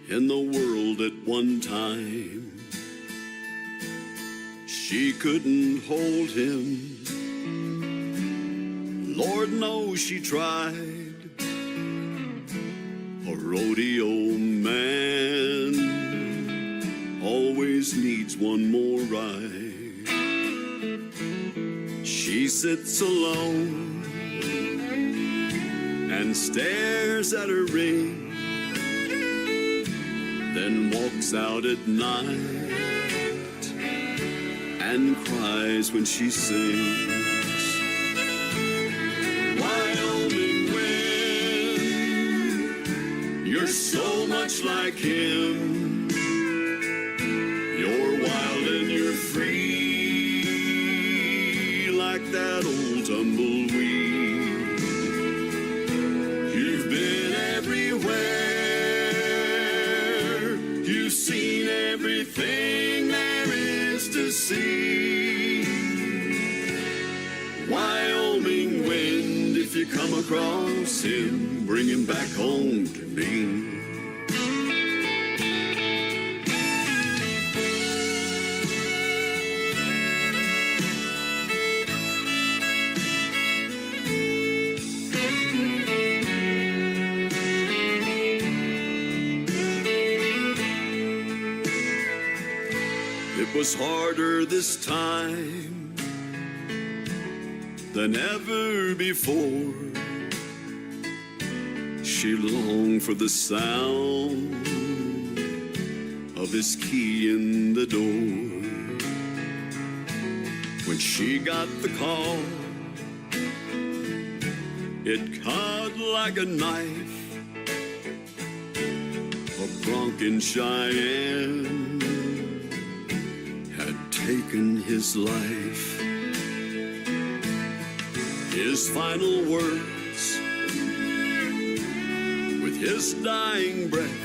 in the world at one time. She couldn't hold him. Lord knows she tried. A rodeo man always needs one more ride. She sits alone and stares at her ring, then walks out at night and cries when she sings. Wyoming wind, you're so much like him. You're wild and you're free, like that old tumbleweed. You've been everywhere, you've seen everything there is to see. Wyoming wind, if you come across him, bring him back home to me. It was harder this time. than ever before. She longed for the sound of his key in the door. When she got the call, it cut like a knife. A Bronco Cheyenne had taken his life. His final words with his dying breath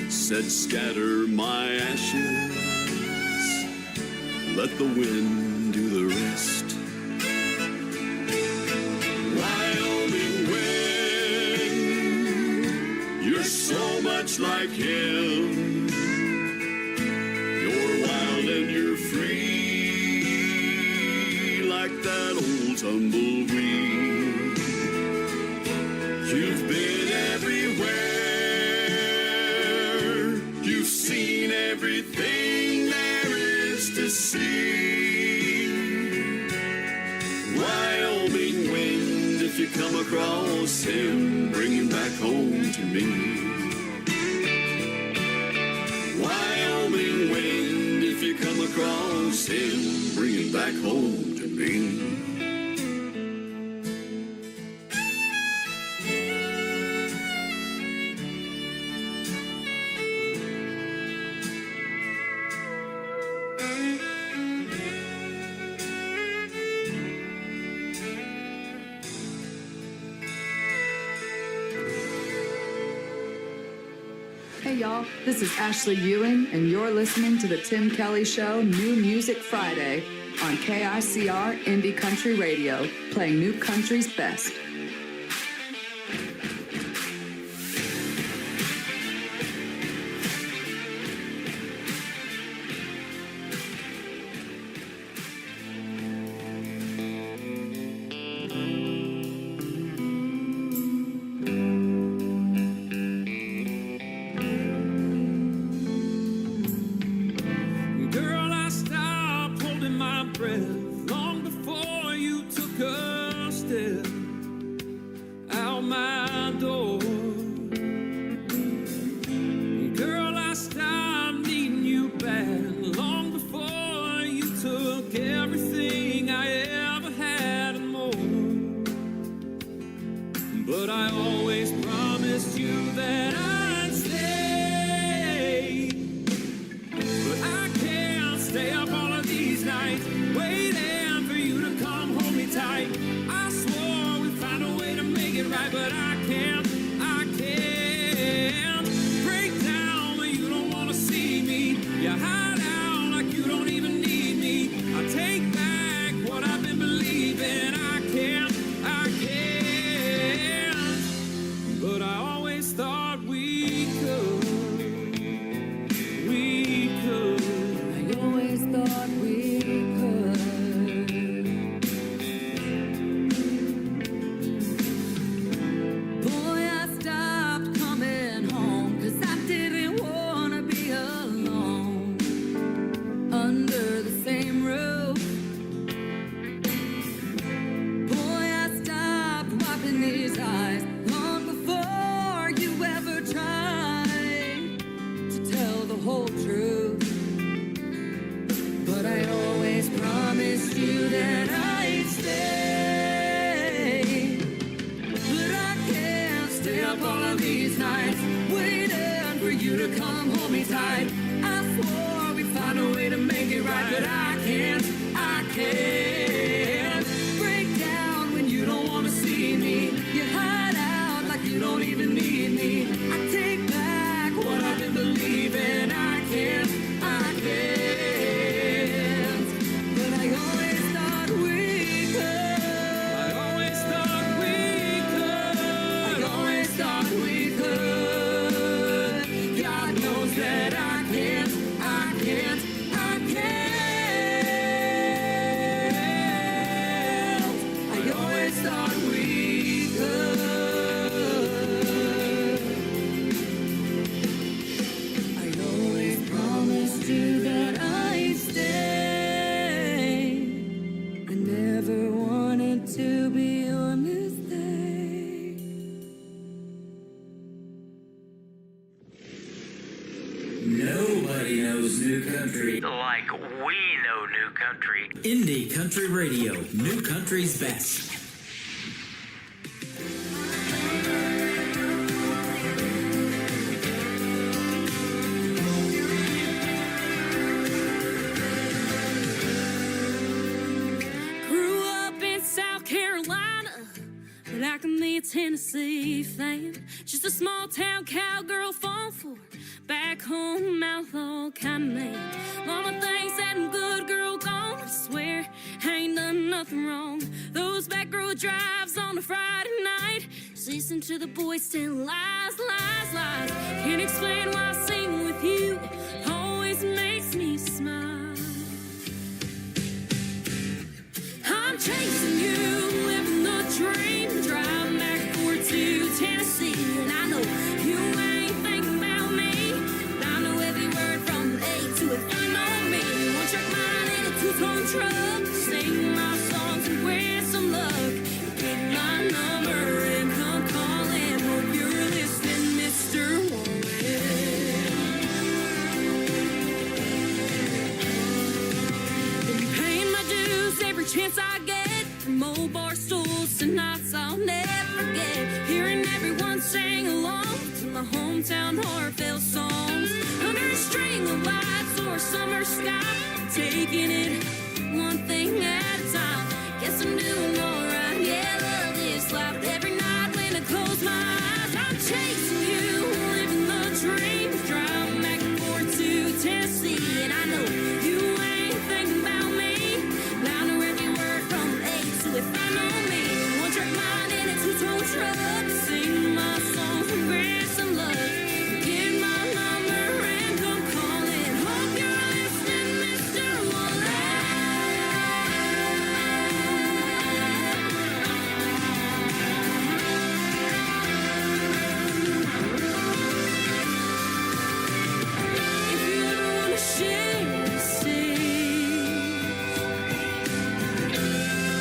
said, "Scatter my ashes, let the wind do the rest." Wyoming wind, you're so much like him. You're wild and you're free, like that old tumbleweed. You've been everywhere, you've seen everything there is to see. Wyoming wind, if you come across him, bring him back home to me. Wyoming wind, if you come across him, bring him back home to me. Hey y'all, this is Ashley Ewing, and you're listening to The Tim Kelly Show New Music Friday on KICR Indie Country Radio, playing new country's best. Girl, I stopped holding my breath long before you took a step out my door. Girl, I stopped needing you back long before you took everything I ever had and more. But I always promised you that I'd stay. But I can't stay up all of these nights waiting for you to come hold me tight. I swore we'd find a way to make it right, but I can't break down when you don't want to see me. You hide out like you don't even need me. I take back what I've been believing. I can't, but I always thought we could. I always thought we could. Boy, I stopped coming home 'cause I didn't wanna be alone under the same roof. Boy, I stopped wiping these eyes long before you ever tried to tell the whole truth. But I always promised you that I'd stay. But I can't stay up all of these nights waiting for you to come hold me tight. I swore we'd find a way to make it right, but I can't break down when you don't want to see me. You hide out like you don't even need me. I take back what I've been believing. I can't, but I always thought we could. I always thought we could. I always thought we could. God knows that I can't. I always thought we could. Nobody knows new country like we know new country. Indie Country Radio, new country's best. Grew up in South Carolina, but I can be a Tennessee fan. Just a small town cowgirl falling for back home outlaw kind of man. Mama thinks that I'm good girl gone. I swear I ain't done nothing wrong. Those back road drives on a Friday night, just listen to the boys tell lies, lies, lies. Can't explain why singing with you always makes me smile. I'm chasing you, living the dream, driving back and forth to Tennessee, and I know you ain't thinking about me, but I know every word from A to F. I know me, one track mind in a two-tone truck, sing my songs and wear some luck. Get my number and come calling. Hope you're listening, Mr. Warren. Been paying my dues every chance I get, from old bar stools to nights I'll never forget. Hearing everyone sing along to my hometown Harville songs, under a string of lights or a summer sky, taking it one thing at a time. Guess I'm doing alright, yeah, love this life. Every night when I close my eyes, I'm chasing you, living the dream, driving back and forth to Tennessee, and I know you ain't thinking about me, but I know every word from A to F. I know me, one track mind in a two-tone truck, sing my songs and grab some luck. Get my number and come calling. Hope you're listening, Mr. Wallet. If you ever wanna share a seat,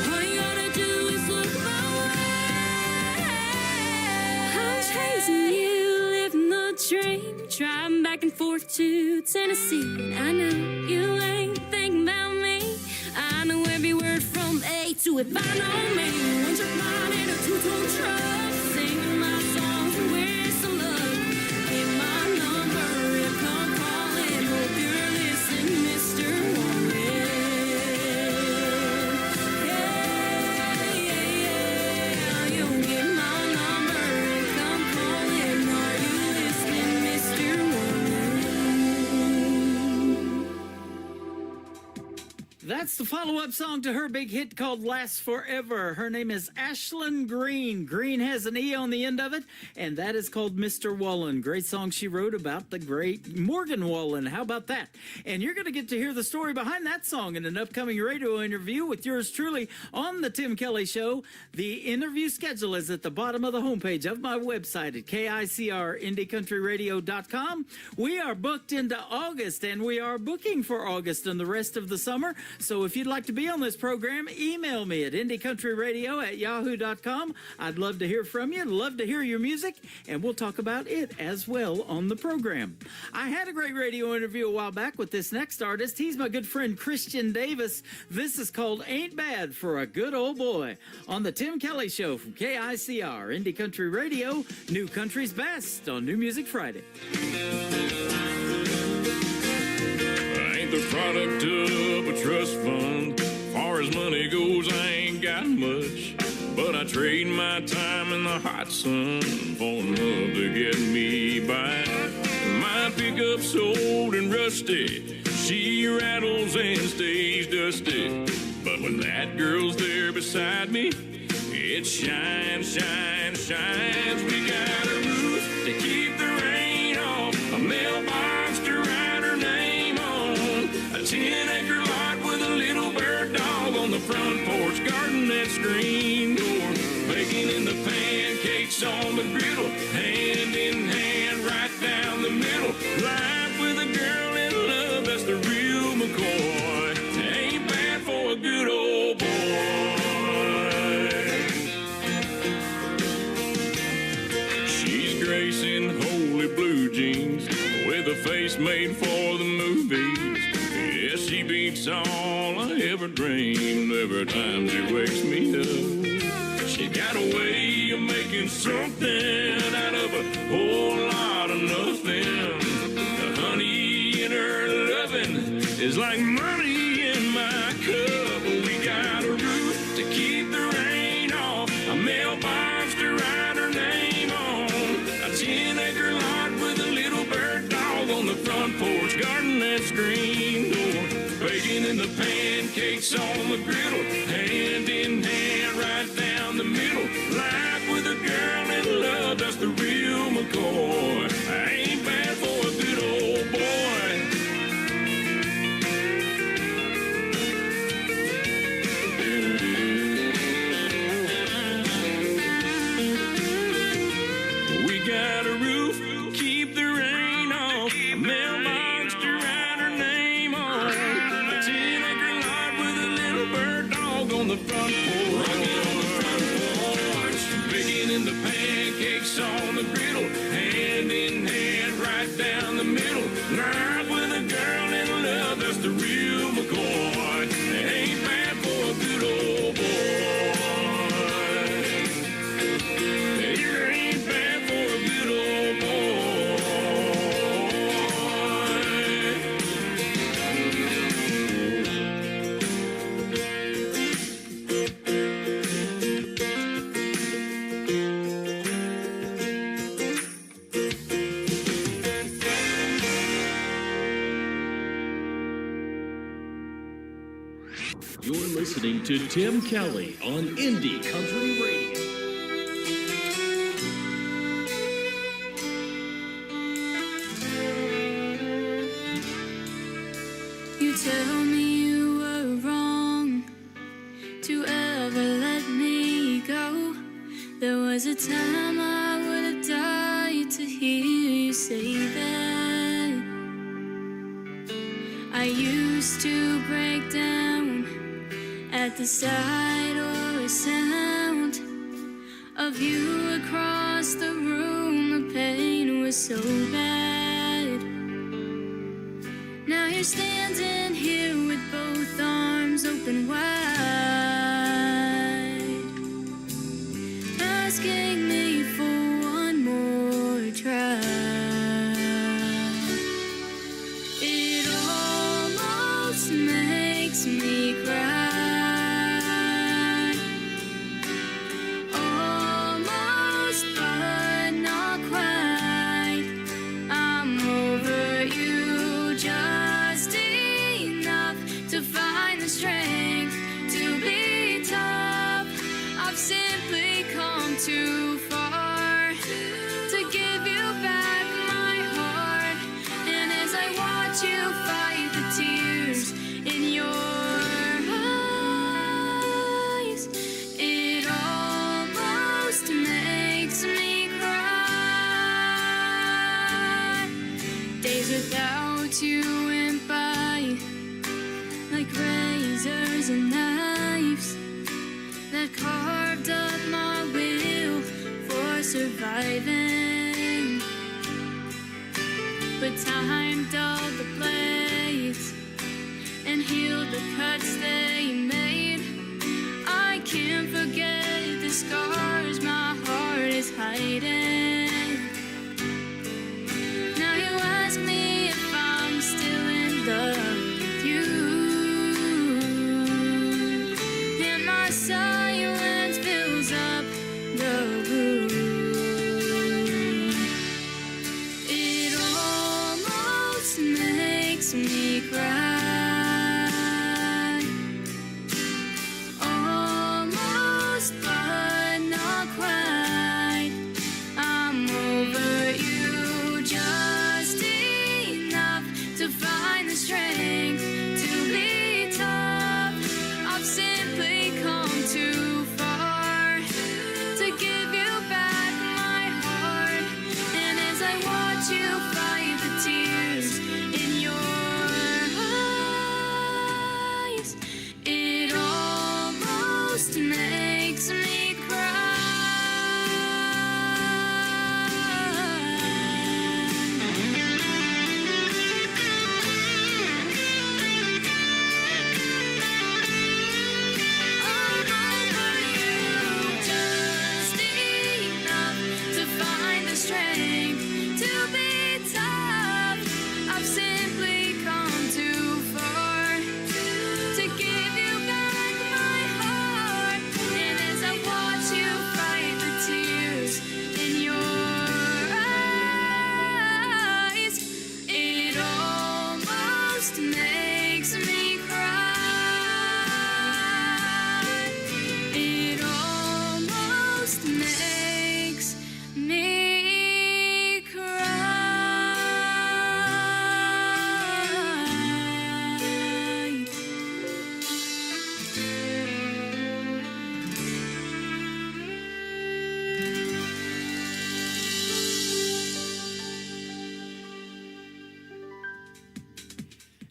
all you gotta do is look my way. I'm chasing you, living the dream, driving back and forth to Tennessee, and I know you ain't thinking about me. I know every word from A to F. I know me, one track mind in a two-tone truck, singing my songs and wear some luck. Get my number and come calling. Hope you're listening, Mr. Warren. Yeah, yeah, yeah. You'll get my number and come calling. Are you listening, Mr. Warren? That's the follow-up song to her big hit called Last Forever. Her name is Ashlyn Green. Green has an E on the end of it, and that is called Mr. Wallen. Great song she wrote about the great Morgan Wallen. How about that? And you're going to get to hear the story behind that song in an upcoming radio interview with yours truly on The Tim Kelly Show. The interview schedule is at the bottom of the homepage of my website at KICRIndieCountryRadio.com. We are booked into August, and we are booking for August and the rest of the summer. So if you'd like to be on this program, email me at IndieCountryRadio@yahoo.com. I'd love to hear from you, love to hear your music, and we'll talk about it as well on the program. I had a great radio interview a while back with this next artist. He's my good friend Christian Davis. This is called Ain't Bad for a Good Old Boy on The Tim Kelly Show from KICR, Indie Country Radio, New Country's Best on New Music Friday. I ain't the product of a trust fund. Far as money goes, I ain't got much. But I trade my time in the hot sun for love to get me by. My pickup's old and rusty. She rattles and stays dusty. But when that girl's there beside me, it shines, shines, shines. We got a roof to keep the rain off, a mailbox to write her name on, a 10-acre lot with a little bird dog on the front porch, garden that screen door, baking in the pancakes on the griddle, hand in hand right down the middle. Life with a girl in love, that's the real McCoy. Ain't bad for a good old boy. She's gracing holy blue jeans with with a face made for the movies. Yeah, she beats all I ever dreamed every time she wakes me up. She got a way of making something out of a whole lot of nothing. The honey in her loving is like money in my cup. We got a roof to keep the rain off, a mailbox to write her name on, a 10-acre lot with a little bird dog on the front porch, garden that screen door, bacon in the pancakes on the griddle, hand in hand right down the middle. Life with a girl in love, that's the real McCoy. I ain't bad for a good old boy. We got a roof, keep the rain off, a mailbox to write her name on, a 10-acre lot with a little bird dog on the front porch, bacon in the pancakes on the griddle, hand in hand right down the middle. Life with a girl in love, that's the real McCoy. It ain't bad for a good old boy. It ain't bad for a good old You're listening to Tim Kelly on Indie Country Radio. You tell me you were wrong to ever let me go. There was a time I would have died to hear you say that. I used to break down at the sight or sound of you across the room. The pain was so bad. Now you're standing here with both arms open wide, asking me for one more try. It almost makes me cry. Almost, but not quite. I'm over you just enough to find the strength to be tough. I've simply come too far to give you back my heart. And as I watch you fight the tears in your eyes, it almost makes me cry. Days without you went by like razors and knives that carved up my will for surviving. But time dulled the blades and healed the cuts they made. I can't forget the scars my heart is hiding. Now you ask me if I'm still in love with you, and my silence fills up the room. It almost makes me cry. Almost, but not quite. I'm over you just enough to find the strength to be tough. I've simply come too far to give you back my heart. And as I watch you fight the tears in your almost makes me cry. It almost makes me cry.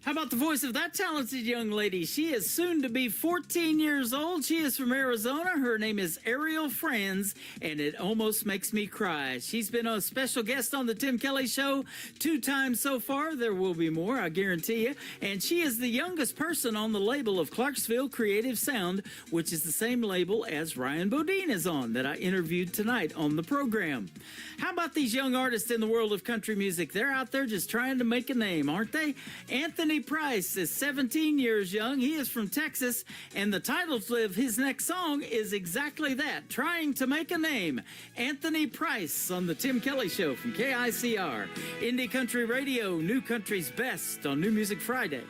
How about the voice of that talented young lady? She is soon to be 14 years old. She is from Arizona. Her name is Ariel Franz, and it almost makes me cry. She's been a special guest on the Tim Kelly Show 2 times so far. There will be more, I guarantee you. And she is the youngest person on the label of Clarksville Creative Sound, which is the same label as Ryan Bodine is on, that I interviewed tonight on the program. How about these young artists in the world of country music? They're out there just trying to make a name, aren't they? Anthony Price is 17 years young. He is from Texas, and the title of his next song is exactly that, Trying to Make a Name. Anthony Price on the Tim Kelly Show from KICR. Indie Country Radio, New Country's Best on New Music Friday.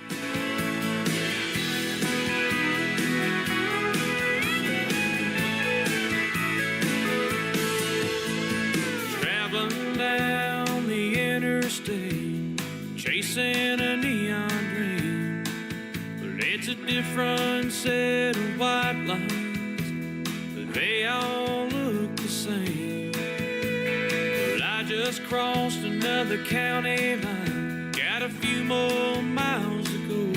Traveling down the interstate, chasing a neon dream, but it's a different set of white lines, but they all look the same. Well, I just crossed another county line, got a few more miles to go.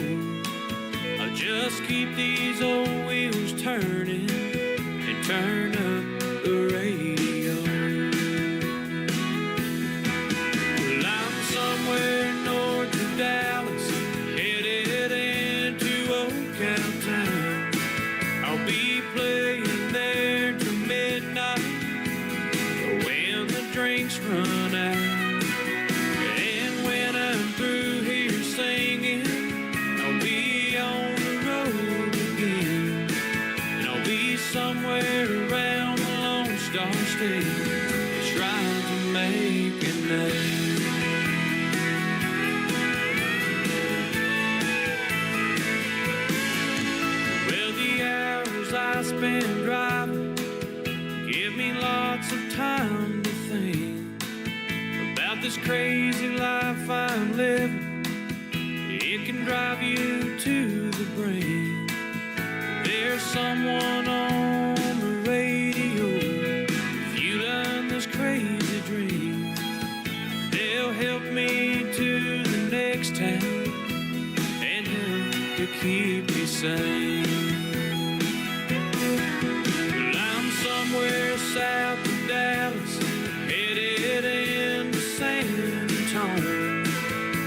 I'll just keep these old wheels turning and turn up the radio. Somewhere north of Dallas, headed into Old Town. I'll be playing there till midnight when the drinks run out. And when I'm through here singing, I'll be on the road again. And I'll be somewhere around the Lone Star State, trying to make a name. I spend driving give me lots of time to think about this crazy life I'm living. It can drive you to the brink. There's someone on the radio fueling this crazy dream. They'll help me to the next town and help to keep me sane. Somewhere south of Dallas, headed into San Antonio.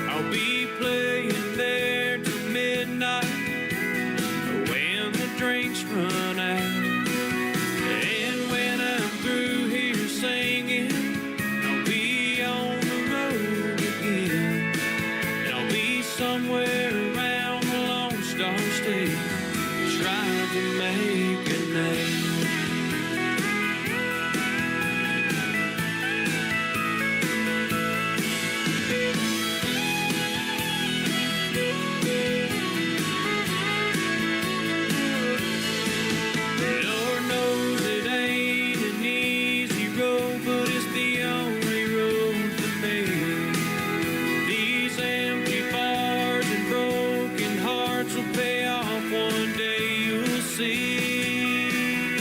I'll be playing there till midnight when the drinks run out. And when I'm through here singing, I'll be on the road again. And I'll be somewhere around the Lone Star State, trying to make a name. Pay off one day, you'll see.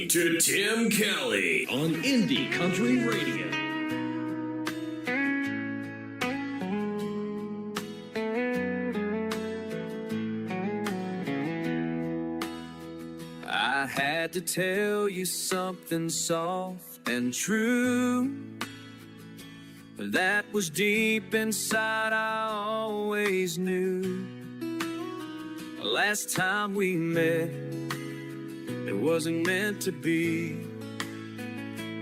to Tim Kelly on Indie Country Radio. I had to tell you something soft and true that was deep inside. I always knew. Last time we met, it wasn't meant to be.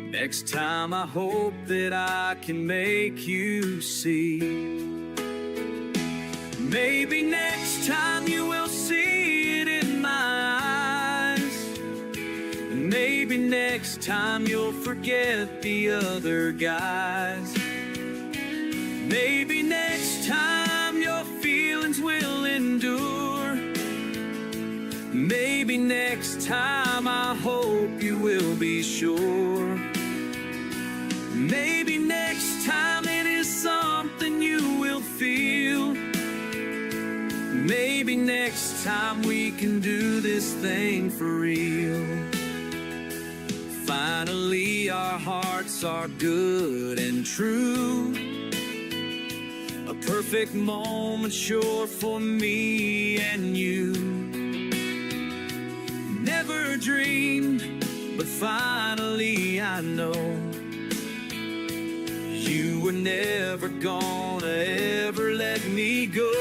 Next time I hope that I can make you see. Maybe next time you will see it in my eyes. Maybe next time you'll forget the other guys. Maybe next time your feelings will endure. Maybe next time I hope you will be sure. Maybe next time it is something you will feel. Maybe next time we can do this thing for real. Finally our hearts are good and true. A perfect moment sure for me and you. Never dreamed, but finally I know you were never gonna ever let me go.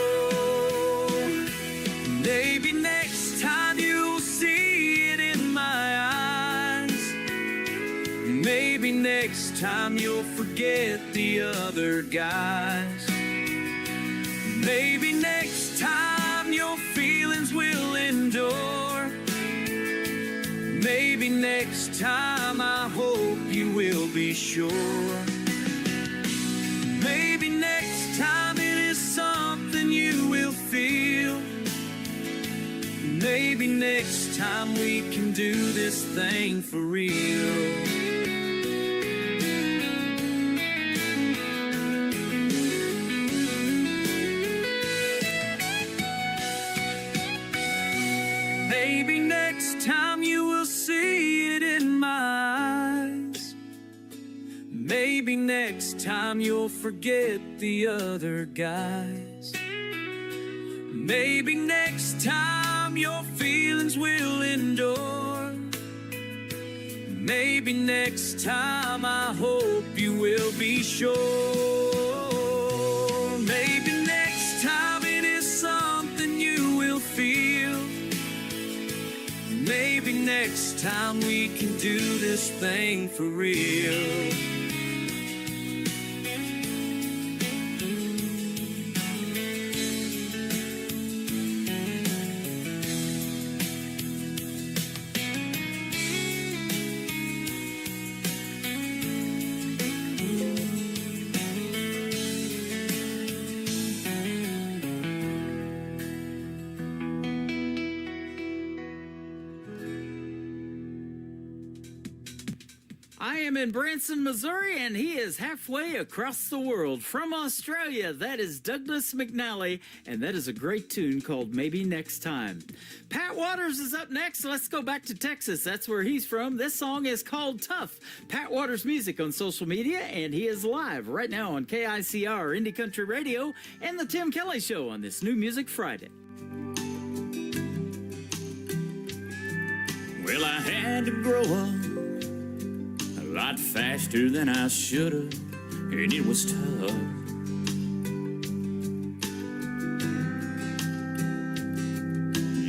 Maybe next time you'll see it in my eyes. Maybe next time you'll forget the other guys. Maybe next time your feelings will endure. Maybe next time I hope you will be sure. Maybe next time it is something you will feel. Maybe next time we can do this thing for real. Maybe next time you will see it in my eyes. Maybe next time you'll forget the other guys. Maybe next time your feelings will endure. Maybe next time I hope you will be sure. Maybe next time it is something you will feel. Maybe next time we can do this thing for real. I am in Branson, Missouri, and he is halfway across the world. From Australia, that is Douglas McNally, and that is a great tune called Maybe Next Time. Pat Waters is up next. Let's go back to Texas. That's where he's from. This song is called Tough. Pat Waters Music on social media, and he is live right now on KICR Indie Country Radio and the Tim Kelly Show on this New Music Friday. Well, I had to grow up a lot faster than I should have, and it was tough.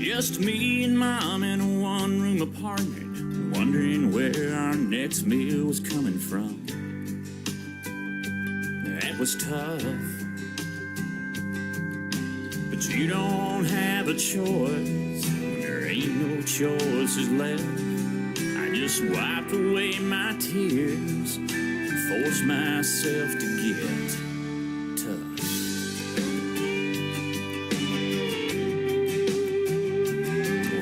Just me and Mom in a one-room apartment, wondering where our next meal was coming from. That was tough, but you don't have a choice when there ain't no choices left. I just wiped away my tears, forced myself to get tough.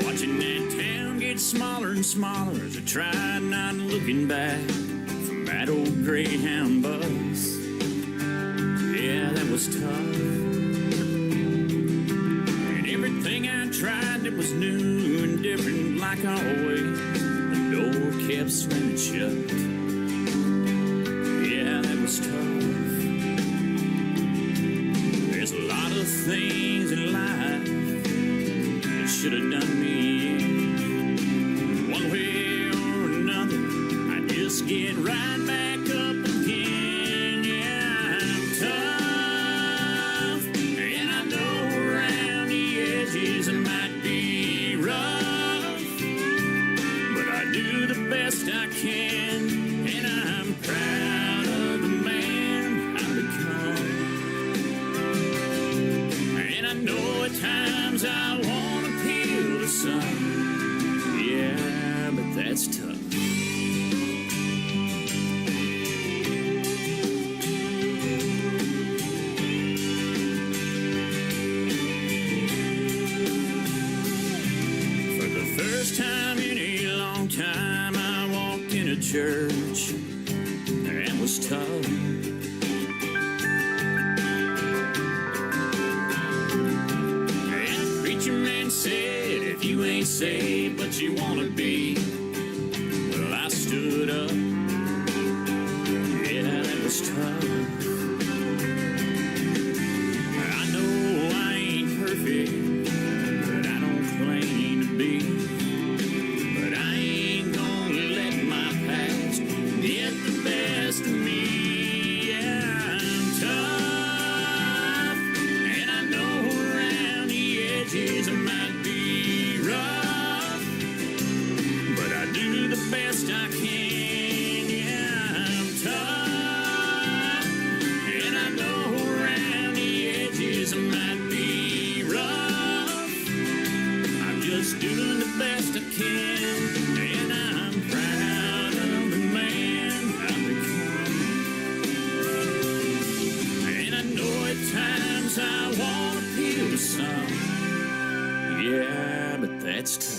Watching that town get smaller and smaller as I tried not looking back from that old Greyhound bus. Yeah, that was tough. And everything I tried that was new and different like always, door kept slamming shut. Yeah, that was tough. There's a lot of things in life that should have done me in. One way or another, I just get right back up again. Yeah, I'm tough, and I know around the edges I might be rough, but I do the best I can, and I'm proud of the man I've become. And I know at times I want to peel the sun. Yeah, but that's tough. For the first time in a long time, I walked in a church that was tough. And the preacher man said, if you ain't saved but you want to be, well, I stood up. Yeah, that was tough. I know I ain't perfect, but I don't claim to be. But I ain't gonna let my past get the best of me. Yeah, I'm tough, and I know around the edges I might be rough, but I do the best I can. Yeah, I'm tough, and I know around the edges I might be rough. I'm just doing the best I can, and I'm proud of the man I've become. And I know at times I want to peel the sun. Yeah, but that's tough.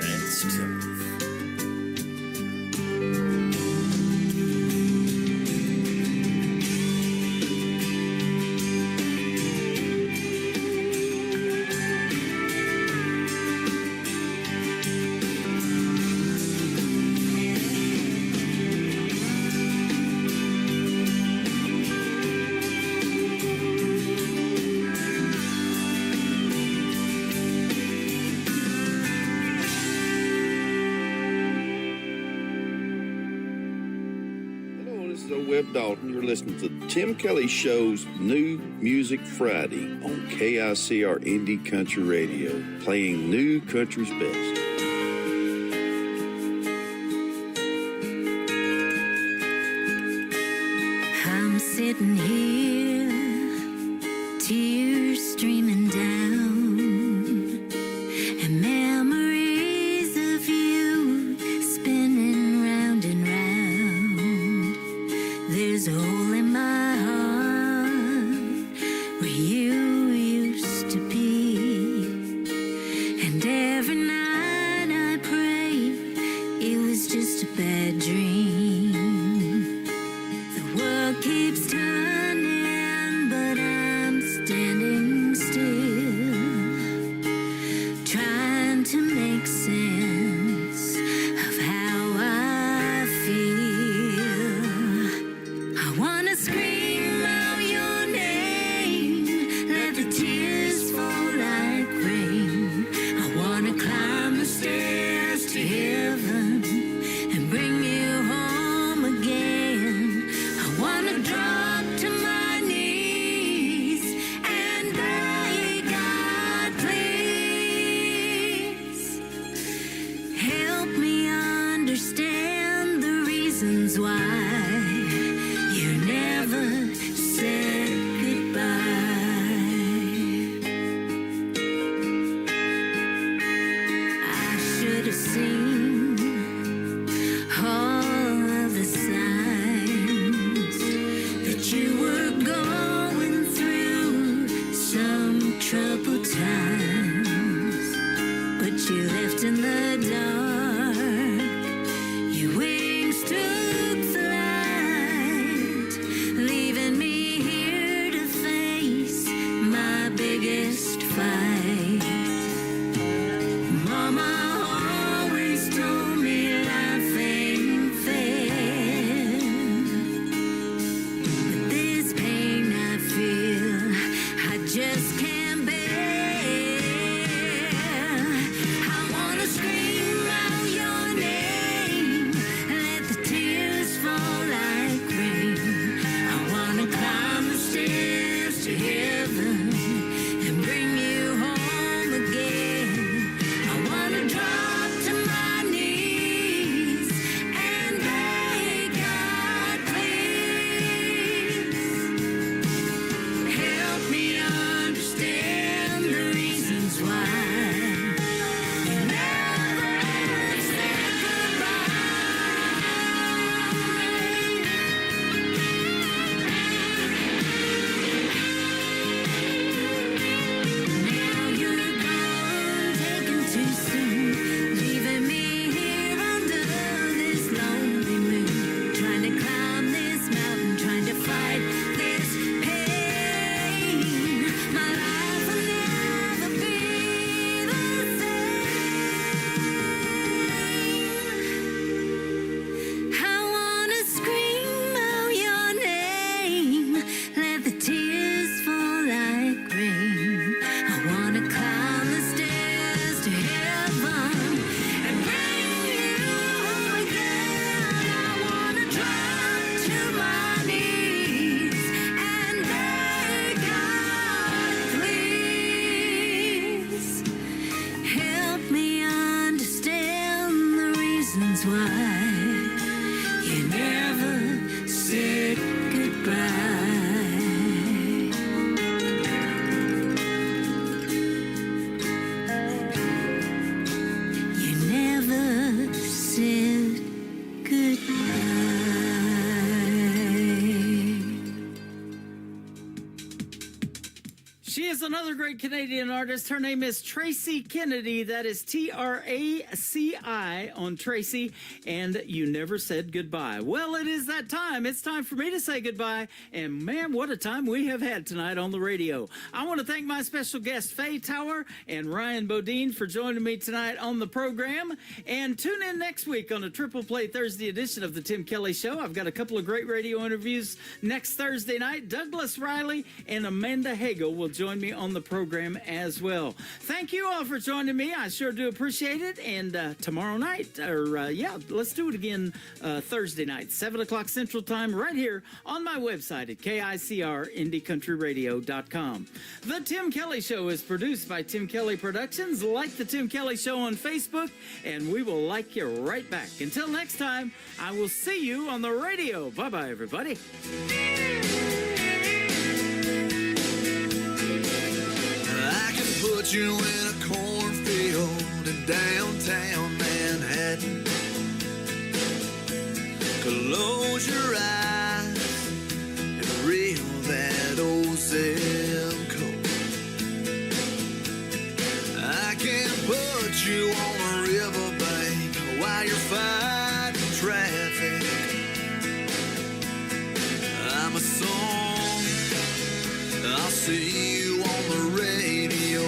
That's tough. Hello, this is Webb Dalton. You're listening to the Tim Kelly Show's New Music Friday on KICR Indie Country Radio, playing new country's best. I'm sitting here, tears streaming down, and memories of you spinning round and round. There's a hole in my heart where you used to be, and every night I pray it was just a bad dream. The world keeps turning, but I'm standing still, trying to make sense of how I feel. I wanna scream out your name, let the tears fall like rain. I wanna climb the stairs to heaven and bring you home again. I wanna drop to my knees and beg God, please help me understand the reasons why you never said goodbye. I should have seen all of the signs that you were going through some troubled times, but you left in the dark. Your wings took flight, leaving me here to face my biggest fight. is another great Canadian artist. Her name is Tracy Kennedy. That is Traci on Tracy. And You Never Said Goodbye. Well, it is that time. It's time for me to say goodbye. And man, what a time we have had tonight on the radio. I want to thank my special guests, Faye Tower and Ryan Bodine, for joining me tonight on the program. And tune in next week on a Triple Play Thursday edition of the Tim Kelly Show. I've got a couple of great radio interviews next Thursday night. Douglas Riley and Amanda Hagel will join me on the program as well. Thank you all for joining me. I sure do appreciate it. And tomorrow night, let's do it again Thursday night, 7 o'clock Central Time, right here on my website at KICRIndieCountryRadio.com. The Tim Kelly Show is produced by Tim Kelly Productions. Like the Tim Kelly Show on Facebook, and we will like you right back. Until next time, I will see you on the radio. Bye-bye, everybody. I can put you in a cornfield in downtown Manhattan. Close your eyes and reel that old zip code. I can put you on a riverbank while you're fighting traffic. I'm a song, I'll see you on the radio.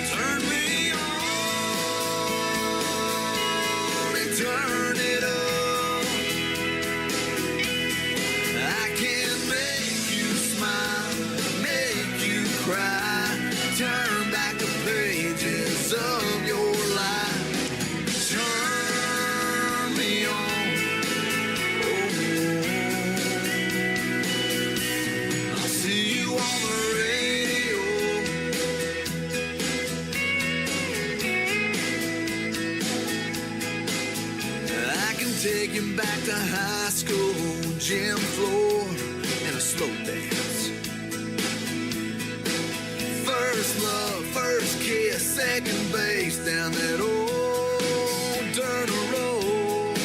Turn me on and turn it up. I can make you smile, make you cry, turn back the pages of your life. Turn me on. I'll see you on the radio. I can take you back to high school, gym floor, and a slow dance. First love, first kiss, second base down that old dirt road.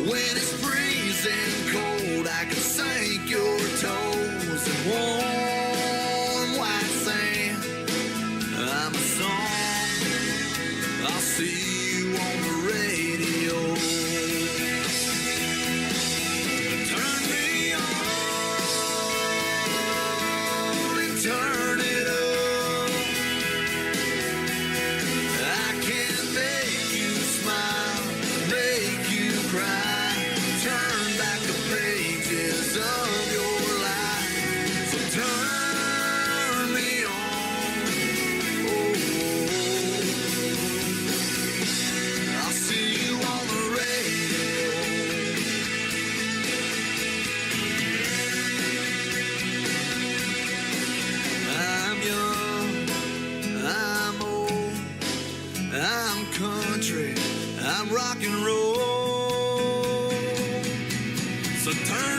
When it's freezing cold, I can sink your toes in warm white sand. I'm a song, I'll see you on the radio. Turn me on and turn it up. I can make you smile, make you cry, turn back the pages of your life. So turn me on. I'll see you on the radio. I'm young, I'm old, I'm country, I'm rock and roll. So turn